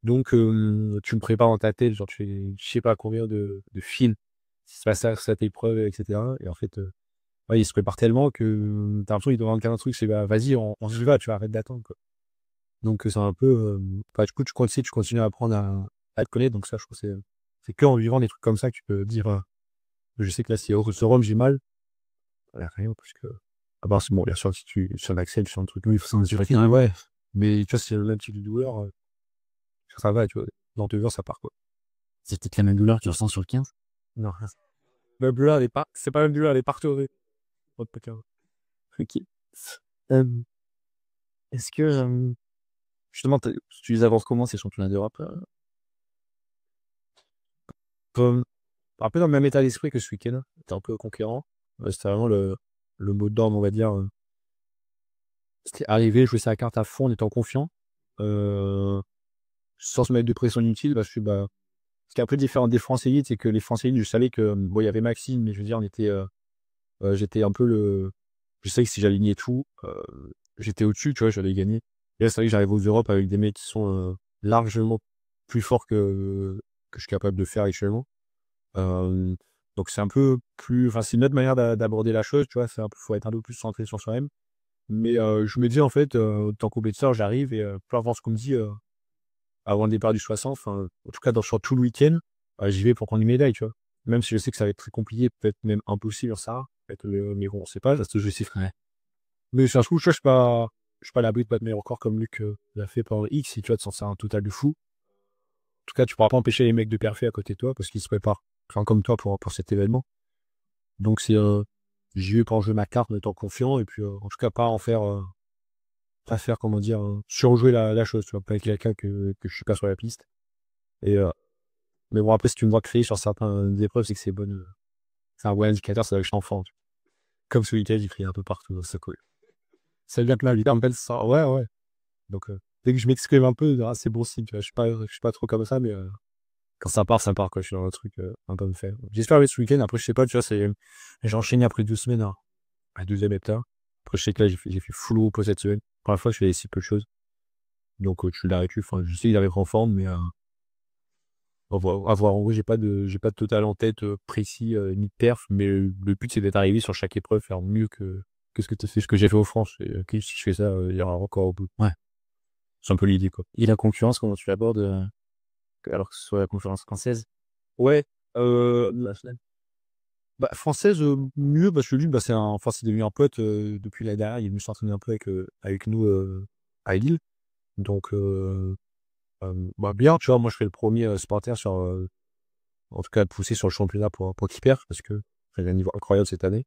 Donc, tu me prépares dans ta tête, genre, tu fais je sais pas combien de films qui se passent à cette épreuve, et cetera. Et en fait, ouais, il se prépare tellement que, tu as l'impression qu'il te demande qu'un truc, c'est: «Bah, vas-y, on y va, tu vois, arrête d'attendre, quoi». Donc, c'est un peu, bah, du coup, tu continues à apprendre à te connaître. Donc ça, je trouve que c'est qu'en vivant des trucs comme ça que tu peux dire, je sais que là, si au rhum, j'ai mal, rien parce que à part c'est bon, bien sûr, si tu sur l'accès, sur un truc, oui, il faut s'en assurer, hein, ouais. Mais tu vois, si c'est le même type de douleur, ça va, tu vois? Dans 2 heures, ça part, quoi. C'est peut-être la même douleur que tu ressens sur le 15? Non, la douleur, elle est pas c'est pas la même douleur, elle est partout. OK. Hem, est-ce que, justement, tu les avances comment ces championnats d'Europe? Comme un peu dans le même état d'esprit que ce week-end, tu un peu conquérant. C'était vraiment le mot d'ordre, on va dire, c'était arriver, jouer sa carte à fond en étant confiant, heu, sans se mettre de pression inutile parce que, bah, ce qui est un peu différent des France élites, c'est que les France élites, je savais que, bon, il y avait Maxime, mais je veux dire, j'étais un peu je savais que si j'alignais tout, j'étais au-dessus, tu vois? J'allais gagner. Et là, c'est vrai que j'arrive aux Europes avec des mecs qui sont, largement plus forts que je suis capable de faire actuellement. Hem, donc c'est un peu plus enfin, c'est une autre manière d'aborder la chose, tu vois? C'est un peu faut être un peu plus centré sur soi-même. Mais, je me dis, en fait, en tant que compétiteur, j'arrive et peu importe ce qu'on me dit, avant le départ du 60, enfin, en tout cas sur tout le week-end, j'y vais pour prendre une médaille, tu vois? Même si je sais que ça va être très compliqué, peut-être même impossible, ça peut-être, mais bon, on sait pas, ça se joue. Ouais. Mais ça se trouve, tu vois, je suis pas à l'abri de battre mes records comme Luc, l'a fait pendant X et tu vois, de s'en sortir un total de fou. En tout cas, tu pourras pas empêcher les mecs de perfer à côté de toi parce qu'ils se préparent, enfin, comme toi pour cet événement. Donc j'y vais pour jouer ma carte en étant confiant et puis, en tout cas pas faire, comment dire, surjouer la chose, tu vois? Pas être quelqu'un que je suis pas sur la piste. Et mais bon, après, si tu me vois crier sur certaines épreuves, c'est que c'est un bon indicateur, c'est que je suis en forme, tu vois? Comme ce week-end, j'ai crié un peu partout, donc c'est cool. Ça vient que là, l'hiver me pèse ça, ouais, ouais. Donc, dès que je m'exprime un peu, c'est bon signe, tu vois? Je suis pas trop comme ça, mais, quand ça part, quoi. Je suis dans un truc, un peu me faire. J'espère aller ce week-end. Après, je sais pas, tu vois, j'ai enchaîné après 2 semaines à 2e hectare. Après, je sais que là, j'ai fait full repos cette semaine. Première fois que je fais si peu de choses. Donc, je suis de la récup. Enfin, je sais qu'il arrive en forme, mais, à voir. En gros, j'ai pas de total en tête, précis, ni de perf, mais le but, c'est d'être arrivé sur chaque épreuve, faire mieux que ce que j'ai fait aux France. Et OK, si je fais ça, il y aura encore au bout. Ouais. C'est un peu l'idée, quoi. Et la concurrence, comment tu l'abordes, alors que ce soit la concurrence française? Ouais, la semaine. Bah, française, mieux parce que lui, bah, c'est devenu un pote, depuis l'année dernière. Il est venu s'entraîner un peu avec nous, à Lille. Donc, bah, bien, tu vois? Moi, je fais le premier er Spartan en tout cas, pousser sur le championnat pour qu'il perde parce que il a un niveau incroyable cette année.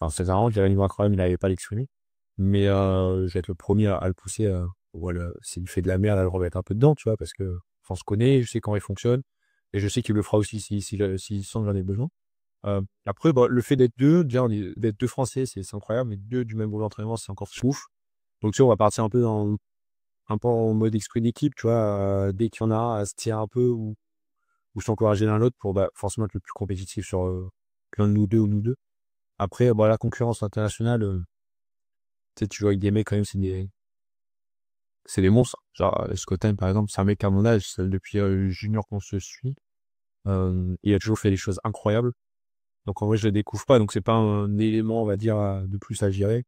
Enfin, c'est marrant qu'il a un niveau incroyable, il n'arrivait pas à l'exprimer. Mais, je vais être le premier à le pousser, voilà, s'il fait de la merde, à le remettre un peu dedans, tu vois? Parce que, enfin, on se connaît, je sais comment il fonctionne Et je sais qu'il le fera aussi s'il sent que j'en ai besoin. Après, bah, le fait d'être deux, déjà, d'être deux Français, c'est incroyable, mais deux du même groupe d'entraînement, c'est encore ouf. Donc, tu sais, on va partir un peu en mode esprit d'équipe, tu vois. Dès qu'il y en a un à se tirer un peu ou s'encourager l'un l'autre pour bah, forcément être le plus compétitif sur l'un de nous deux ou nous deux. Après, bah, la concurrence internationale, tu sais, tu joues avec des mecs quand même, c'est des monstres. Genre, Scottin, par exemple, c'est un mec à mon âge, c'est depuis junior qu'on se suit. Il a toujours fait des choses incroyables. Donc en vrai, je le découvre pas, donc c'est pas un élément, on va dire, de plus à gérer.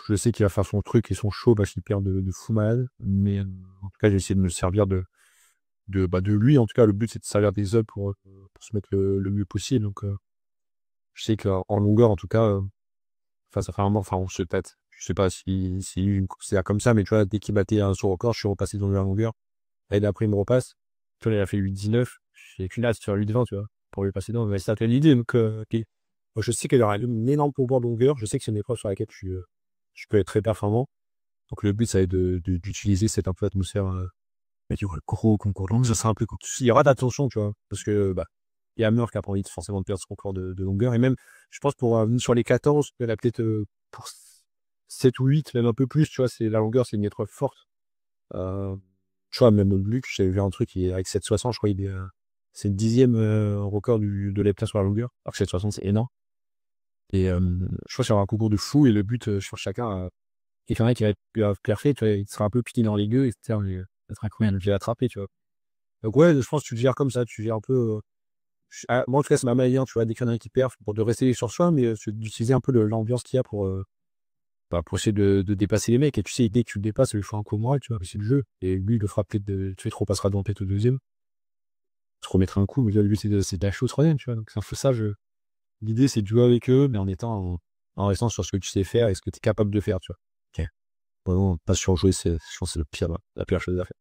Je sais qu'il va faire son truc et son show parce qu'il perd de fou malade. Mais en tout cas, j'ai essayé de me servir de lui. En tout cas, le but, c'est de servir des œuvres pour se mettre le mieux possible. Donc je sais qu'en longueur, en tout cas, enfin, ça fait un moment, enfin, on se tâte. Je sais pas si lui me considère comme ça, mais tu vois, dès qu'il battait son record, je suis repassé dans la longueur. L'année d'après, il me repasse. Tu vois, il a fait 8,19. J'ai qu'une hâte sur 8,20, tu vois, pour lui passer devant. Mais c'est ça l'idée. Donc, ok. Moi, je sais qu'il y aura une énorme pourboire de longueur. Je sais que c'est une épreuve sur laquelle je peux être très performant. Donc, le but, ça va être d'utiliser cette un peu atmosphère. Mais tu vois, le gros concours de longueur, ça sera un peu court. Il y aura d'attention, tu vois, parce que, bah, il y a Meur qui a pas envie forcément de perdre ce concours de longueur. Et même, je pense, pour sur les 14, il y en a peut-être pour 7 ou 8, même un peu plus, tu vois, la longueur, c'est une épreuve forte. Euh, Tu vois, même Luc, j'avais vu un truc avec 7,60, je crois, c'est le 10e record de l'heptathlon sur la longueur. Alors que 7,60, c'est énorme. Et je crois qu'il y aura un concours de fou et le but, je pense chacun, il y en a qui va être parfait, tu vois, il sera un peu piqué dans les gueux, etc. Ça sera combien de j'ai attrapé, tu vois. Donc ouais, je pense que tu le gères comme ça, tu gères un peu. Moi, en tout cas, c'est ma manière, tu vois, dès qu'il y en a un qui perd, pour de rester sur soi, mais d'utiliser un peu l'ambiance qu'il y a pour essayer de dépasser les mecs. Et tu sais, dès que tu le dépasses, il lui faut un coup moral, tu vois, c'est le jeu. Et lui, il le fera peut-être, tu sais, trop passera devant peut-être au deuxième. Se remettre un coup, mais là, lui, c'est de la chose troisième, tu vois. Donc c'est un peu ça, l'idée, c'est de jouer avec eux, mais en restant sur ce que tu sais faire et ce que tu es capable de faire, tu vois. Ok. Vraiment, pas surjouer, je pense que c'est la pire chose à faire.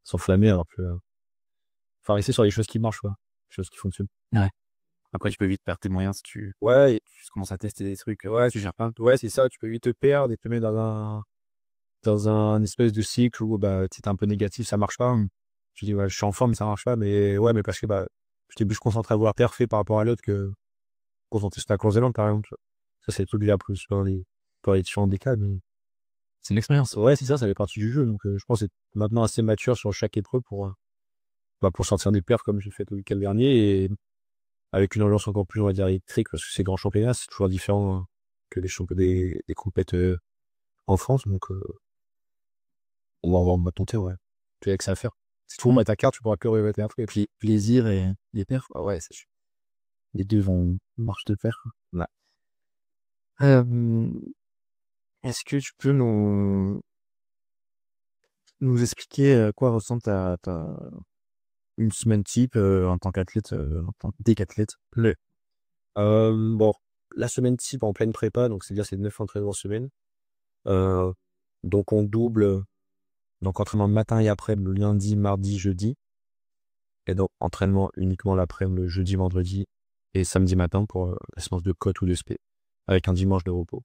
S'enflammer, alors que, enfin, rester sur les choses qui marchent, quoi. Les choses qui fonctionnent. Ouais. Après, tu peux vite perdre tes moyens si tu Ouais, commences à tester des trucs, ouais, tu gères pas. ouais, c'est ça, tu peux vite te perdre et te mettre dans un espèce de cycle où, bah, tu es un peu négatif, ça marche pas. Tu dis, ouais, je suis en forme, mais ça marche pas, mais ouais, mais parce que, bah, j'étais plus concentré à vouloir parfait par rapport à l'autre que concentré sur la Cour-Zélande, par exemple. Ça, c'est le truc que j'ai appris sur les différents des cas, mais C'est une expérience. ouais, c'est ça, ça fait partie du jeu. Donc, je pense être maintenant assez mature sur chaque épreuve pour sortir des perfs comme j'ai fait le week-end dernier et avec une ambiance encore plus, on va dire, électrique parce que ces grands championnats, c'est toujours différent que les championnats des compètes en France. Donc, on va tenter, ouais. Tu as que ça à faire. Si tu remets ta carte, tu pourras que rêver après. Plaisir et les perfs. Ah ouais, c'est sûr. Les deux vont marcher de pair. Ouais. Euh, Est-ce que tu peux nous expliquer à quoi ressemble une semaine type en tant qu'athlète, en tant que décathlète? Bon, la semaine type en pleine prépa, donc c'est-à-dire c'est 9 entraînements semaine. Donc on double, donc entraînement le matin et après le lundi, mardi, jeudi. Et donc entraînement uniquement l'après-midi, le jeudi, vendredi et samedi matin pour la séance de côte ou de spé, avec un dimanche de repos.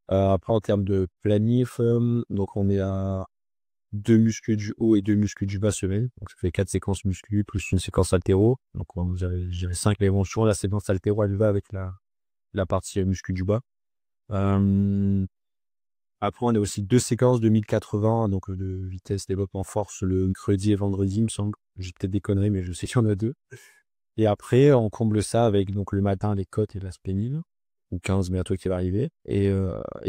Après en termes de planif, donc on est à 2 muscles du haut et 2 muscles du bas semaine. Donc ça fait 4 séquences muscles plus une séquence altéro. Donc j'avais 5 éléments. La séquence altéro, elle va avec la partie muscle du bas. Après, on a aussi 2 séquences de 1080, donc de vitesse développement force le mercredi et vendredi, il me semble. J'ai peut-être des conneries, mais je sais qu'il y en a 2. Et après, on comble ça avec donc le matin les côtes et la spénible, ou 15, mais à toi qui va arriver. Et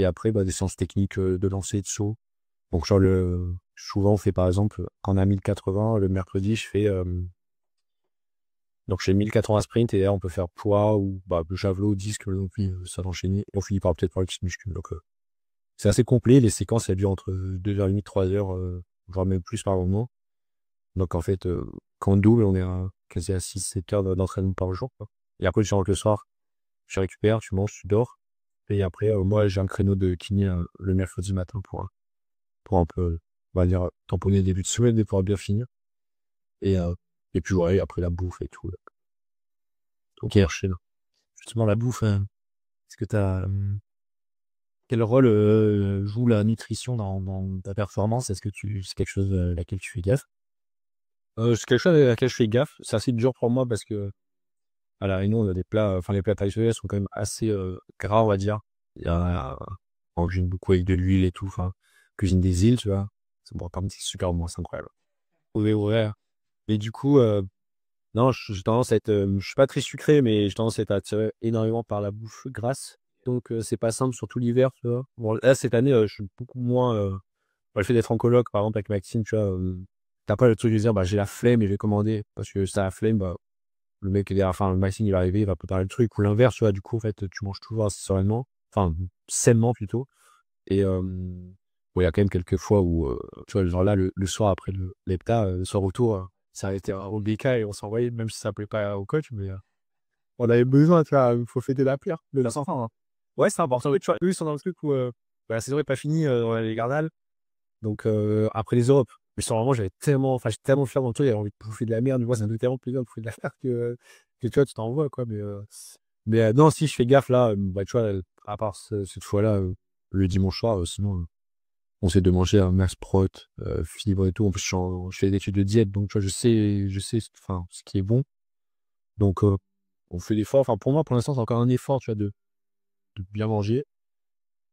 après, bah, des séances techniques de lancer et de saut. Donc, genre, souvent, on fait par exemple, quand on a 1080, le mercredi, donc je fais 1080 sprint et là, on peut faire poids ou bah, javelot, disque, donc ça va enchaîner. Et on finit par peut-être par le petit muscle. Donc, c'est assez complet. Les séquences, elles durent entre 2h30, 3h, voire même plus par moment. Donc, en fait, quand on double, on est quasi à 6-7 heures d'entraînement par jour, quoi. Et après, tu rentres le soir, tu récupères, tu manges, tu dors. Et après, moi, j'ai un créneau de kiné le mercredi matin pour un peu, on va dire, tamponner le début de semaine et pouvoir bien finir. Et, et puis, ouais, après la bouffe et tout. Là. Ok. Justement, la bouffe, est-ce que quel rôle joue la nutrition dans ta performance? Est-ce que c'est quelque chose à laquelle tu fais gaffe? C'est quelque chose avec laquelle je fais gaffe. C'est assez dur pour moi parce que à La Réunion, on a des plats, enfin les plats traditionnels sont quand même assez gras, on va dire. Il y a, on cuisine beaucoup avec de l'huile et tout. Enfin, cuisine des îles, tu vois. C'est bon, par contre, c'est super bon, c'est incroyable. Ouais, ouais. Mais du coup, non, j'ai tendance à être, je suis pas très sucré, mais j'ai tendance à être attiré énormément par la bouffe grasse. Donc c'est pas simple, surtout l'hiver, tu vois. Bon, là cette année, je suis beaucoup moins. Le fait d'être en coloc, par exemple avec Maxime, tu vois, t'as pas le truc de dire, bah j'ai la flemme et je vais commander parce que si t'as la flemme, bah le mec est derrière, enfin, le Maxime, il va arriver, il va préparer le truc, ou l'inverse, tu vois. Du coup, en fait, tu manges toujours assez sereinement, enfin, sainement plutôt. Et bon, il y a quand même quelques fois où, tu vois, genre là, le soir après l'hepta, le soir retour, ça a été au BK et on s'envoyait, même si ça plaît pas au coach, mais on avait besoin, tu vois, il faut fêter la pierre. Le sans fin, hein. Ouais, c'est important. Oui, tu vois, eux, ils sont dans le truc où bah, la saison n'est pas finie, on a les Gardales. Donc, après les Europes. Mais sur vraiment, j'avais tellement, enfin, j'étais tellement fier dans le truc, j'avais envie de bouffer de la merde. Moi, ça me fait tellement plaisir de bouffer de la merde que tu vois, tu t'envoies, quoi. Mais non, si je fais gaffe là, bah, tu vois, à part cette fois-là, le dimanche soir, sinon, on essaie de manger un max prot, fibre et tout. En plus, je fais des études de diète, donc tu vois, je sais, enfin, ce qui est bon. Donc, on fait l'effort. Enfin, pour moi, pour l'instant, c'est encore un effort, tu vois, de bien manger.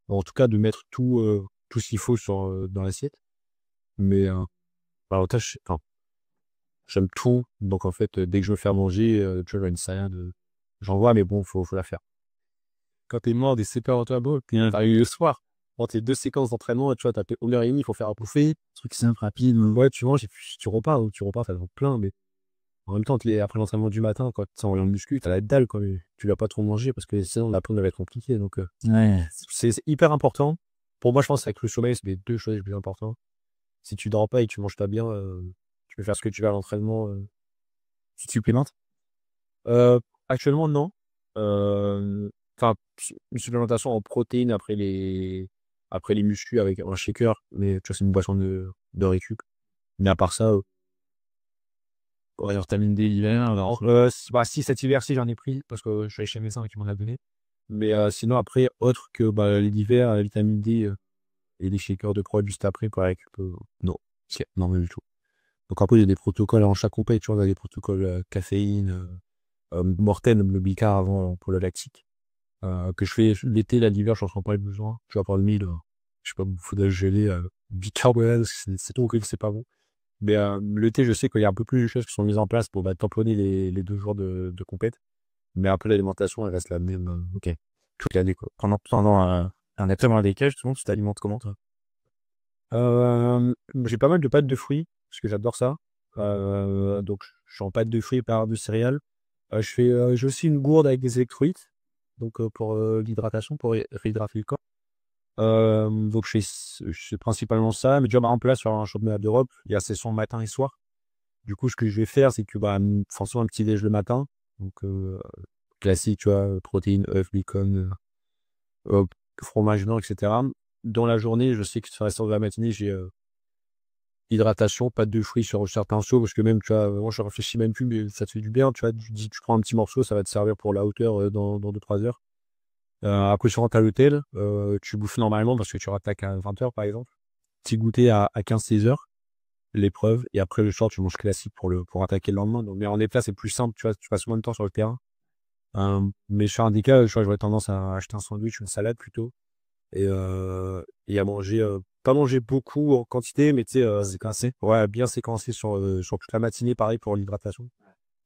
En tout cas, de mettre tout ce qu'il faut dans l'assiette. Mais, bah, l'avantage, enfin, j'aime tout. Donc, en fait, dès que je veux faire manger, tu vois, une salade, j'en vois, mais bon, faut la faire. Quand t'es mort des CP en toi, bon, t'arrives le soir. Quand tes 2 séquences d'entraînement, tu vois, t'as fait 1h30, il faut faire à bouffer. Truc simple, rapide. Ouais, tu manges et puis tu repars, t'as le plein, mais en même temps, après l'entraînement du matin, quand t'es en muscu, t'as la dalle, quoi. Mais tu vas pas trop manger parce que sinon, l'après, va être compliqué. Donc, Ouais. c'est hyper important. Pour moi, je pense avec le sommeil, c'est les 2 choses les plus importantes. Si tu dors pas et que tu manges pas bien, tu peux faire ce que tu veux à l'entraînement. Tu te supplémentes? Heu, Actuellement, non. Enfin, une supplémentation en protéines après les muscu avec un shaker, mais tu vois, c'est une boisson de récup. Mais à part ça, On va dire vitamine D l'hiver, alors. bah, si cet hiver, si j'en ai pris parce que je suis allé chez le médecin et qu'il m'en a donné. Mais sinon après, autre que, bah, l'hiver, la vitamine D, et les shakers de prod juste après pour la récup, non. Non, pas du tout. Donc après, il y a des protocoles en chaque compét, tu vois, on a des protocoles, caféine, Morten, le Bicard avant pour le lactique. Que je fais l'été, là, l'hiver, je ressens pas le besoin. Je vais prendre 1000, je sais pas, bouffer de la gelée, bicarbonate, c'est trop horrible, c'est pas bon. Mais l'été, je sais qu'il y a un peu plus de choses qui sont mises en place pour bah, tamponner les 2 jours de compète. Mais après, l'alimentation, elle reste la même, Ok. toute l'année, quoi. Pendant un entraînement à décage, tout le monde, tu t'alimentes comment, toi? J'ai pas mal de pâtes de fruits, parce que j'adore ça. Donc, je suis en pâtes de fruits par de céréales. J'ai aussi une gourde avec des électrolytes, donc pour l'hydratation, pour réhydrater le corps. Donc je fais principalement ça, mais tu vois, par exemple, là, sur un championnat d'Europe, il y a session matin et soir. Du coup, ce que je vais faire, c'est que, bah, forcément, un petit déj le matin. Donc, classique, tu vois, protéines, œufs, bacon, euh, fromage blanc, etc. Dans la journée, je sais que sur le restant de la matinée, j'ai hydratation, pâte de fruits sur certains seaux, parce que même, tu vois, moi, je réfléchis même plus, mais ça te fait du bien, tu vois. Tu prends un petit morceau, ça va te servir pour la hauteur dans 2-3 heures. Après, tu rentres à l'hôtel, tu bouffes normalement parce que tu rattaques à 20h, par exemple. Petit goûter à 15-16h, l'épreuve, et après, le soir, tu manges classique pour attaquer le lendemain. Donc, mais en état, c'est plus simple, tu vois, tu passes moins de temps sur le terrain. Mais sur un des cas, j'aurais tendance à acheter un sandwich, une salade plutôt, et à manger, pas manger beaucoup en quantité, mais tu sais, Séquencé. ouais, bien séquencé sur toute la matinée, pareil pour l'hydratation.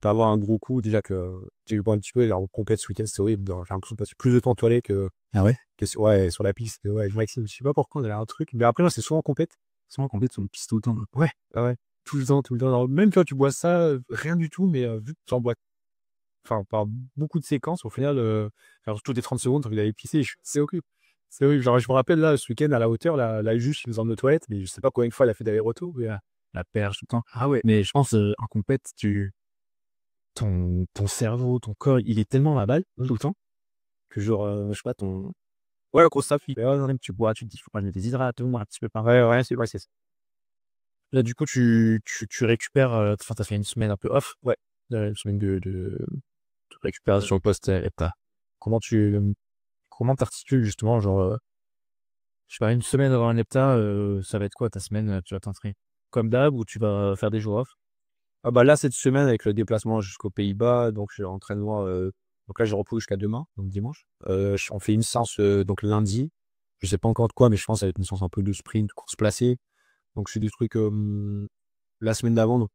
Pas avoir un gros coup, déjà que j'ai eu un petit peu, et en compète ce week-end, c'est horrible. J'ai l'impression de passer plus de temps toilette Ah ouais? ouais, sur la piste. Ouais, Maxime, je sais pas pourquoi, on avait un truc. Mais après, moi, c'est souvent en compète. Souvent qu'on sur une piste tout le temps. Ouais, ah ouais. Tout le temps, tout le temps. Alors, même, tu vois, tu bois ça, rien du tout, mais vu que tu en bois, enfin, par beaucoup de séquences, au final, alors, toutes les 30 secondes, t'as envie d'aller pisser. C'est horrible. C'est horrible. Genre, je me rappelle, là, ce week-end, à la hauteur, la juge qui nous emmenait aux toilettes, mais je sais pas combien de fois elle a fait d'aller-retour. Mais, La perche tout le temps. ah ouais. Mais je pense, en compète, ton cerveau, ton corps, il est tellement à la balle, tout le temps, que genre, je sais pas, Ouais, gros, ça fait. mais ouais, non, même tu bois, tu te dis, faut pas je me déshydrate, moi, un petit peu par. Ouais, ouais, c'est vrai, c'est ça. Là, du coup, tu récupères, enfin, t'as fait une semaine un peu off. Ouais. Une semaine de récupération post-EPTA. Comment comment t'articules justement, genre, je sais pas, une semaine avant un EPTA, ça va être quoi ta semaine, tu vas t'entraîner comme d'hab ou tu vas faire des jours off? Ah bah là, cette semaine, avec le déplacement jusqu'aux Pays-Bas, donc j'ai entraînement, donc là, j'ai repos jusqu'à demain, donc dimanche. On fait une séance donc lundi. Je sais pas encore de quoi, mais je pense que ça va être une séance un peu de sprint, course placée. Donc c'est des trucs la semaine d'avant, donc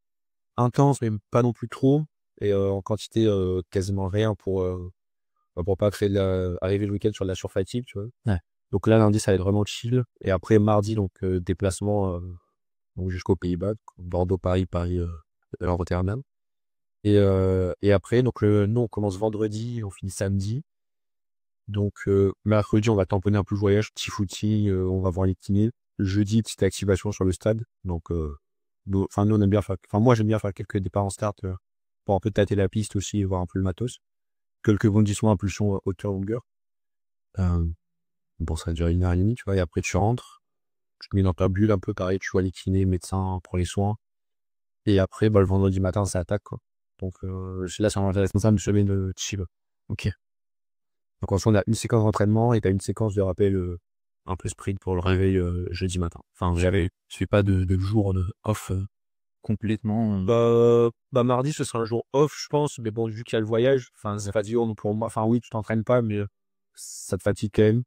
intense, mais pas non plus trop. Et en quantité quasiment rien pour pas créer arriver le week-end sur de la surfatigue, tu vois. Ouais. Donc là, lundi, ça va être vraiment chill. Et après, mardi, donc déplacement donc jusqu'aux Pays-Bas, donc Bordeaux, Paris, Rotterdam. Et après, donc nous, on commence vendredi, on finit samedi. Donc mercredi, on va tamponner un peu le voyage, petit footing, on va voir les kinés. Jeudi, petite activation sur le stade. Donc nous, on aime bien faire, moi, j'aime bien faire quelques départs en start pour un peu tâter la piste aussi et voir un peu le matos. Quelques bondissements, impulsions, hauteur, longueur. Bon, ça dure 1 heure et demie, tu vois, et après tu rentres, tu te mets dans ta bulle un peu, pareil, tu vois les kinés, médecins, prends les soins. Et après, bah, le vendredi matin, ça attaque, quoi. Donc là, c'est un responsable de semaine de chill. Ok. Donc ensuite, on a une séquence d'entraînement et t'as une séquence de rappel un peu sprint pour le réveil jeudi matin. Enfin, Je fais pas de jour off complètement. bah mardi, ce sera un jour off, je pense, mais bon, vu qu'il y a le voyage, enfin, c'est fatigant pour moi. Enfin, oui, tu t'entraînes pas, mais ça te fatigue quand même.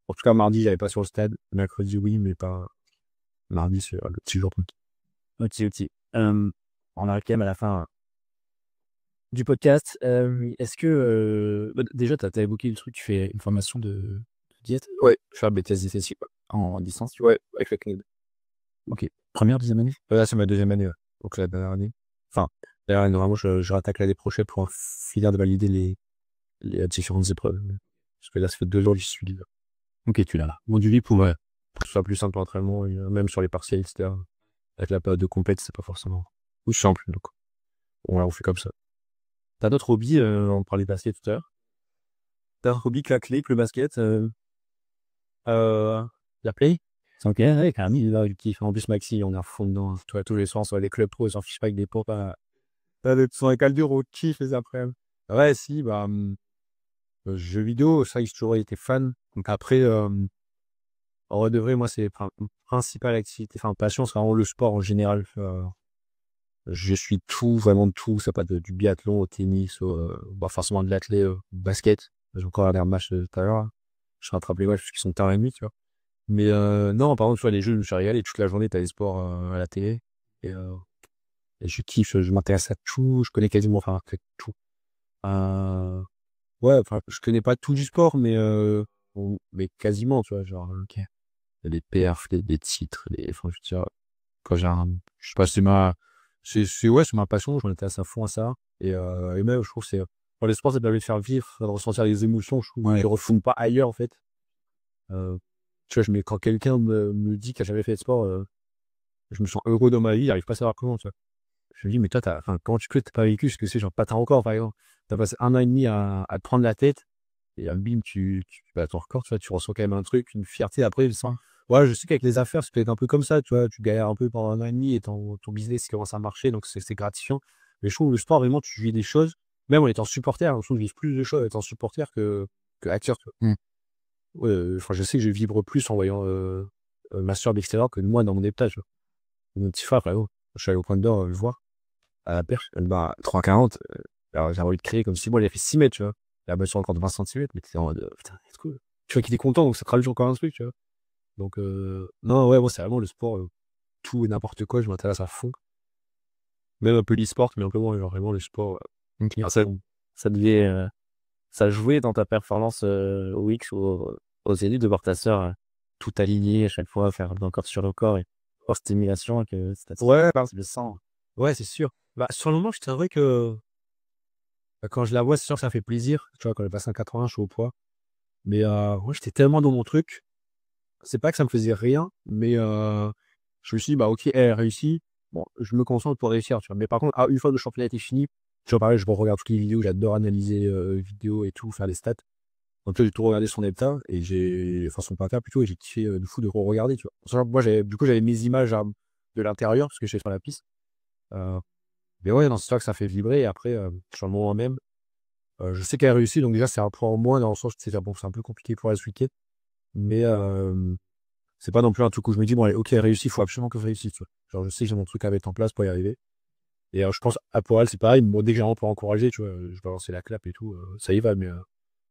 En tout cas, mardi, j'avais pas sur le stade. Mercredi, oui, mais pas. Mardi, c'est le petit jour. Ok, ok. On arrive quand même à la fin du podcast. Est-ce que déjà, tu as évoqué le truc, tu fais une formation de diète Ouais, je fais un BTS diététique, ouais. en distance? Ouais, avec la CNIL. Ok. Première, deuxième année? Là, c'est ma deuxième année, ouais. Donc la dernière année. Enfin, d'ailleurs, normalement, je rattaque l'année prochaine pour finir de valider les différentes épreuves. Parce que là, ça fait 2 ans que j'y suis. Là. Ok, tu l'as là. Moduli pour que ce soit plus simple l'entraînement, même sur les partiels, etc. Avec la période de compète, c'est pas forcément ou simple. Donc, on fait comme ça. T'as d'autres hobbies? On parlait de basket tout à l'heure. T'as un hobby que la clé, que le basket, La play? C'est ok, ouais, quand même. il a du kiff. En plus, Maxi, on est à fond dedans. Hein. Tu vois, tous les soirs, sur les clubs pro, ils s'en fichent pas avec des pompes. T'as des sont les caldures au kiff les après-midi. Ouais, si, bah, jeux vidéo, ça, j'ai toujours été fan. Donc après, en vrai de vrai, moi, c'est principale activité, enfin, passion, c'est vraiment le sport en général. Je suis tout, vraiment de tout. Ça pas du biathlon au tennis, bah, forcément de l'athlé, basket. J'ai encore regardé un match tout à l'heure. Là. Je rattrape les matchs parce qu'ils sont tard et demi, tu vois. Mais non, par contre, tu vois, les jeux, je me suis régalé. Toute la journée, t'as des sports à la télé. Et, et je kiffe, je m'intéresse à tout. Je connais quasiment, enfin, tout. Ouais, enfin, je connais pas tout du sport, mais quasiment, tu vois, genre, Ok. les perfs, les titres, enfin, je veux dire, quand je sais pas, ouais, c'est ma passion, je m'intéresse à fond à ça. Et même, je trouve que pour les sports, ça permet de faire vivre, de ressentir des émotions, je trouve, Ouais. qui ne refoutent pas ailleurs, en fait. Tu vois, quand quelqu'un me dit qu'il n'a jamais fait de sport, je me sens heureux dans ma vie, j'arrive pas à savoir comment, tu vois. Je me dis, mais toi, comment tu peux, t'as pas vécu ce que c'est, genre, pas encore, par exemple. T'as passé 1 an et demi à te prendre la tête, et bim, bah, ton record, tu vois, tu ressens quand même un truc, une fierté après. Ouais, je sais qu'avec les affaires, c'est peut-être un peu comme ça, tu vois, tu galères un peu pendant 1 an et demi et ton business commence à marcher, donc c'est gratifiant. Mais je trouve le sport, vraiment, tu vis des choses, même en étant supporter, je trouve que je vis plus de choses en étant supporter que acteur, tu vois. Mm. Ouais, enfin, je sais que je vibre plus en voyant ma soeur de l'extérieur que moi dans mon hôpital, tu vois. Mon petit frère, frérot, je suis allé au point d'or le voir, à la perche, elle m'a 3,40. Alors j'ai envie de crier comme si moi, il a fait 6 mètres, tu vois. La balle sur encore de 20 cm, mais t'es en mode, putain, c'est cool. Tu vois qu'il est content, donc ça te rajoute encore un truc, tu vois. Donc, non, ouais, moi, c'est vraiment le sport, tout et n'importe quoi, je m'intéresse à fond. Même un peu l'e-sport, mais un peu moins, genre vraiment le sport. Ok. Ça Ça jouait dans ta performance au X ou aux élites de voir ta sœur tout aligné à chaque fois, faire encore sur le corps et hors stimulation que ouais, le sang. ouais, c'est sûr. Bah, sur le moment, je t'avouerais que quand je la vois, c'est sûr que ça fait plaisir. Tu vois, quand elle passe un 80, je suis au poids. Mais moi, j'étais tellement dans mon truc. C'est pas que ça me faisait rien, mais je me suis dit, bah, ok, elle réussit. Bon, je me concentre pour réussir, tu vois. Mais par contre, une fois que le championnat était fini, tu vois, pareil, je regarde toutes les vidéos, j'adore analyser vidéos et tout, faire des stats. Donc là, j'ai tout regardé son hepta enfin son pata plutôt, et j'ai kiffé de fou de re-regarder, tu vois. Moi, j'avais mes images de l'intérieur, parce que j'étais sur la piste. Euh, mais ouais, non, c'est sûr que ça fait vibrer. Et après, sur le moment même, je sais qu'elle a réussi, donc déjà, c'est un point en moins, dans le sens que c'est un peu compliqué pour elle ce week-end. Mais c'est pas non plus un truc où je me dis, bon, allez, ok, réussi, il faut absolument que je réussisse, tu vois. Genre, je sais que j'ai mon truc à mettre en place pour y arriver. Et je pense, pour elle, c'est pareil. Bon, dès que j'ai un peu encouragé, tu vois, je vais lancer la clap et tout, ça y va, mais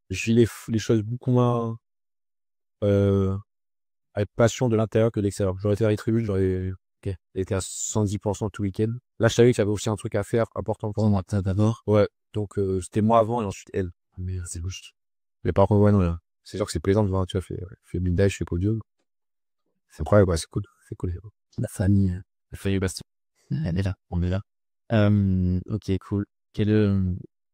je vis les choses beaucoup moins avec passion de l'intérieur que de l'extérieur. J'aurais été à Retribute, j'aurais été à 110% tout week-end. Là, je savais que j'avais aussi un truc à faire important pour moi d'abord. Ouais, donc c'était moi avant et ensuite elle. Mais c'est louche. Mais par contre, ouais, non, là, c'est sûr que c'est plaisant de voir, tu vois, fait Midday, je fais podium. C'est incroyable, ouais, c'est cool. C'est cool. La famille Bastien. Elle est là, on est là. Ok, cool.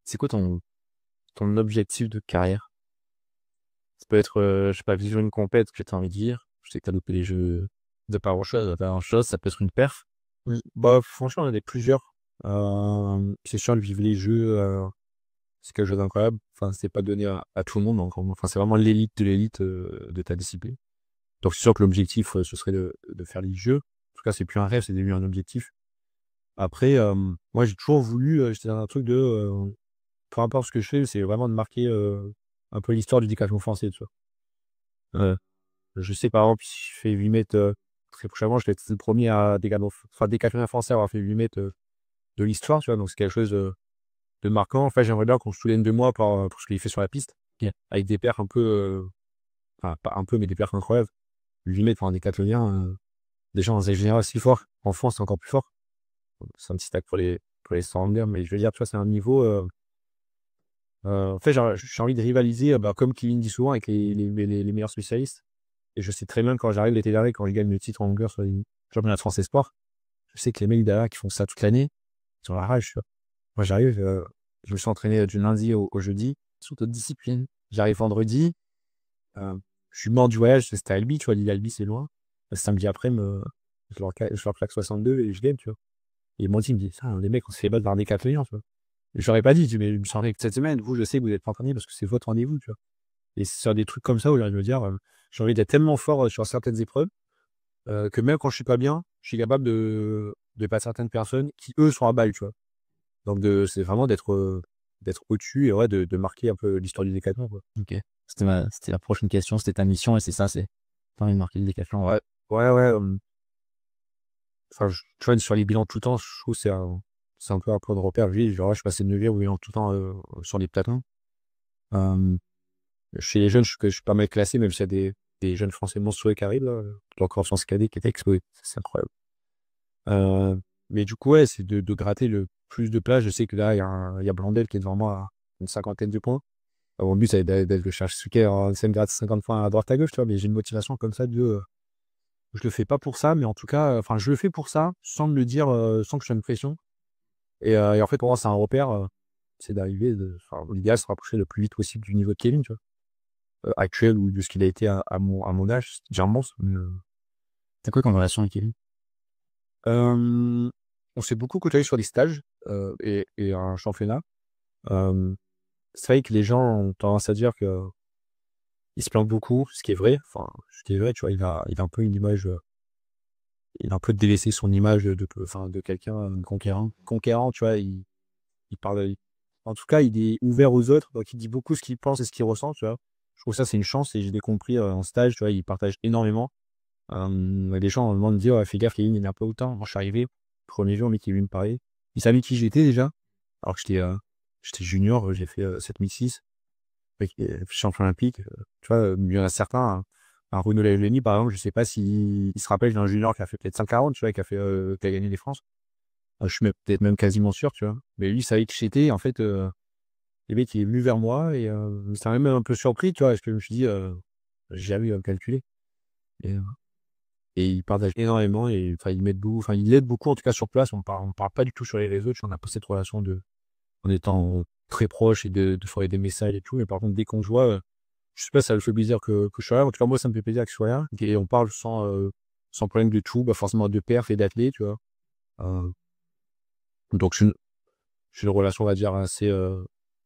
C'est quoi ton objectif de carrière? Ça peut être, je sais pas, vivre une compète que t'as envie de dire. Je sais que t'as loupé les jeux de pas grand-chose, ça peut être une perf. Bah, franchement, il y en a plusieurs. C'est sûr, de vivre les jeux, c'est quelque chose d'incroyable. Enfin, c'est pas donné à tout le monde. Donc, enfin, c'est vraiment l'élite de l'élite de ta discipline. Donc, c'est sûr que l'objectif, ce serait de faire les jeux. En tout cas, c'est plus un rêve, c'est devenu un objectif. Après, moi, j'ai toujours voulu, j'étais dans un truc de, peu importe ce que je fais, c'est vraiment de marquer un peu l'histoire du décathlon français, tu vois. Je sais, par exemple, si je fais 8 mètres, très prochainement, je vais être le premier à décathlon français à avoir fait 8 mètres de l'histoire, tu vois. Donc, c'est quelque chose de marquant. En fait, j'aimerais bien qu'on se souvienne de moi pour ce qu'il fait sur la piste, avec des perfs un peu, enfin, pas un peu, mais des perfs incroyables. 8 mètres pour un décathlonien, déjà, en général, si fort. En France, c'est encore plus fort. C'est un petit stack pour les 100 mais je veux dire, tu vois, c'est un niveau. En fait, j'ai envie de rivaliser, comme Kevin dit souvent, avec les meilleurs spécialistes. Et je sais très bien quand j'arrive l'été dernier, quand je gagne le titre en longueur sur les championnats de France Espoir, je sais que les mecs derrière qui font ça toute l'année, ils ont la rage, tu vois. Moi, j'arrive, je me suis entraîné du lundi au jeudi, sur d'autres disciplines. J'arrive vendredi, je suis mort du voyage, c'était à Albi, tu vois, l'île Albi, c'est loin. Le samedi après, je leur claque 62 et je gagne, tu vois. Et mon team me dit, ça, les mecs, on s'est fait battre par des Décathloniens, tu vois. Et j'aurais pas dit, mais je me suis entraîné que cette semaine, vous, je sais que vous êtes pas entraîné parce que c'est votre rendez-vous, tu vois. Et c'est sur des trucs comme ça où j'ai envie de me dire, j'ai envie d'être tellement fort sur certaines épreuves que même quand je suis pas bien, je suis capable de battre certaines personnes qui, eux, sont à balle, tu vois. Donc, c'est vraiment d'être au-dessus et ouais, de marquer un peu l'histoire du décathlon, quoi. Ok. C'était la prochaine question, c'était ta mission et c'est ça, t'as envie de marquer le décathlon. Ouais, ouais, ouais. Enfin, tu vois, sur les bilans tout le temps, je trouve que c'est un peu un point de repère. Je suis passé de 9e au bilan tout le temps sur les platins. Chez les jeunes, je suis pas mal classé, même s'il y a des jeunes Français monstrueux qui arrivent, là. Encore France cadet qui était explosé. C'est incroyable. Mais du coup, ouais, c'est de gratter le plus de places. Je sais que là, il y a Blandel qui est devant moi à une 50aine de points. Mon but, c'est d'être le chercher ce week-end, ça me gratte 50 points à droite à gauche, tu vois, mais j'ai une motivation comme ça je le fais pas pour ça, mais en tout cas, enfin, je le fais pour ça, sans me le dire, sans que je sois une pression. Et en fait, pour moi, c'est un repère, c'est d'arriver, enfin, l'idéal, c'est de se rapprocher le plus vite possible du niveau de Kevin, tu vois, actuel ou de ce qu'il a été à mon âge. C'est déjà un monstre. T'as quoi comme relation avec Kevin? On s'est beaucoup côtoyé sur des stages et un championnat. C'est vrai que les gens ont tendance à dire que il se planque beaucoup, ce qui est vrai. Enfin, ce qui est vrai, tu vois, il a un peu une image, il a un peu délaissé son image de quelqu'un de conquérant, tu vois. Il parle, en tout cas, il est ouvert aux autres, donc il dit beaucoup ce qu'il pense et ce qu'il ressent, tu vois. Je trouve ça, c'est une chance et j'ai compris en stage, tu vois, il partage énormément. Les gens me disent, ouais, fais gaffe, Kevin, il est un peu autant. Moi, je suis arrivé, premier jour, mais Kevin me parlait. Il savait qui j'étais déjà, alors que j'étais junior, j'ai fait 7006, avec champion olympique. Tu vois, il y en a certains, un Renaud Lavellenie, par exemple, je sais pas s'il se rappelle d'un junior qui a fait peut-être 5,40, tu vois, qui a gagné les France. Je suis peut-être même quasiment sûr, tu vois. Mais lui, il savait qui j'étais, en fait, les mecs, il est venu vers moi et ça m'a même un peu surpris, tu vois, parce que je me suis dit, j'ai jamais calculé. Et il partage énormément et enfin, il aide beaucoup, en tout cas sur place. On parle pas du tout sur les réseaux, tu vois, on n'a pas cette relation en étant très proche et de forer des messages et tout. Mais par contre, dès qu'on se voit, je sais pas, ça le fait plaisir que je sois là. En tout cas, moi, ça me fait plaisir que je sois là. Et on parle sans problème de tout, forcément de perf et d'athlètes, tu vois. Donc, j'ai une relation, on va dire, assez.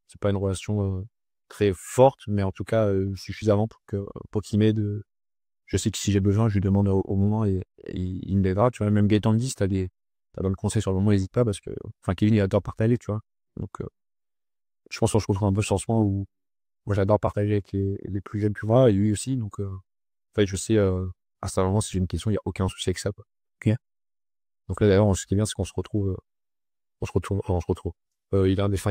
C'est pas une relation très forte, mais en tout cas, suffisamment pour qu'il m'aide. Je sais que si j'ai besoin, je lui demande au moment et il m'aidera, tu vois. Même Gaëtan me dit, si t'as dans le conseil sur le moment, n'hésite pas parce que, enfin, Kevin, il adore partager, tu vois. Donc, je pense qu'on se retrouve un peu sur ce point où moi, j'adore partager avec les plus jeunes que moi et lui aussi. Donc, en fait, je sais à ce moment, si j'ai une question, il n'y a aucun souci avec ça, quoi. Ok. Donc là, d'ailleurs, ce qui est bien, c'est qu'on se retrouve, il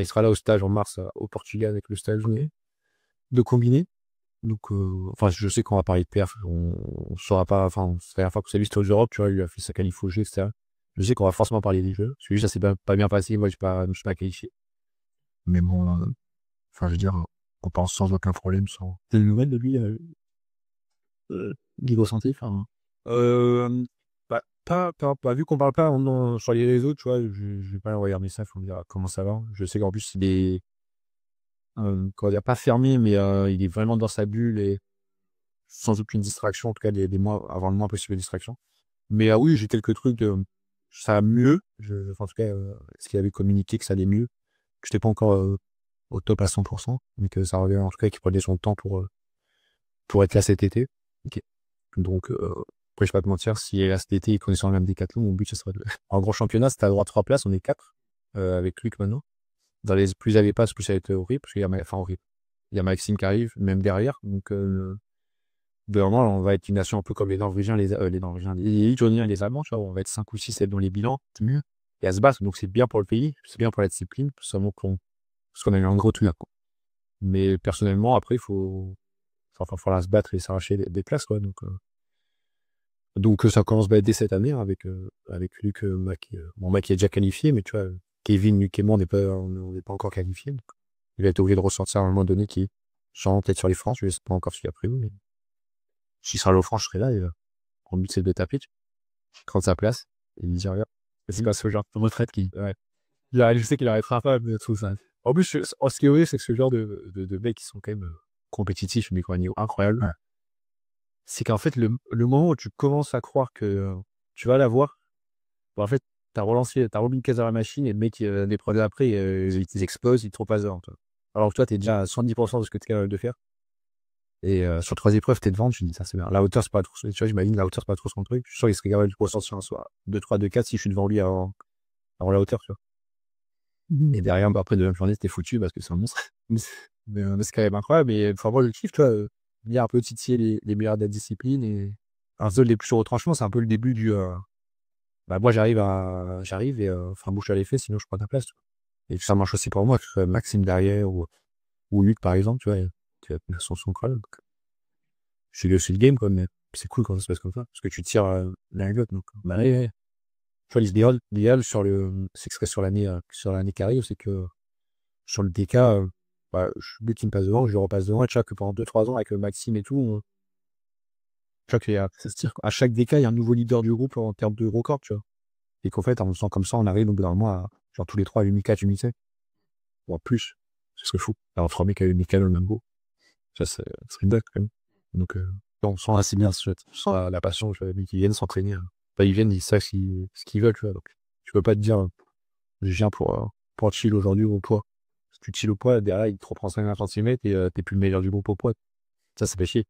sera là au stage en mars, au Portugal, avec le stage de combiné. Donc, enfin, je sais qu'on va parler de perf, on saura pas, enfin, c'est la dernière fois que c'est lui, c'était aux Europe, tu vois, il a fait sa qualif au jeu, etc. Je sais qu'on va forcément parler des jeux, parce que ça s'est pas bien passé, moi, je suis pas qualifié. Mais bon, enfin, je veux dire, on pense sans aucun problème, sans. T'as une nouvelle de lui, niveau santé, enfin. Vu qu'on parle pas sur les réseaux, tu vois, je vais pas lui envoyer un message pour me dire comment ça va. Je sais qu'en plus, il est, comment dire, pas fermé, mais il est vraiment dans sa bulle et sans aucune distraction, en tout cas, des mois, avoir le moins possible de distraction. Mais oui, j'ai quelques trucs, ça va mieux. Enfin, en tout cas, ce qu'il avait communiqué que ça allait mieux. Que j'étais pas encore au top à 100%, mais que ça revient, en tout cas, qu'il prenait son temps pour être là cet été. Ok. Donc, après, je vais pas te mentir, si là cet été, il connaît sur le même décathlon, mon but, ce serait de. En grand championnat, c'était à droit 3 places, on est 4, avec Luc maintenant. Dans les plus à passes, plus ça va être horrible, parce qu'il y a, enfin, horrible. Il y a Maxime qui arrive, même derrière. Donc, vraiment, on va être une nation un peu comme les Norvégiens, les Norvégiens, les Lituaniens et les Allemands, tu vois, on va être 5 ou 6 dans les bilans, c'est mieux. Et à se battre, donc c'est bien pour le pays, c'est bien pour la discipline, seulement parce qu'on a eu un gros truc là, quoi. Mais personnellement, après, il faut falloir se battre et s'arracher des places, quoi. Donc ça commence dès cette année, hein, avec Luc, mon mec qui est déjà qualifié, mais tu vois, Kevin, Luc et moi, on n'est pas encore qualifiés. Donc, il va être obligé de ressortir à un moment donné qui change peut-être sur les francs, je sais pas encore ce qu'il y a prévu, mais s'il sera là aux francs, je serai là, et mon but c'est de taper, prendre sa place, et lui dire, regarde, c'est pas ce genre de retraite qui. Ouais. Je sais qu'il arrêtera pas de tout ça. En plus, ce qui est horrible, c'est que ce genre de mecs qui sont quand même compétitifs, mais quoi, un niveau incroyable. Ouais. C'est qu'en fait, le moment où tu commences à croire que tu vas l'avoir, en fait, t'as remis une case dans la machine et le mec, des produits après, il t'explose, il te repasse devant, toi. Alors que toi, t'es déjà à 110% de ce que t'es capable de faire. Et sur 3 épreuves, t'es devant, tu te dis, ça c'est bien. La hauteur, c'est pas trop, tu vois, j'imagine, la hauteur, c'est pas trop son truc. Je suis sûr qu'il serait capable de ressortir un soir 2, 3, 2, 4 si je suis devant lui avant la hauteur, tu vois. Et derrière, après, deuxième journée, c'était foutu parce que c'est un monstre. mais c'est quand même incroyable. Et enfin, moi, je kiffe, tu vois, venir un peu titiller les meilleurs de la discipline. Et un seul des plus au retranchement, c'est un peu le début du. Moi, j'arrive et enfin, bouche à l'effet, sinon je prends ta place. Tu vois. Et ça marche aussi pour moi, que ce soit Maxime derrière ou Luc, par exemple, tu vois, qui a son crâne. C'est le game, quoi, mais c'est cool quand ça se passe comme ça, parce que tu tires l'un et l'autre. Donc, ouais. Tu vois, l'idéal c'est que sur l'année qui arrive, c'est que sur le DK, je lui qui me passe devant, je lui repasse devant, et tu vois que pendant 2-3 ans avec Maxime et tout, tu vois ça se tire, quoi. À chaque DK, il y a un nouveau leader du groupe en termes de record, tu vois. Et qu'en fait, en faisant comme ça, on arrive au bout d'un mois, genre tous les 3 à 8004, 8007, voire plus. Ce serait fou. Alors, 3 mecs à 8004 dans le même groupe. Ça, ce serait une dingue, quand même. Donc, on sent assez bien on sent la passion, tu vois, les mecs qui viennent s'entraîner. Ils viennent, ils savent ce qu'ils veulent, tu vois. Donc, tu peux pas te dire, je viens pour chill aujourd'hui au poids. Si tu chill au poids, derrière, il te reprend 50 cm et t'es plus le meilleur du groupe au poids. Ça fait chier.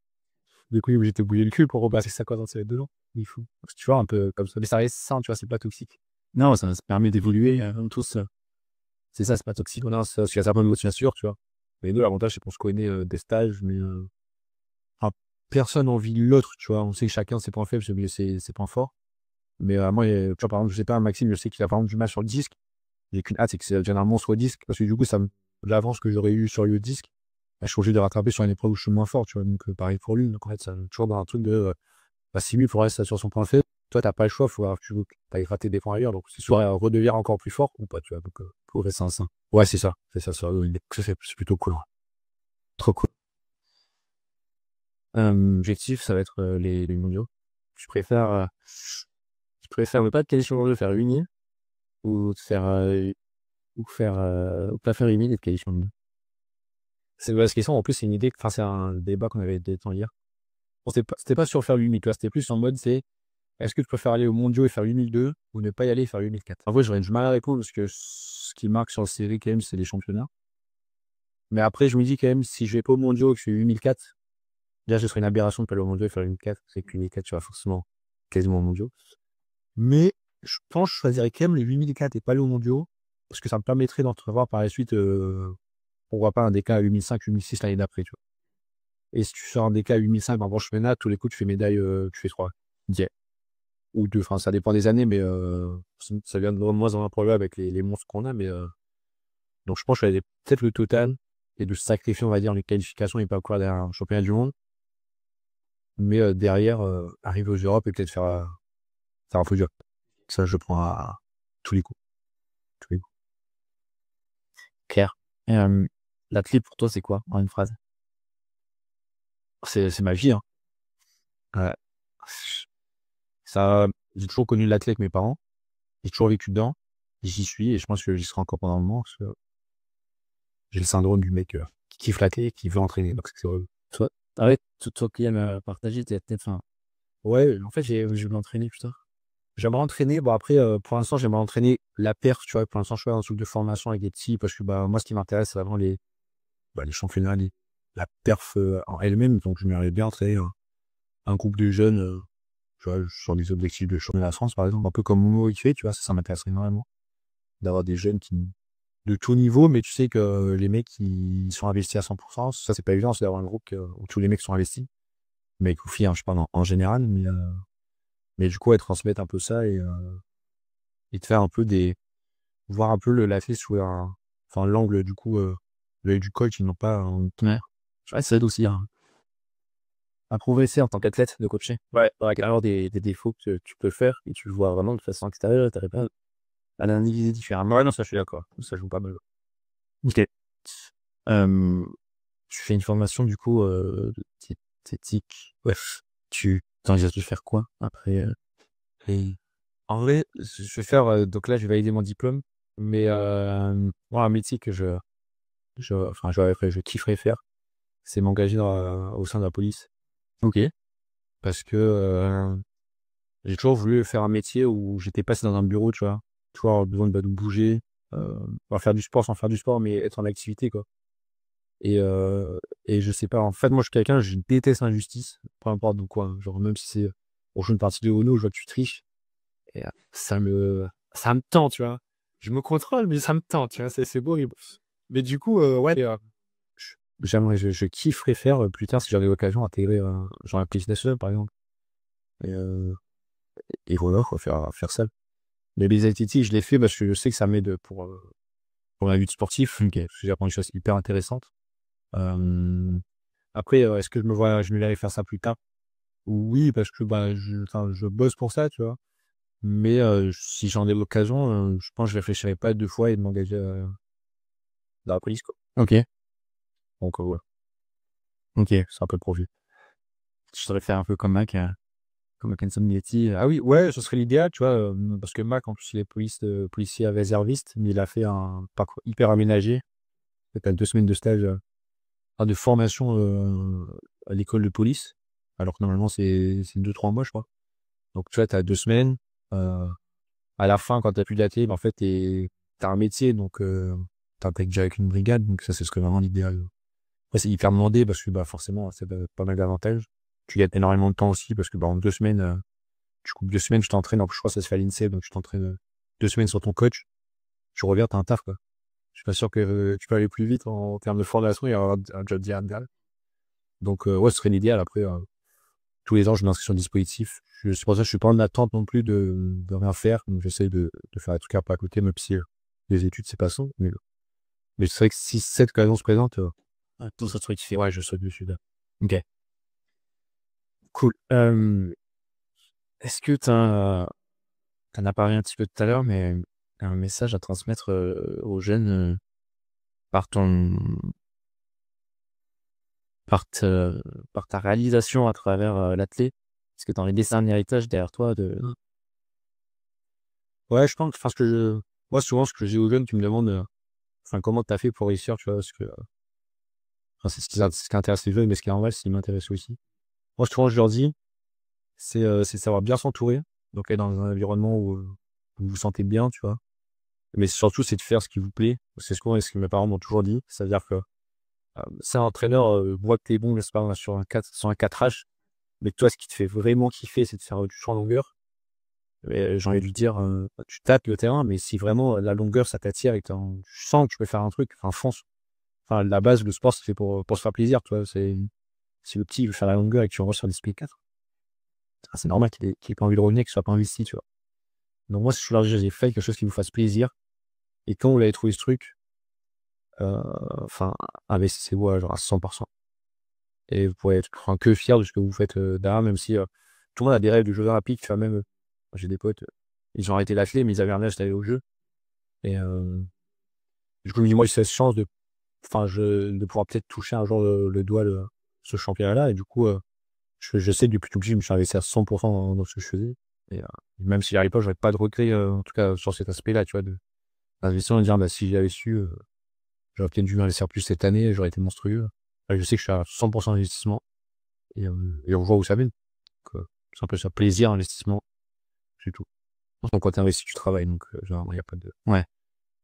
Du coup, il est obligé de te bouiller le cul pour repasser 50 cm dedans. Il est fou. Tu vois, un peu comme ça. Mais ça reste sain, tu vois, c'est pas toxique. Non, ça permet d'évoluer, tous. C'est ça, c'est pas toxique. On a ça, parce qu'il y a certains de bien sûr, tu vois. Mais nous, l'avantage, c'est qu'on se connaît des stages, mais personne envie l'autre, tu vois. On sait que chacun ses points faibles, ses points forts. Mais moi, tu vois, par exemple, je sais pas, Maxime, je sais qu'il a par exemple du mal sur le disque. J'ai qu'une hâte, c'est que c'est généralement soit disque, parce que du coup, l'avance que j'aurais eu sur le disque, je suis obligé de rattraper sur une épreuve où je suis moins fort, tu vois. Donc, pareil pour lui. Donc, en fait, ça toujours dans un truc de, si lui, il faut rester sur son point faible, toi, t'as pas le choix, tu t'as raté des points ailleurs, donc c'est soit redevenir encore plus fort ou pas, tu vois. Donc, pour rester sain. Ouais, c'est ça. C'est plutôt cool. Trop cool. Objectif, ça va être les mondiaux. Je préfère ne pas de qualifier mondiaux, faire une ou pas faire une et de qualifier mondiaux. C'est parce question, en plus, c'est une idée, enfin, c'est un débat qu'on avait des temps hier. Bon, c'était pas sur faire l'UMI, tu vois, c'était plus en mode, est-ce que tu préfères aller aux mondiaux et faire 8002 ou ne pas y aller et faire 8004? En vrai, j'aurais du mal à répondre parce que ce qui marque sur le CV, quand même, c'est les championnats. Mais après, je me dis quand même, si je vais pas aux mondiaux et que je fais 8004, déjà, ce serait une aberration de pas aller aux mondiaux et faire 8004. C'est que 8004, tu vas forcément quasiment aux mondiaux. Mais je pense que je choisirais quand même les 8004 et pas aller aux mondiaux parce que ça me permettrait d'entrevoir par la suite, pourquoi pas un DK à 8005, 8006 l'année d'après, tu vois. Et si tu sors un DK à 8005 en championnat, tous les coups, tu fais médaille, tu fais 3. Ok. Ou 2. Enfin, ça dépend des années, mais ça vient de moins en moins problème avec les monstres qu'on a. Mais donc, je pense que je vais peut-être le total et de sacrifier, on va dire, les qualifications et pas encore derrière un championnat du monde. Mais derrière, arriver aux Europes et peut-être faire un podium. Ça, je prends à tous les coups. Tous les coups. Clair. L'athlète pour toi, c'est quoi en une phrase? C'est ma vie, hein. Ouais. Ça, j'ai toujours connu l'athlète avec mes parents. J'ai toujours vécu dedans. J'y suis et je pense que j'y serai encore pendant un moment. Parce que j'ai le syndrome du mec qui kiffe l'athlète et qui veut entraîner. Donc c'est horrible. Ah ouais, toi qui aimes partager tes athlètes, enfin, Ouais, en fait, je veux l'entraîner, putain. J'aimerais entraîner. Bon, après, pour l'instant, j'aimerais entraîner la perf, tu vois. Pour l'instant, je suis un truc de formation avec des petits parce que moi, ce qui m'intéresse, c'est vraiment les championnats, la perf en elle-même. Donc, je m'aimerais bien entraîner un groupe de jeunes, tu vois, sur des objectifs de championnat de France, par exemple, un peu comme Momo il fait, tu vois. Ça m'intéresserait énormément d'avoir des jeunes de tout niveau, mais tu sais que les mecs, ils sont investis à 100%. Ça, c'est pas évident, c'est d'avoir un groupe où tous les mecs sont investis. Mecs ou filles, hein, je parle en général, mais du coup, ouais, transmettre un peu ça et de faire un peu voir un peu l'athlète sous l'angle, du coup, l'œil du coach, ils n'ont pas ouais, ça aide aussi à progresser en tant qu'athlète de coacher. Ouais. Avec alors des défauts que tu peux faire et tu le vois vraiment de façon extérieure, t'arrives pas à l'analyser différemment. Ouais, non, ça, je suis d'accord. Ça joue pas mal. Ok. Tu fais une formation du coup de diététique. Ouais. Tu t'envisages de faire quoi après Et en vrai, je vais faire, donc là, je vais valider mon diplôme, mais moi, un métier que je kifferais faire, c'est m'engager au sein de la police. Ok. Parce que j'ai toujours voulu faire un métier où j'étais passé dans un bureau, tu vois. Toujours avoir besoin de bouger, faire du sport sans faire du sport, mais être en activité, quoi. Et je sais pas, en fait, moi, je déteste l'injustice, peu importe de quoi. Genre, même si c'est pour jouer une partie de Uno, je vois que tu triches. Et ça me tend, tu vois. Je me contrôle, mais ça me tend, tu vois. C'est beau. Mais du coup, ouais, je kifferais faire plus tard si j'avais l'occasion intégrer genre la police nationale, par exemple. Et voilà, quoi, faire ça. Mais les athlétiques, je l'ai fait parce que je sais que ça m'aide pour la lutte sportive. Parce que j'ai appris des choses hyper intéressantes. Après, est-ce que je me verrais faire ça plus tard? Oui, parce que je bosse pour ça, tu vois. Mais si j'en ai l'occasion, je pense que je réfléchirais pas 2 fois et de m'engager dans la police, quoi. Ok. Donc ouais, Ok. c'est un peu le projet. Je saurais faire un peu comme Mac, comme Kenson Mietti. Ah oui, ouais, ce serait l'idéal, tu vois, parce que Mac, en plus, il est policier réserviste, mais il a fait un parcours hyper aménagé. Tu as 2 semaines de stage, de formation à l'école de police, alors que normalement, c'est 2-3 mois, je crois. Donc, tu vois, tu as 2 semaines. À la fin, quand tu n'as plus d'atelier, en fait, tu as un métier, donc tu intègres déjà avec une brigade, donc ça, ce serait vraiment l'idéal. Après, c'est hyper demandé parce que forcément, c'est pas mal d'avantages. Tu gagnes énormément de temps aussi parce que en 2 semaines, tu coupes 2 semaines, je t'entraîne. En plus, je crois que ça se fait à l'INSEE, donc tu t'entraînes 2 semaines sur ton coach. Tu reviens, t'as un taf, quoi. Je suis pas sûr que tu peux aller plus vite en termes de formation et avoir un job idéal. Donc, ouais, ce serait l'idéal. Après, tous les ans, je m'inscris sur le dispositif. C'est pour ça que je suis pas en attente non plus de rien faire. Donc, j'essaie de faire des trucs un peu à côté, même si les études, c'est pas ça. Mais c'est vrai que si cette occasion se présente, Tout ça, truc qui fait. ouais, je saute dessus, là. Ok. Cool. Est-ce que t'en as parlé un petit peu tout à l'heure, mais un message à transmettre aux jeunes par par ta réalisation à travers l'athlète? Est-ce que tu as envie de laisser un héritage derrière toi Ouais, je pense, moi, souvent, ce que j'ai aux jeunes, tu me demandes, comment t'as fait pour réussir, tu vois, parce que, c'est ce qui intéresse les jeunes, mais ce qui est normal, c'est ce qui m'intéresse aussi. Moi, souvent, je leur dis, c'est savoir bien s'entourer, donc être dans un environnement où vous vous sentez bien, tu vois. Mais surtout, c'est de faire ce qui vous plaît. C'est ce que mes parents m'ont toujours dit. C'est-à-dire que, si un entraîneur voit que t'es bon, c'est pas sur un 4H, mais que toi, ce qui te fait vraiment kiffer, c'est de faire du champ en longueur. J'ai envie de lui dire, tu tapes le terrain, mais si vraiment la longueur, ça t'attire et que tu sens que tu peux faire un truc, fonce. La base, le sport, c'est fait pour se faire plaisir, tu vois. si le petit il veut faire la longueur et que tu renvoies sur des speed 4, c'est normal qu'il ait pas envie de revenir, qu'il soit pas investi, tu vois. Donc moi, si je leur dis, j'ai fait quelque chose qui vous fasse plaisir. Et quand vous l'avez trouvé ce truc, enfin, investissez-vous genre à 100%. Et vous pourrez être que fier de ce que vous faites derrière, même si tout le monde a des rêves de Jeux Olympiques. Enfin, même, j'ai des potes, ils ont arrêté l'athlé, mais ils avaient un âge d'aller aux Jeux. Et du coup, je me dis, moi, j'ai cette chance de pouvoir peut-être toucher un jour le doigt de ce championnat-là. Et du coup, je sais que depuis tout petit, je me suis investi à 100% dans ce que je faisais. Et même si j'y arrive pas, j'aurais pas de regret, en tout cas, sur cet aspect-là, tu vois, d'investir et de dire, bah, si j'avais su, j'aurais peut-être dû investir plus cette année, j'aurais été monstrueux. Là, je sais que je suis à 100% d'investissement. Et on voit où ça mène. Donc, c'est un peu ça, plaisir, investissement, c'est tout. Donc, quand tu investis, tu travailles, donc genre, il n'y a pas de... Ouais.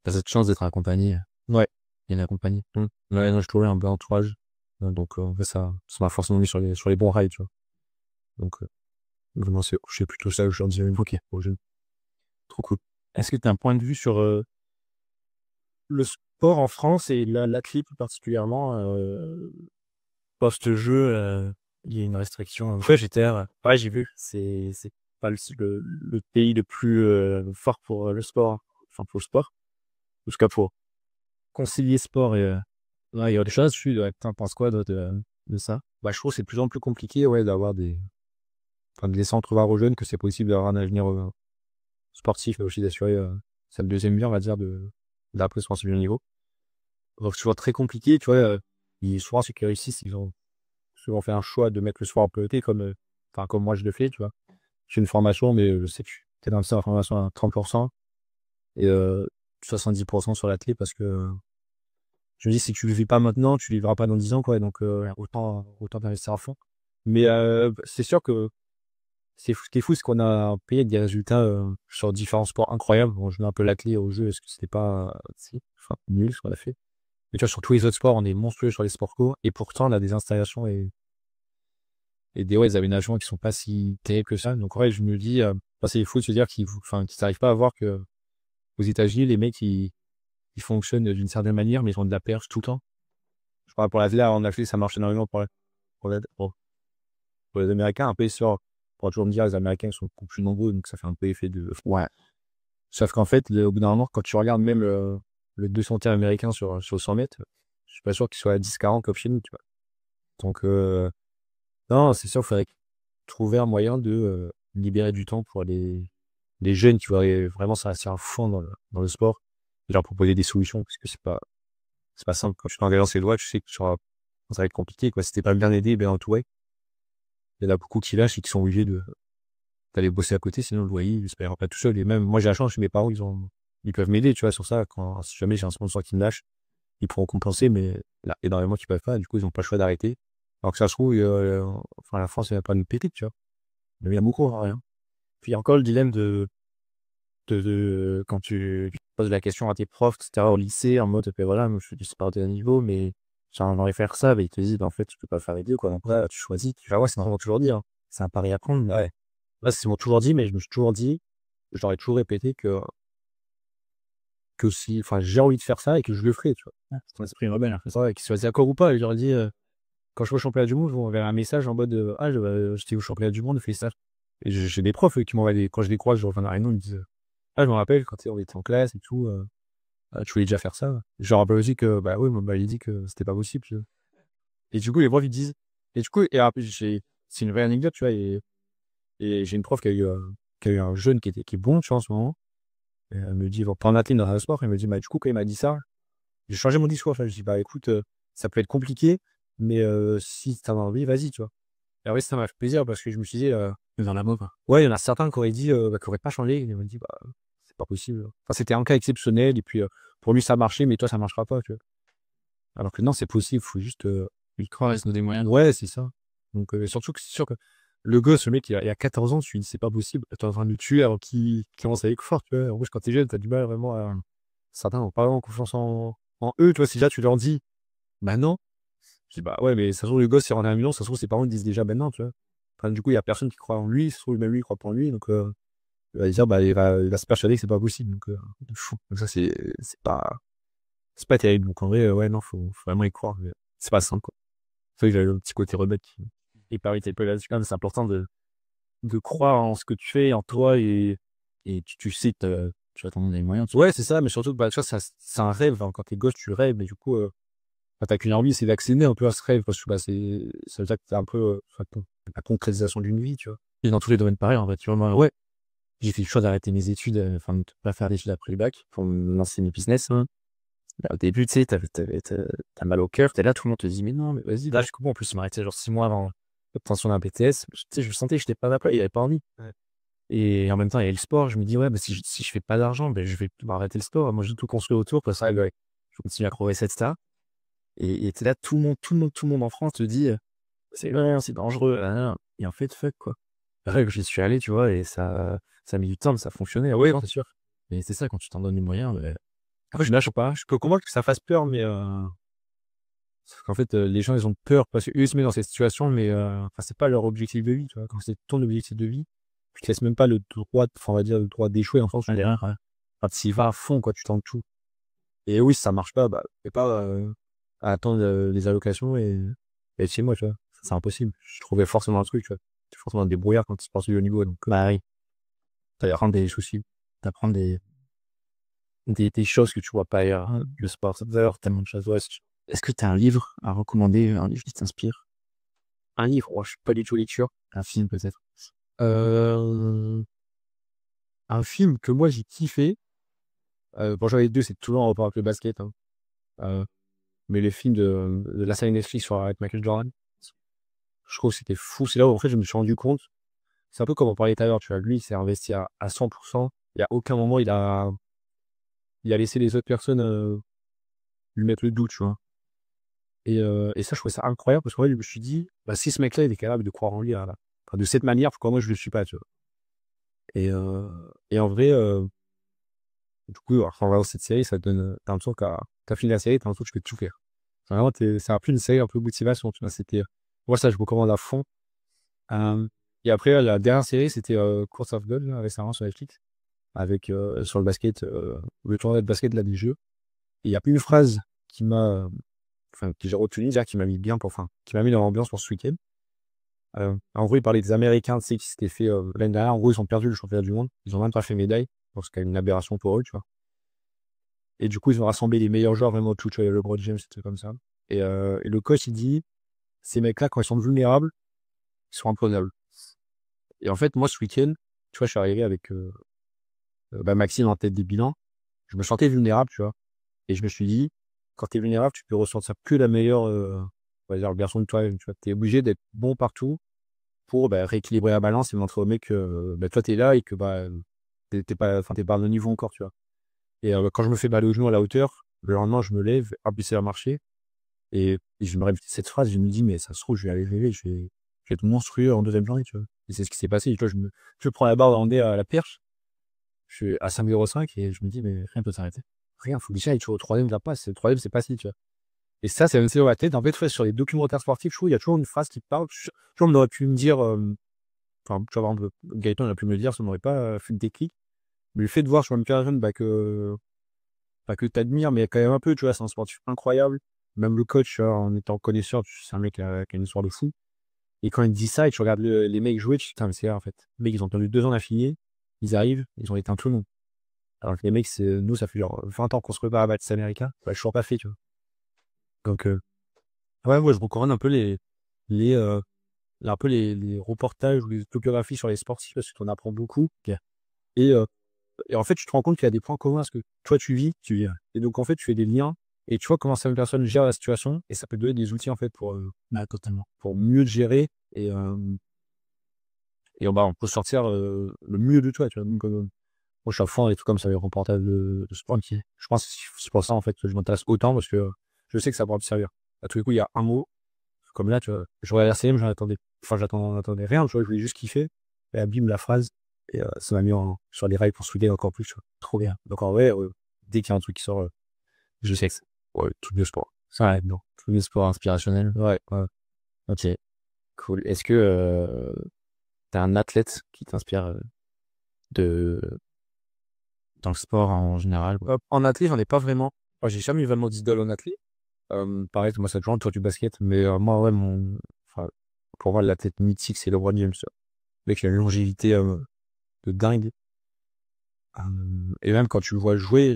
T'as cette chance d'être accompagné. Ouais. Bien accompagné. Là, non, je trouvais un bon entourage. Donc, en fait, ça m'a forcément mis sur les bons rails, tu vois. Donc, vraiment, c'est plutôt ça que je leur disais, ok, aux jeunes. Trop cool. Est-ce que tu as un point de vue sur le sport en France et l'athlète plus particulièrement post-jeu, il y a une restriction budgétaire. Ouais, j'ai vu. C'est pas le pays le plus fort pour le sport. Enfin, pour le sport. En tout cas, pour concilier sport et... Ouais, il y a des choses dessus. Ouais. T'en penses quoi de ça? Bah, je trouve que c'est de plus en plus compliqué, ouais, d'avoir de laisser entrevoir aux jeunes que c'est possible d'avoir un avenir sportif, mais aussi d'assurer sa deuxième vie, on va dire, d'après son second niveau. Donc, c'est toujours très compliqué, tu vois. Souvent, ceux qui réussissent, ils ont souvent fait un choix de mettre le sport en priorité, comme moi je le fais, tu vois. J'ai une formation, mais je sais que tu es dans le la formation à 30% et 70% sur l'athlète parce que je me dis, si tu le vis pas maintenant, tu le vivras pas dans 10 ans, quoi. Donc, autant investir à fond. Mais c'est sûr que ce qui est fou, c'est qu'on a payé des résultats sur différents sports incroyables. Bon, je mets un peu l'athlète au jeu, est-ce que c'était pas nul ce qu'on a fait. Mais tu vois, sur tous les autres sports, on est monstrueux sur les sports co, et pourtant, on a des installations et des aménagements qui sont pas si terribles que ça. Donc, ouais, je me dis, c'est fou de se dire qu'ils n'arrivent pas à voir que aux États-Unis, les mecs, ils fonctionnent d'une certaine manière, mais ils ont de la perche tout le temps. Je parle pour l'athlète, en athlète, ça marche énormément pour les Américains, un peu sûr. On va toujours me dire, les Américains sont beaucoup plus nombreux, donc ça fait un peu effet de... Ouais. Sauf qu'en fait, au bout d'un moment, quand tu regardes même le 200e américain sur 100 mètres, je suis pas sûr qu'il soit à 10-40 comme chez nous, tu vois. Donc, non, c'est sûr, il faudrait trouver un moyen de libérer du temps pour les jeunes qui voudraient vraiment s'investir à fond dans le sport, et leur proposer des solutions, parce que c'est pas simple. Quand tu t'engages dans ses doigts, tu sais que ça va être compliqué, quoi. Si t'es pas bien aidé, bien entouré, il y en a beaucoup qui lâchent et qui sont obligés d'aller bosser à côté, sinon le loyer, ils se payeront pas tout seul. Et même, moi, j'ai la chance chez mes parents, ils peuvent m'aider, tu vois, sur ça. Si jamais j'ai un sponsor qui me lâche, ils pourront compenser, mais là, énormément qui peuvent pas, du coup, ils ont pas le choix d'arrêter. Alors que ça se trouve, la France, elle va pas nous péter, tu vois. Mais il y a beaucoup, rien. Puis il y a encore le dilemme de quand tu poses la question à tes profs, etc., au lycée, en mode, voilà, je suis du sport de haut niveau, mais j'aimerais faire ça, mais ils te disent, en fait, tu peux pas faire les deux, quoi. Après, tu choisis. Ouais, c'est vraiment toujours dit, hein. C'est un pari à prendre. Ouais. Là, c'est toujours dit, mais je me suis toujours dit, je leur ai toujours répété que si, j'ai envie de faire ça et que je le ferai, tu vois. C'est ton esprit rebelle. C'est vrai, qu'ils soient d'accord ou pas, je leur dis, quand je vais au championnat du monde, ils vont envoyer un message en mode, j'étais au championnat du monde, fais ça. Et j'ai des profs qui m'envoient quand je les croise, je reviens à Réunion, ils me disent, je me rappelle quand on était en classe et tout, tu voulais déjà faire ça. Je leur rappelle aussi que, bah oui, il dit que c'était pas possible, tu vois. Et du coup, les profs, ils disent, et du coup, après, c'est une vraie anecdote, tu vois, et j'ai une prof qui a eu un jeune qui est bon, tu vois, en ce moment. Et elle me dit, pas en athlète dans un sport, elle me dit, bah, du coup, quand il m'a dit ça, j'ai changé mon discours. Je dis, bah, écoute, ça peut être compliqué, mais si t'as envie, vas-y, tu vois. Et après, ça m'a fait plaisir parce que je me suis dit, Dans la mauvaise, quoi. ouais, il y en a certains qui auraient dit, qui auraient pas changé. Ils m'ont dit, bah, c'est pas possible. Enfin, c'était un cas exceptionnel, et puis, pour lui, ça marchait, mais toi, ça marchera pas, tu vois. Alors que non, c'est possible, faut juste, Il croit, reste des moyens. ouais, c'est ça. Donc, surtout que c'est sûr que le gosse, le mec, il a 14 ans, tu lui dis, c'est pas possible. T'es en train de le tuer avant qu'il commence à aller fort, tu vois. En plus, quand t'es jeune, t'as du mal vraiment à... Certains n'ont pas vraiment confiance en eux, tu vois. Si déjà tu leur dis, bah non, je dis, bah ouais, mais ça se trouve, le gosse, il rentre à un million, ça se trouve, ses parents, ils disent déjà, ben non, tu vois. Enfin, du coup, il y a personne qui croit en lui, ça se trouve, même lui, il croit pas en lui, donc, il va dire, bah, il va se persuader que c'est pas possible, donc, fou. Donc, ça, c'est pas terrible. Donc, en vrai, ouais, non, faut vraiment y croire, mais c'est pas simple, quoi. il a le petit côté rebelle et pareil, c'est important de croire en ce que tu fais, en toi et tu sais que tu vas t'en donner les moyens. Ouais, c'est ça, mais surtout, bah, tu vois, c'est un rêve. Hein. Quand t'es gosse, tu rêves, mais du coup, t'as qu'une envie, c'est d'accéder un peu à ce rêve, parce que bah, ça veut dire que t'es un peu la concrétisation d'une vie, tu vois. Et dans tous les domaines pareil, en fait, tu vois, moi, ouais, j'ai fait le choix d'arrêter mes études, enfin, de pas faire d'études après le bac pour me lancer mes business. Au début, tu sais, t'as mal au cœur, t'es là, tout le monde te dit, mais non, mais vas-y. Là, je comprends, en plus, je m'arrêtais genre 6 mois avant l'obtention d'un BTS. Tu sais, je sentais que j'étais pas à ma place, il avait pas envie. Ouais. Et en même temps, il y a le sport. Je me dis, ouais, bah, si je fais pas d'argent, ben, je vais arrêter le sport. Moi, j'ai tout construit autour parce que je continue à progresser, etc. Et t'es là, tout le monde en France te dit, c'est rien, c'est dangereux. Et en fait, fuck, quoi. Après, j'y suis allé, tu vois, et ça a mis du temps, mais ça fonctionnait. Oui, non, c'est sûr. Mais c'est ça, quand tu t'en donnes les moyens, ben, Après, je lâche pas. Je peux comprendre que ça fasse peur, mais parce qu'en fait, les gens, ils ont peur parce qu'eux, ils se mettent dans cette situation, mais enfin, c'est pas leur objectif de vie, tu vois. Quand c'est ton objectif de vie, tu te laisses même pas le droit, enfin, on va dire, le droit d'échouer, en France. l'erreur, ouais. Enfin, tu y vas à fond, quoi, tu tentes tout. Et oui, si ça marche pas, bah, fais pas à attendre les allocations et chez moi, tu vois. Ça, c'est impossible. Je trouvais forcément un truc, tu vois. Tu es forcément un débrouillard quand tu sports du haut niveau, donc Bah oui, t'apprends des soucis. t'apprends des choses que tu vois pas ailleurs. Le sport, ça d'ailleurs tellement de choses. Ouais, est-ce que t'as un livre à recommander, un livre qui t'inspire? Un livre, oh, je suis pas du tout lecture. Un film, peut-être? Euh, un film que moi j'ai kiffé. Bon, j'en ai deux, c'est toujours en rapport avec le basket. Hein. Mais les films de la série Netflix sur avec Michael Jordan, je trouve que c'était fou. C'est là où en fait je me suis rendu compte. C'est un peu comme on parlait tout à l'heure, tu vois. Lui, il s'est investi à 100%. Il y a aucun moment il a laissé les autres personnes lui mettre le doute, tu vois. Et ça, je trouvais ça incroyable parce qu'en fait, je me suis dit, bah, si ce mec-là, il est capable de croire en lui, enfin, de cette manière, pourquoi moi je le suis pas, tu vois. Et en vrai, du coup, en regardant cette série, ça te donne, t'as l'impression que t'as fini la série, t'as l'impression que tu peux tout faire. Vraiment, c'est un peu une série un peu motivation, tu vois. Moi, ça, je vous recommande à fond. Euh, et après, la dernière série, c'était Course of Gold, là, récemment sur Netflix, avec, sur le basket, le tournoi de basket, là, des jeux. Et il y a une phrase qui que j'ai retenu, déjà, qui m'a mis bien qui m'a mis dans l'ambiance pour ce week-end. En gros, il parlait des Américains, tu sais, qui s'étaient fait, l'année dernière, en gros, ils ont perdu le championnat du monde. Ils ont même pas fait médaille, parce qu'il y a une aberration pour eux, tu vois. Et du coup, ils ont rassemblé les meilleurs joueurs vraiment de tout, tu vois, LeBron James, des trucs comme ça. Et le coach, il dit, ces mecs-là, quand ils sont vulnérables, ils sont imprenables. Et en fait, moi, ce week-end, tu vois, je suis arrivé avec Maxime en tête des bilans. Je me sentais vulnérable, tu vois. Et je me suis dit, quand tu es vulnérable, tu peux ressentir que la meilleure, on va dire, version de toi-même, tu vois. Tu es obligé d'être bon partout pour rééquilibrer la balance et montrer au mec que toi, tu es là et que t'es pas à le niveau encore, tu vois. Et quand je me fais baller au genou à la hauteur, le lendemain, je me lève, hop, j'essaie de marcher. Et je me répète cette phrase, je me dis, mais ça se trouve, je vais aller rêver, je vais être monstrueux en deuxième journée, tu vois. Et c'est ce qui s'est passé. Tu vois, je prends la barre d'Andé à la perche, je suis à 5,05 et je me dis, mais rien peut s'arrêter. Rien, faut que déjà il soit au troisième de la passe. Le troisième, c'est pas si, tu vois. Et ça, c'est dans ma tête. En fait, sur les documentaires sportifs, je trouve, il y a toujours une phrase qui parle. Tu vois, on aurait pu me dire, enfin, tu vois, Gaëtan, il a pu me le dire, ça m'aurait pas fait le déclic. Mais le fait de voir sur une personne, que t'admires, mais quand même un peu, tu vois, c'est un sportif incroyable. Même le coach, tu vois, en étant connaisseur, c'est un mec qui a une histoire de fou. Et quand il dit ça et tu regardes les mecs jouer, tu te dis, putain, mais c'est vrai, en fait. Les mecs, ils ont perdu 2 ans d'affilée, ils arrivent, ils ont éteint tout le monde. Alors que les mecs, nous, ça fait genre 20 ans qu'on se prépare à battre ces Américains. Bah, je suis pas fait, tu vois. Donc, ouais, moi, je recommande un peu les, un peu les reportages ou les biographies sur les sportifs parce que tu en apprends beaucoup. Ok. Et en fait, tu te rends compte qu'il y a des points communs parce que toi, tu vis. Et donc, en fait, tu fais des liens et tu vois comment certaines personnes gèrent la situation et ça peut te donner des outils, en fait, Totalement. pour mieux te gérer et on peut sortir le mieux de toi, tu vois. Donc, moi, je suis à fond et tout comme ça, les reportages de sport. Ok. Je pense que c'est pour ça, en fait, que je m'intéresse autant parce que je sais que ça pourra me servir. À tous les coups, il y a un mot, comme là, tu vois, je regardais RCM, j'attendais rien, tu vois, je voulais juste kiffer. Et bim, la phrase. Et ça m'a mis sur les rails pour souder encore plus, tu vois. Trop bien. Donc, en vrai, dès qu'il y a un truc qui sort, je sais que c'est tout de sport. Ça, ouais, non. Tous les sports inspirationnels. Ouais. Ok. Cool. Est-ce que t'as un athlète qui t'inspire de dans le sport en général? En athlète, j'en ai pas vraiment. J'ai jamais eu vraiment d'idole en athlète. Pareil, moi, ça a toujours été autour du basket. Mais moi, ouais, pour moi, l'athlète mythique, c'est LeBron James. Le mec, il a une longévité de dingue. Et même quand tu le vois jouer,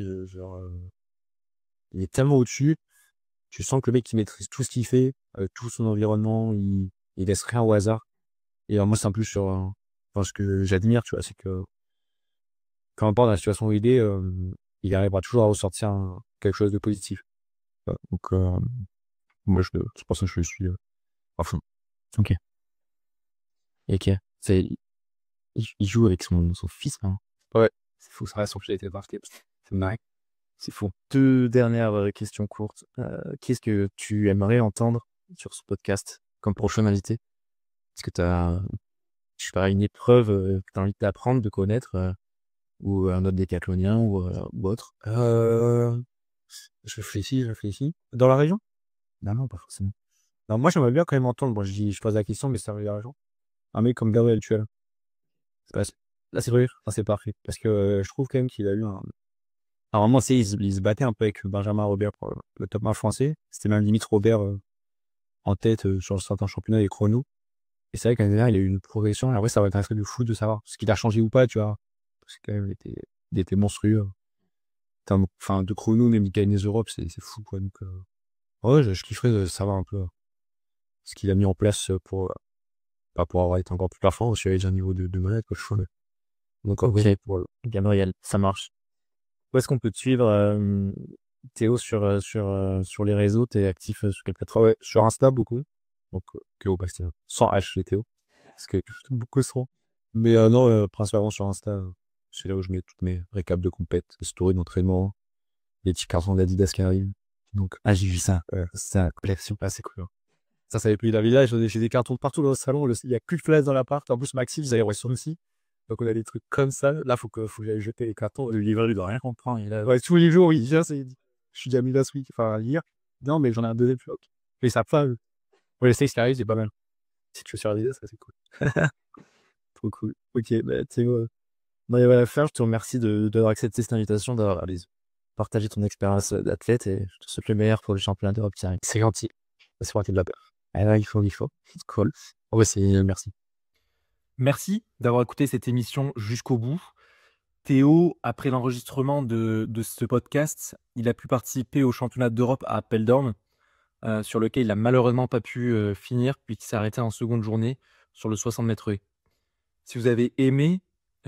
il est tellement au-dessus. Tu sens que le mec, il maîtrise tout ce qu'il fait, tout son environnement, il laisse rien au hasard. Et moi, c'est un peu ce que j'admire, tu vois, c'est que peu importe la situation où il arrivera toujours à ressortir quelque chose de positif. Donc, moi, c'est pour ça que je le suis à fond. Ok. Il joue avec son fils, hein. Ouais, c'est fou, ça reste son fils a été drafté. C'est marrant. C'est fou. 2 dernières questions courtes. Qu'est-ce que tu aimerais entendre sur ce podcast comme prochain invité? Est-ce que tu as, je sais pas, une épreuve que tu as envie d'apprendre, de connaître, ou un autre décathlonien ou autre? Je réfléchis. Dans la région? Non, pas forcément. Non, moi, j'aimerais bien quand même entendre. Bon, je pose la question, mais ça arrive à la région. Un mec comme Gabriel Tuel. Là, c'est vrai. C'est parfait. Parce que je trouve quand même qu'il a eu un. Alors, vraiment, il se battait un peu avec Benjamin Robert pour le top 1 français. C'était même limite Robert en tête sur certains championnats des chronos. Et c'est vrai qu'à dernière, il a eu une progression. Et après, ça va être un truc de fou de savoir ce qu'il a changé ou pas, tu vois. Parce que quand même, il était monstrueux. Enfin, de chrono, même il gagne les Europes, c'est fou, quoi. Donc, ouais, je kifferais de savoir un peu ce qu'il a mis en place pour avoir été encore plus performant aussi avec un niveau de malade, quoi. Donc, Ok, ouais, voilà. Gabriel, ça marche. Où est-ce qu'on peut te suivre, Théo, sur les réseaux? T'es actif sur quelle plateforme? Ouais, sur Insta, beaucoup. Donc, Théo Bastien. Sans H, les Théo. Parce que beaucoup sont. Mais non, principalement sur Insta. C'est là où je mets toutes mes récaps de compète, les stories d'entraînement, les petits cartons d'Adidas qui arrivent. Donc, J'ai vu ça. c'est un collection assez cool. Hein. Ça avait plu la village. J'ai des cartons de partout dans le salon. Il y a plus de place dans l'appart. En plus, Maxime, ils avaient reçu aussi. Donc, on a des trucs comme ça. Là, faut que j'aille jeter les cartons. Le livreur, il doit rien comprendre. Ouais, tous les jours, il vient, je suis déjà mis last week, enfin, hier. Non, mais j'en ai un deuxième. Mais ça pas. Pour les 6 qui arrivent, c'est pas mal. Si tu veux sur Adidas, ça c'est cool. Trop cool. Ok, bah, Théo, on arrive à la fin. Je te remercie d'avoir accepté cette invitation, d'avoir partagé ton expérience d'athlète, et je te souhaite le meilleur pour le championnat d'Europe qui arrive. C'est gentil. C'est parti de la peur. Ah là, il faut. Cool. Ouais, merci. Merci d'avoir écouté cette émission jusqu'au bout. Théo, après l'enregistrement de ce podcast, il a pu participer au championnat d'Europe à Apeldoorn, sur lequel il n'a malheureusement pas pu finir, puisqu'il s'est arrêté en seconde journée sur le 60 mètres haies. Si vous avez aimé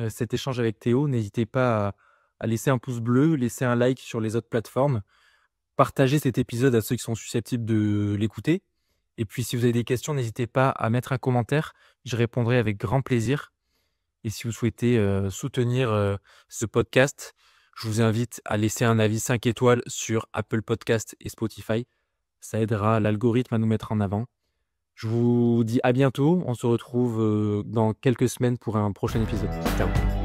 cet échange avec Théo, n'hésitez pas à laisser un pouce bleu, laisser un like sur les autres plateformes, partagez cet épisode à ceux qui sont susceptibles de l'écouter. Et puis, si vous avez des questions, n'hésitez pas à mettre un commentaire. Je répondrai avec grand plaisir. Et si vous souhaitez soutenir ce podcast, je vous invite à laisser un avis 5 étoiles sur Apple Podcast et Spotify. Ça aidera l'algorithme à nous mettre en avant. Je vous dis à bientôt. On se retrouve dans quelques semaines pour un prochain épisode. Ciao.